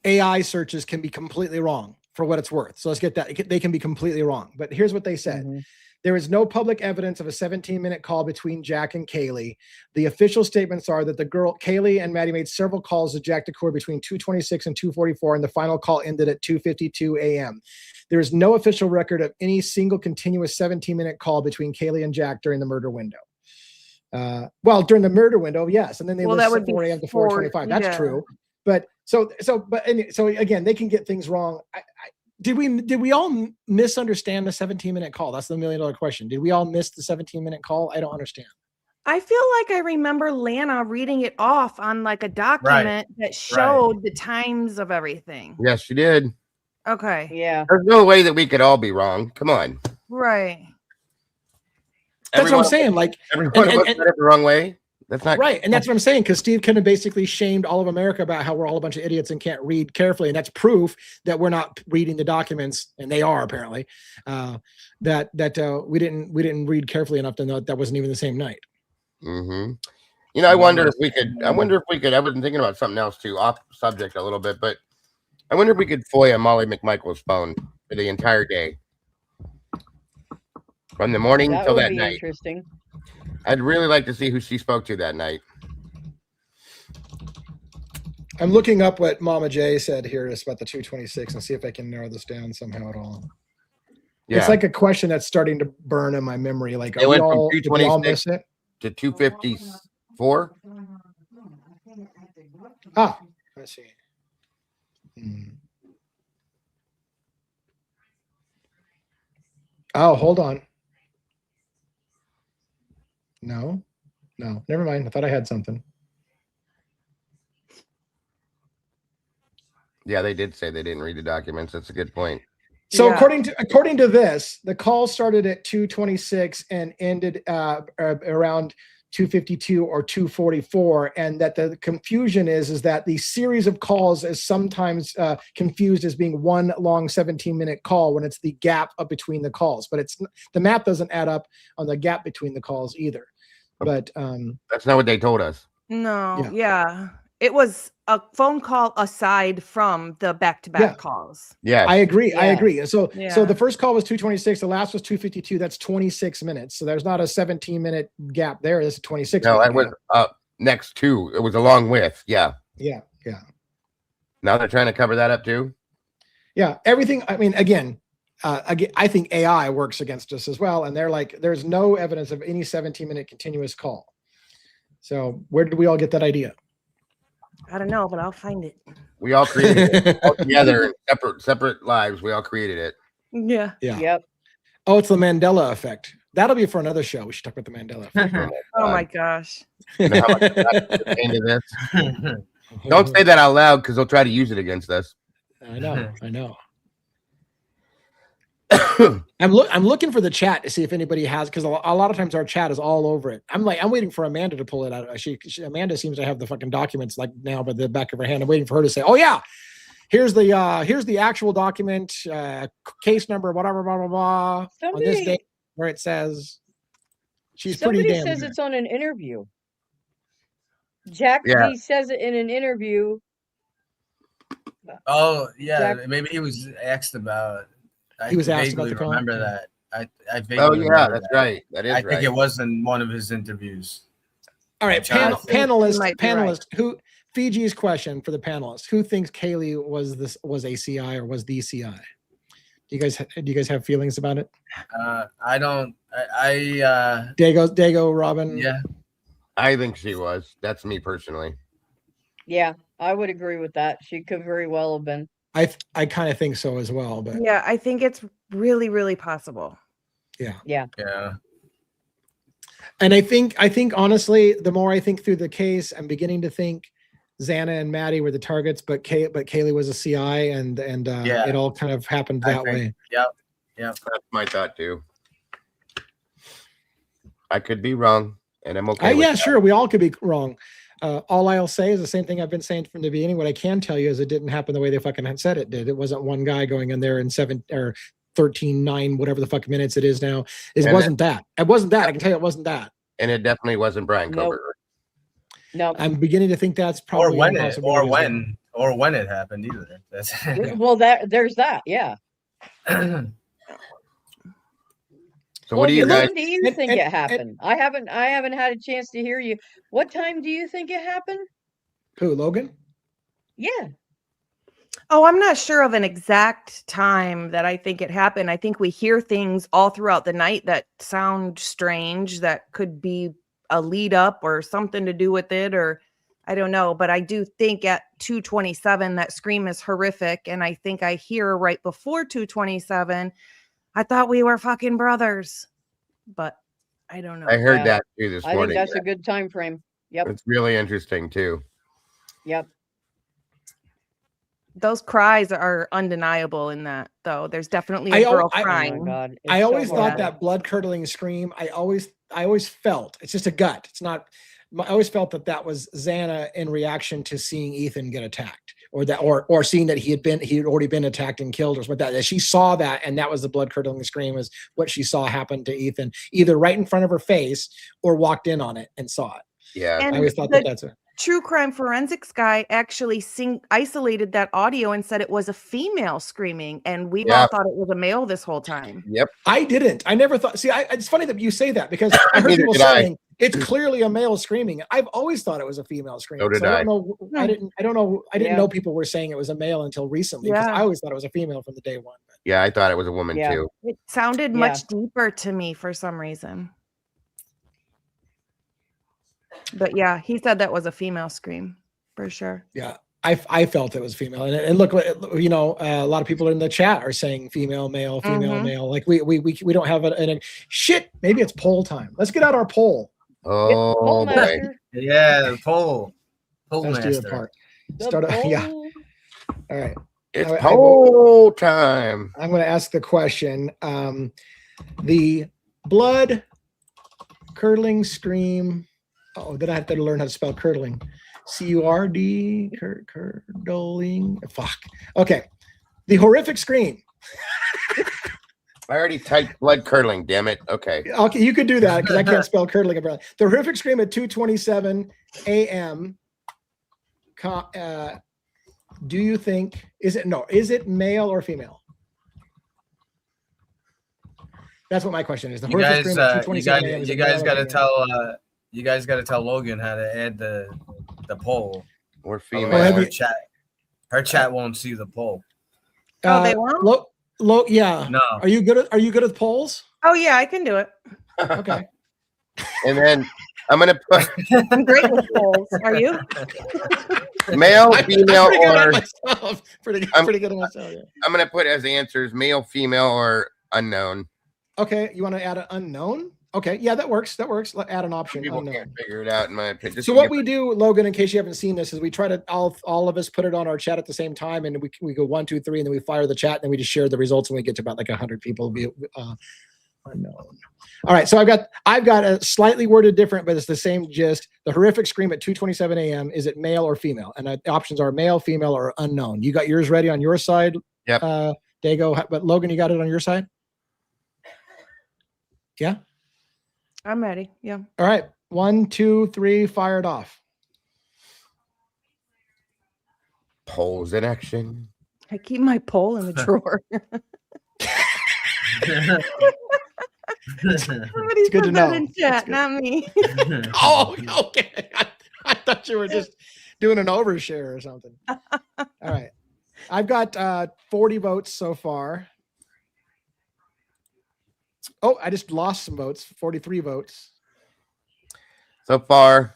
[SPEAKER 2] AI searches can be completely wrong for what it's worth. So let's get that. They can be completely wrong. But here's what they said. Mm-hmm. There is no public evidence of a 17-minute call between Jack and Kaylee. The official statements are that Kaylee and Maddie made several calls to Jack DeCoeur between 2:26 and 2:44, and the final call ended at 2:52 a.m. There is no official record of any single continuous 17-minute call between Kaylee and Jack during the murder window. During the murder window, yes, and then they list 4 a.m. to 4:25. That's true. But so again, they can get things wrong. Did we all misunderstand the 17-minute call? That's the $1 million question. Did we all miss the 17-minute call? I don't understand.
[SPEAKER 3] I feel like I remember Lana reading it off on like a document that showed the times of everything.
[SPEAKER 4] Yes, she did.
[SPEAKER 3] Okay.
[SPEAKER 5] Yeah.
[SPEAKER 4] There's no way that we could all be wrong. Come on.
[SPEAKER 3] Right.
[SPEAKER 2] That's what I'm saying. Like,
[SPEAKER 4] everyone got it the wrong way. That's not
[SPEAKER 2] right. And that's what I'm saying, because Steve kind of basically shamed all of America about how we're all a bunch of idiots and can't read carefully. And that's proof that we're not reading the documents, and they are apparently, that we didn't read carefully enough to know that wasn't even the same night.
[SPEAKER 4] Mm-hmm. I wonder if we could, I wasn't thinking about something else too, off subject a little bit, but I wonder if we could FOIA Molly McMichael's phone for the entire day. From the morning till that night.
[SPEAKER 5] Interesting.
[SPEAKER 4] I'd really like to see who she spoke to that night.
[SPEAKER 2] I'm looking up what Mama J said here just about the 2:26 and see if I can narrow this down somehow at all. Yeah. It's like a question that's starting to burn in my memory. Like,
[SPEAKER 4] it went from 2:26 to 2:54.
[SPEAKER 2] Ah, let's see. Oh, hold on. No, never mind. I thought I had something.
[SPEAKER 4] Yeah, they did say they didn't read the documents. That's a good point.
[SPEAKER 2] So according to this, the call started at 2:26 and ended around 2:52 or 2:44, and that the confusion is that the series of calls is sometimes confused as being one long 17-minute call when it's the gap up between the calls. But it's the math doesn't add up on the gap between the calls either. But
[SPEAKER 4] that's not what they told us.
[SPEAKER 3] No, it was a phone call aside from the back-to-back calls.
[SPEAKER 4] Yeah,
[SPEAKER 2] I agree. And so the first call was 2:26, the last was 2:52. That's 26 minutes. So there's not a 17-minute gap there. There's a 26.
[SPEAKER 4] No, it was next to. It was along with. Yeah. Now they're trying to cover that up too.
[SPEAKER 2] Yeah, everything. I mean, again, I think AI works against us as well. And they're like, there's no evidence of any 17-minute continuous call. So where did we all get that idea?
[SPEAKER 3] I don't know, but I'll find it.
[SPEAKER 4] We all created it all together in separate lives. We all created it.
[SPEAKER 3] Yeah.
[SPEAKER 5] Yep.
[SPEAKER 2] Oh, it's the Mandela effect. That'll be for another show. We should talk about the Mandela effect.
[SPEAKER 3] Oh my gosh.
[SPEAKER 4] You know how much into this? Don't say that out loud because they'll try to use it against us.
[SPEAKER 2] I know. I'm looking for the chat to see if anybody has, because a lot of times our chat is all over it. I'm waiting for Amanda to pull it out. Amanda seems to have the fucking documents like now by the back of her hand. I'm waiting for her to say, "Oh yeah, here's the actual document, case number, whatever, blah blah blah." On this date, where it says she's pretty damn
[SPEAKER 5] says
[SPEAKER 2] good.
[SPEAKER 5] it's on an interview. Jack D says it in an interview.
[SPEAKER 6] Oh yeah, maybe he was asked about.
[SPEAKER 2] He was asked about the call.
[SPEAKER 6] Remember that? I vaguely
[SPEAKER 4] that's right. That is
[SPEAKER 6] I think it was in one of his interviews.
[SPEAKER 2] All right, panelists. Who Fiji's question for the panelists? Who thinks Kaylee was a CI or was the CI? Do you guys have feelings about it?
[SPEAKER 6] I don't.
[SPEAKER 2] Dago, Robin.
[SPEAKER 6] Yeah,
[SPEAKER 4] I think she was. That's me personally.
[SPEAKER 5] Yeah, I would agree with that. She could very well have been.
[SPEAKER 2] I kind of think so as well, but
[SPEAKER 3] yeah, I think it's really, really possible.
[SPEAKER 2] Yeah.
[SPEAKER 6] And
[SPEAKER 2] I think honestly, the more I think through the case, I'm beginning to think Xana and Maddie were the targets, but Kaylee was a CI, and it all kind of happened that way.
[SPEAKER 6] Yep.
[SPEAKER 4] That's my thought too. I could be wrong, and I'm okay.
[SPEAKER 2] Yeah, sure, we all could be wrong. All I'll say is the same thing I've been saying from the beginning. What I can tell you is it didn't happen the way they fucking said it did. It wasn't one guy going in there in 13-9, whatever the fuck minutes it is now. It wasn't that. It wasn't that. I can tell you it wasn't that.
[SPEAKER 4] And it definitely wasn't Brian Coburn.
[SPEAKER 5] No.
[SPEAKER 2] I'm beginning to think that's probably
[SPEAKER 6] when it happened either.
[SPEAKER 5] Well, there's that. Yeah.
[SPEAKER 4] So what do you guys?
[SPEAKER 5] When do you think it happened? I haven't had a chance to hear you. What time do you think it happened?
[SPEAKER 2] Who, Logan?
[SPEAKER 5] Yeah.
[SPEAKER 3] Oh, I'm not sure of an exact time that I think it happened. I think we hear things all throughout the night that sound strange, that could be a lead up or something to do with it, or I don't know. But I do think at 2:27, that scream is horrific. And I think I hear right before 2:27, I thought we were fucking brothers, but I don't know.
[SPEAKER 4] I heard that too this morning.
[SPEAKER 5] I think that's a good time frame. Yep.
[SPEAKER 4] It's really interesting too.
[SPEAKER 5] Yep.
[SPEAKER 3] Those cries are undeniable in that, though. There's definitely a girl crying.
[SPEAKER 5] Oh my God.
[SPEAKER 2] I always thought that blood-curdling scream, I always felt, it's just a gut. It's not, I always felt that was Xana in reaction to seeing Ethan get attacked, or seeing that he had already been attacked and killed, or something like that. That she saw that, and that was the blood-curdling scream, was what she saw happen to Ethan, either right in front of her face or walked in on it and saw it.
[SPEAKER 4] Yeah.
[SPEAKER 3] And
[SPEAKER 2] I always thought that's it.
[SPEAKER 3] True crime forensics guy actually isolated that audio and said it was a female screaming, and we all thought it was a male this whole time.
[SPEAKER 4] Yep.
[SPEAKER 2] I didn't. I never thought. See, it's funny that you say that, because I heard people saying it's clearly a male screaming. I've always thought it was a female screaming.
[SPEAKER 4] So did I.
[SPEAKER 2] I don't know. I didn't know people were saying it was a male until recently, because I always thought it was a female from the day one.
[SPEAKER 4] Yeah, I thought it was a woman too.
[SPEAKER 3] It sounded much deeper to me for some reason. But yeah, he said that was a female scream for sure.
[SPEAKER 2] Yeah, I felt it was female, and look, you know, a lot of people in the chat are saying female, male, female, male. Like we don't have a shit. Maybe it's poll time. Let's get out our poll.
[SPEAKER 4] Oh boy.
[SPEAKER 6] Yeah, poll.
[SPEAKER 2] Let's do the part. Start. Yeah. All right.
[SPEAKER 4] It's poll time.
[SPEAKER 2] I'm going to ask the question. The blood curdling scream. Oh, then I have to learn how to spell curdling. C-U-R-D, curdling. Fuck. Okay. The horrific scream.
[SPEAKER 4] I already typed blood curdling, damn it. Okay.
[SPEAKER 2] Okay, you could do that, because I can't spell curdling. The horrific scream at 2:27 a.m. Do you think, is it male or female? That's what my question is. The horrific scream at 2:27 a.m.
[SPEAKER 6] You guys got to tell you guys got to tell Logan how to add the poll.
[SPEAKER 4] Or female.
[SPEAKER 6] Her chat won't see the poll.
[SPEAKER 3] They won't?
[SPEAKER 2] Yeah.
[SPEAKER 6] No.
[SPEAKER 2] Are you good at polls?
[SPEAKER 3] Oh yeah, I can do it.
[SPEAKER 2] Okay.
[SPEAKER 4] And then I'm gonna put.
[SPEAKER 3] I'm great with polls. Are you?
[SPEAKER 4] Male, female, or
[SPEAKER 2] pretty good at myself. Yeah.
[SPEAKER 4] I'm gonna put as answers male, female, or unknown.
[SPEAKER 2] Okay, you want to add an unknown? Okay, yeah, that works. That works. Add an option.
[SPEAKER 4] People
[SPEAKER 2] Unknown.
[SPEAKER 4] can't figure it out in my opinion.
[SPEAKER 2] So what we do, Logan, in case you haven't seen this, is we try to all of us put it on our chat at the same time, and we go 1, 2, 3, and then we fire the chat, and then we just share the results, and we get to about like 100 people. Unknown. All right, so I've got a slightly worded different, but it's the same gist. The horrific scream at 2:27 a.m. Is it male or female? And the options are male, female, or unknown. You got yours ready on your side?
[SPEAKER 4] Yep.
[SPEAKER 2] Dago, but Logan, you got it on your side? Yeah.
[SPEAKER 3] I'm ready. Yeah.
[SPEAKER 2] All right. 1, 2, 3, fire it off.
[SPEAKER 4] Polls in action.
[SPEAKER 3] I keep my poll in the drawer. Somebody
[SPEAKER 2] good to
[SPEAKER 3] put that
[SPEAKER 2] know.
[SPEAKER 3] in chat, not me.
[SPEAKER 2] Oh, okay. I thought you were just doing an overshare or something. All right. I've got 40 votes so far. Oh, I just lost some votes. 43 votes.
[SPEAKER 4] So far,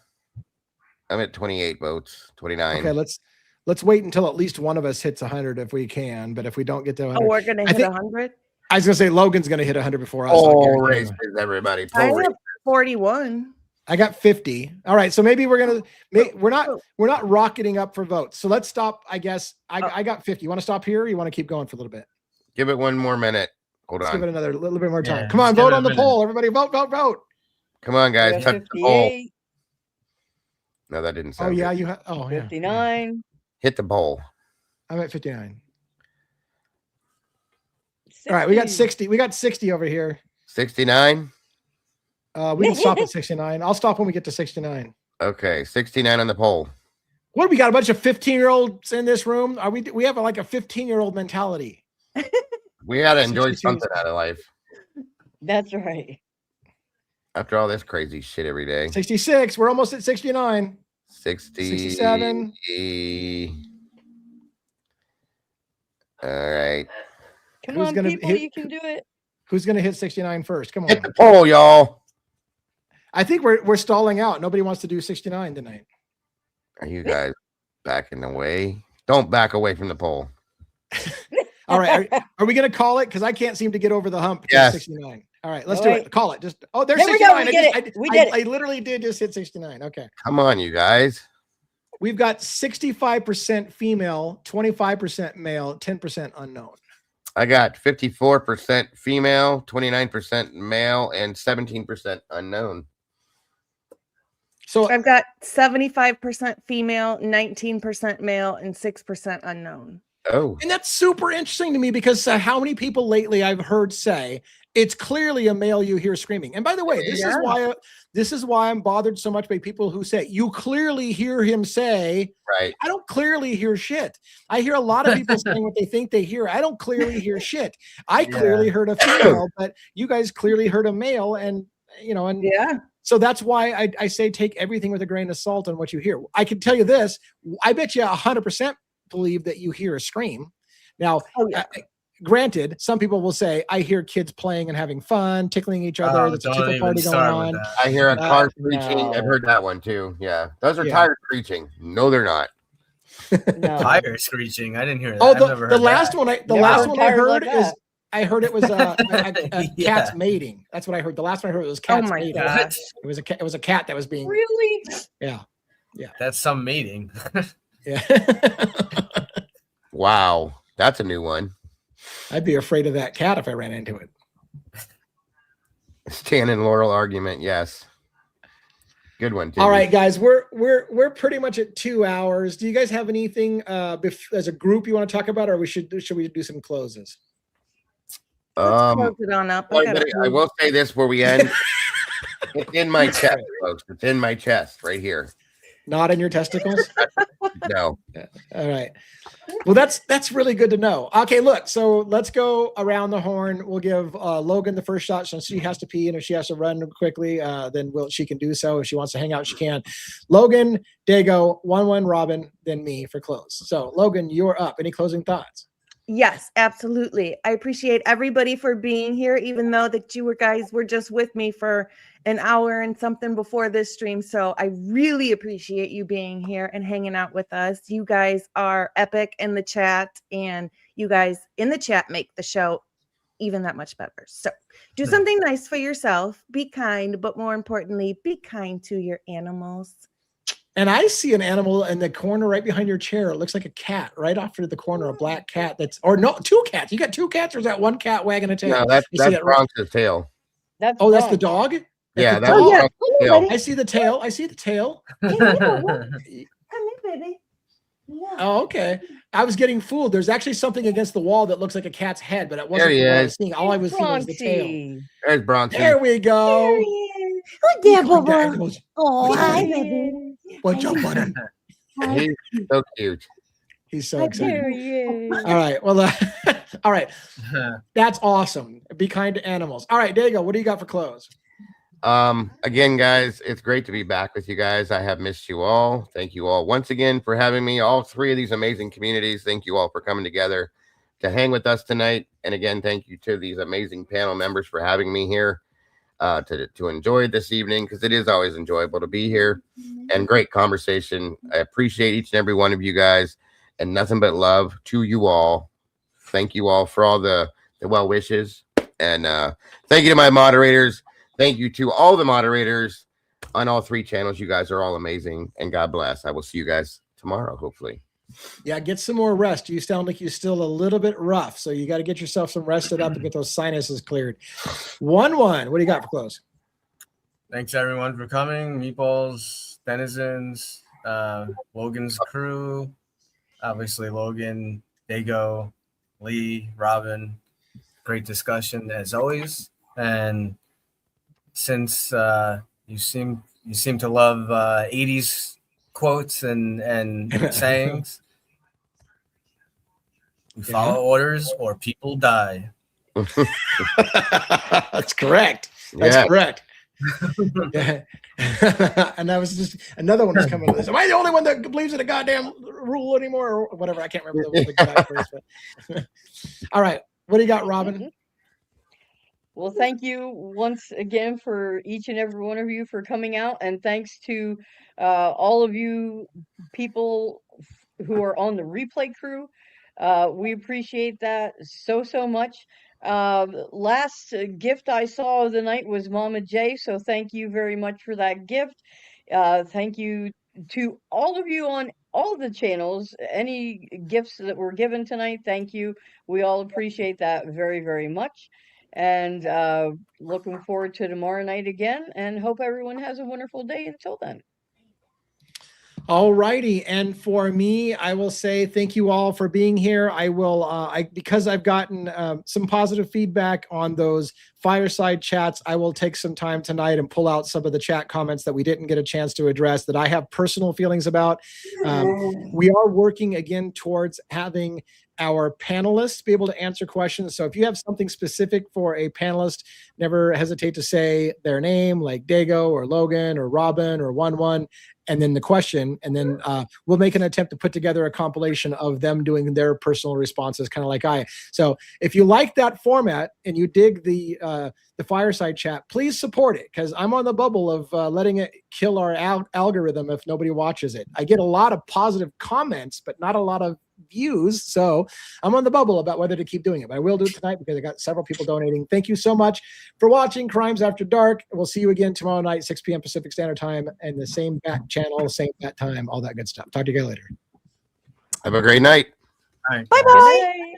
[SPEAKER 4] I'm at 28 votes, 29.
[SPEAKER 2] Okay, let's wait until at least one of us hits 100 if we can. But if we don't get to 100,
[SPEAKER 3] we're gonna hit 100.
[SPEAKER 2] I was gonna say Logan's gonna hit 100 before us.
[SPEAKER 4] Poll races, everybody.
[SPEAKER 3] I
[SPEAKER 4] Poll
[SPEAKER 3] have 41.
[SPEAKER 2] I got 50. All right, so maybe we're not rocketing up for votes. So let's stop. I guess I got 50. You want to stop here? Or you want to keep going for a little bit?
[SPEAKER 4] Give it one more minute. Hold
[SPEAKER 2] Let's
[SPEAKER 4] on.
[SPEAKER 2] give it another little bit more time.
[SPEAKER 6] Yeah,
[SPEAKER 2] Come on,
[SPEAKER 6] let's give
[SPEAKER 2] vote
[SPEAKER 6] it
[SPEAKER 2] on
[SPEAKER 6] a
[SPEAKER 2] the
[SPEAKER 6] minute.
[SPEAKER 2] poll. Everybody vote, vote, vote.
[SPEAKER 4] Come on, guys.
[SPEAKER 5] I got
[SPEAKER 4] Touch the poll.
[SPEAKER 5] 58,
[SPEAKER 4] No, that didn't
[SPEAKER 2] Oh
[SPEAKER 4] sound
[SPEAKER 2] yeah,
[SPEAKER 4] good.
[SPEAKER 2] you have. Oh yeah.
[SPEAKER 5] 59,
[SPEAKER 4] Hit the poll.
[SPEAKER 2] I'm at 59.
[SPEAKER 5] 60.
[SPEAKER 2] All right, we got 60. We got 60 over here.
[SPEAKER 4] 69.
[SPEAKER 2] We can stop at 69. I'll stop when we get to 69.
[SPEAKER 4] Okay, 69 on the poll.
[SPEAKER 2] What do we got? A bunch of 15-year-olds in this room? Are we have like a 15-year-old mentality?
[SPEAKER 4] We gotta enjoy
[SPEAKER 2] 62.
[SPEAKER 4] something out of life
[SPEAKER 5] That's right.
[SPEAKER 4] after all this crazy shit every day.
[SPEAKER 2] 66. We're almost at 69.
[SPEAKER 4] 60.
[SPEAKER 2] 67.
[SPEAKER 4] All right.
[SPEAKER 5] Come
[SPEAKER 2] Who's
[SPEAKER 5] on,
[SPEAKER 2] gonna
[SPEAKER 5] people,
[SPEAKER 2] hit-
[SPEAKER 5] you can do it.
[SPEAKER 2] Who's gonna hit 69 first? Come
[SPEAKER 4] Hit
[SPEAKER 2] on.
[SPEAKER 4] the poll, y'all.
[SPEAKER 2] I think we're stalling out. Nobody wants to do 69 tonight.
[SPEAKER 4] Are you guys backing away? Don't back away from the poll.
[SPEAKER 2] All right. Are we going to call it? Because I can't seem to get over the hump to
[SPEAKER 4] Yes.
[SPEAKER 2] 69. All right. Let's
[SPEAKER 5] All
[SPEAKER 2] do
[SPEAKER 5] right.
[SPEAKER 2] it. Call it. Just there's
[SPEAKER 5] There we
[SPEAKER 2] 69.
[SPEAKER 5] go. We did it. We did it.
[SPEAKER 2] I literally did just hit 69. Okay.
[SPEAKER 4] Come on, you guys.
[SPEAKER 2] We've got 65% female, 25% male, 10% unknown.
[SPEAKER 4] I got 54% female, 29% male, and 17% unknown.
[SPEAKER 2] So
[SPEAKER 3] I've got 75% female, 19% male, and 6% unknown.
[SPEAKER 4] Oh,
[SPEAKER 2] and that's super interesting to me because how many people lately I've heard say it's clearly a male you hear screaming. And by the way, this is why I'm bothered so much by people who say you clearly hear him say.
[SPEAKER 4] right.
[SPEAKER 2] I don't clearly hear shit. I hear a lot of people saying what they think they hear. I don't clearly hear shit. I clearly heard a female, but you guys clearly heard a male, and
[SPEAKER 3] Yeah.
[SPEAKER 2] so that's why I say take everything with a grain of salt on what you hear. I can tell you this: I bet you 100% believe that you hear a scream. Now, granted, some people will say I hear kids playing and having fun, tickling each other. There's a tickle party going on.
[SPEAKER 4] I hear a car screeching.
[SPEAKER 5] no.
[SPEAKER 4] I've heard that one too. Yeah, those are
[SPEAKER 2] Yeah.
[SPEAKER 4] tires screeching. No, they're not.
[SPEAKER 5] No.
[SPEAKER 6] Tire screeching. I didn't hear that.
[SPEAKER 2] Oh,
[SPEAKER 6] I've never
[SPEAKER 2] the
[SPEAKER 6] heard
[SPEAKER 2] last
[SPEAKER 6] that.
[SPEAKER 2] one I
[SPEAKER 5] Never
[SPEAKER 2] heard
[SPEAKER 5] like
[SPEAKER 2] is
[SPEAKER 5] that.
[SPEAKER 2] I heard it was a
[SPEAKER 6] Yeah.
[SPEAKER 2] cat's mating. That's what I heard. The last one I heard was cats
[SPEAKER 3] my
[SPEAKER 2] mating.
[SPEAKER 3] God.
[SPEAKER 2] It was a cat that was being
[SPEAKER 5] Really?
[SPEAKER 2] yeah.
[SPEAKER 6] That's some mating.
[SPEAKER 2] Yeah.
[SPEAKER 4] Wow, that's a new one.
[SPEAKER 2] I'd be afraid of that cat if I ran into it.
[SPEAKER 4] Stan and Laurel argument. Yes. Good one, too.
[SPEAKER 2] All right, guys, we're pretty much at 2 hours. Do you guys have anything as a group you want to talk about, or should we do some closes?
[SPEAKER 3] Let's close it on up.
[SPEAKER 4] I will say this before we end. It's in my chest, folks. It's in my chest right here.
[SPEAKER 2] Not in your testicles?
[SPEAKER 4] No.
[SPEAKER 2] All right. Well, that's really good to know. Okay, look, so let's go around the horn. We'll give Logan the first shot since she has to pee, and if she has to run quickly, then she can do so. If she wants to hang out, she can. Logan, Dago, 1-1 Robin, then me for close. So Logan, you're up. Any closing thoughts?
[SPEAKER 3] Yes, absolutely. I appreciate everybody for being here, even though that you guys were just with me for an hour and something before this stream. So I really appreciate you being here and hanging out with us. You guys are epic in the chat, and you guys in the chat make the show even that much better. So Do something nice for yourself. Be kind, but more importantly, be kind to your animals.
[SPEAKER 2] And I see an animal in the corner right behind your chair. It looks like a cat right off to the corner, a black cat that's, or no, two cats. You got two cats, or is that one cat wagging a tail?
[SPEAKER 4] No, that's
[SPEAKER 2] that
[SPEAKER 4] Bronx's tail.
[SPEAKER 5] That's
[SPEAKER 2] that's the dog?
[SPEAKER 4] Yeah,
[SPEAKER 2] that's
[SPEAKER 4] the dog.
[SPEAKER 2] I see the tail. I see the tail.
[SPEAKER 3] Come here, baby. Yeah.
[SPEAKER 2] Oh, okay. I was getting fooled. There's actually something against the wall that looks like a cat's head, but it wasn't.
[SPEAKER 4] There he
[SPEAKER 2] what I
[SPEAKER 4] is.
[SPEAKER 2] was seeing. All I was seeing was the tail.
[SPEAKER 4] There's Bronx.
[SPEAKER 2] There we go.
[SPEAKER 3] There he is. Oh, yeah, Bubba. Oh, hi, baby.
[SPEAKER 2] What's up, buddy?
[SPEAKER 4] He's so cute.
[SPEAKER 2] He's so excited.
[SPEAKER 5] There he is.
[SPEAKER 2] All right. Well, all right. That's awesome. Be kind to animals. All right, Dago, what do you got for close?
[SPEAKER 4] Again, guys, it's great to be back with you guys. I have missed you all. Thank you all once again for having me. All three of these amazing communities. Thank you all for coming together to hang with us tonight. And again, thank you to these amazing panel members for having me here to enjoy this evening, because it is always enjoyable to be here and great conversation. I appreciate each and every one of you guys, and nothing but love to you all. Thank you all for all the well wishes, and thank you to my moderators. Thank you to all the moderators on all three channels. You guys are all amazing, and God bless. I will see you guys tomorrow, hopefully.
[SPEAKER 2] Yeah, get some more rest. You sound like you're still a little bit rough, so you got to get yourself some rested up and get those sinuses cleared. 1-1. What do you got for close?
[SPEAKER 6] Thanks everyone for coming. Meatballs, Denizens, Logan's crew, obviously Logan, Dago, Lee, Robin. Great discussion as always. And since you seem to love 80s quotes and sayings, we follow orders or people die.
[SPEAKER 2] That's correct. That's correct. And that was just another one that's coming. Am I the only one that believes in a goddamn rule anymore, or whatever? I can't remember the guy first, but. All right, what do you got, Robin?
[SPEAKER 5] Well, thank you once again for each and every one of you for coming out, and thanks to all of you people who are on the replay crew. We appreciate that so much. Last gift I saw of the night was Mama J, so thank you very much for that gift. Thank you to all of you on all the channels. Any gifts that were given tonight, thank you. We all appreciate that very much. And looking forward to tomorrow night again, and hope everyone has a wonderful day until then.
[SPEAKER 2] All righty. And for me, I will say thank you all for being here. I will, because I've gotten some positive feedback on those fireside chats, I will take some time tonight and pull out some of the chat comments that we didn't get a chance to address that I have personal feelings about. We are working again towards having our panelists be able to answer questions. So if you have something specific for a panelist, never hesitate to say their name, like Dago or Logan or Robin or 1-1, and then the question, and then we'll make an attempt to put together a compilation of them doing their personal responses, kind of like I. So if you like that format and you dig the fireside chat, please support it, because I'm on the bubble of letting it kill our algorithm if nobody watches it. I get a lot of positive comments, but not a lot of views, so I'm on the bubble about whether to keep doing it, but I will do it tonight because I got several people donating. Thank you so much for watching Crimes After Dark. We'll see you again tomorrow night, 6 p.m. Pacific Standard Time, and the same back channel, same bat time, all that good stuff. Talk to you guys later.
[SPEAKER 4] Have a great night.
[SPEAKER 6] Bye.
[SPEAKER 3] Bye.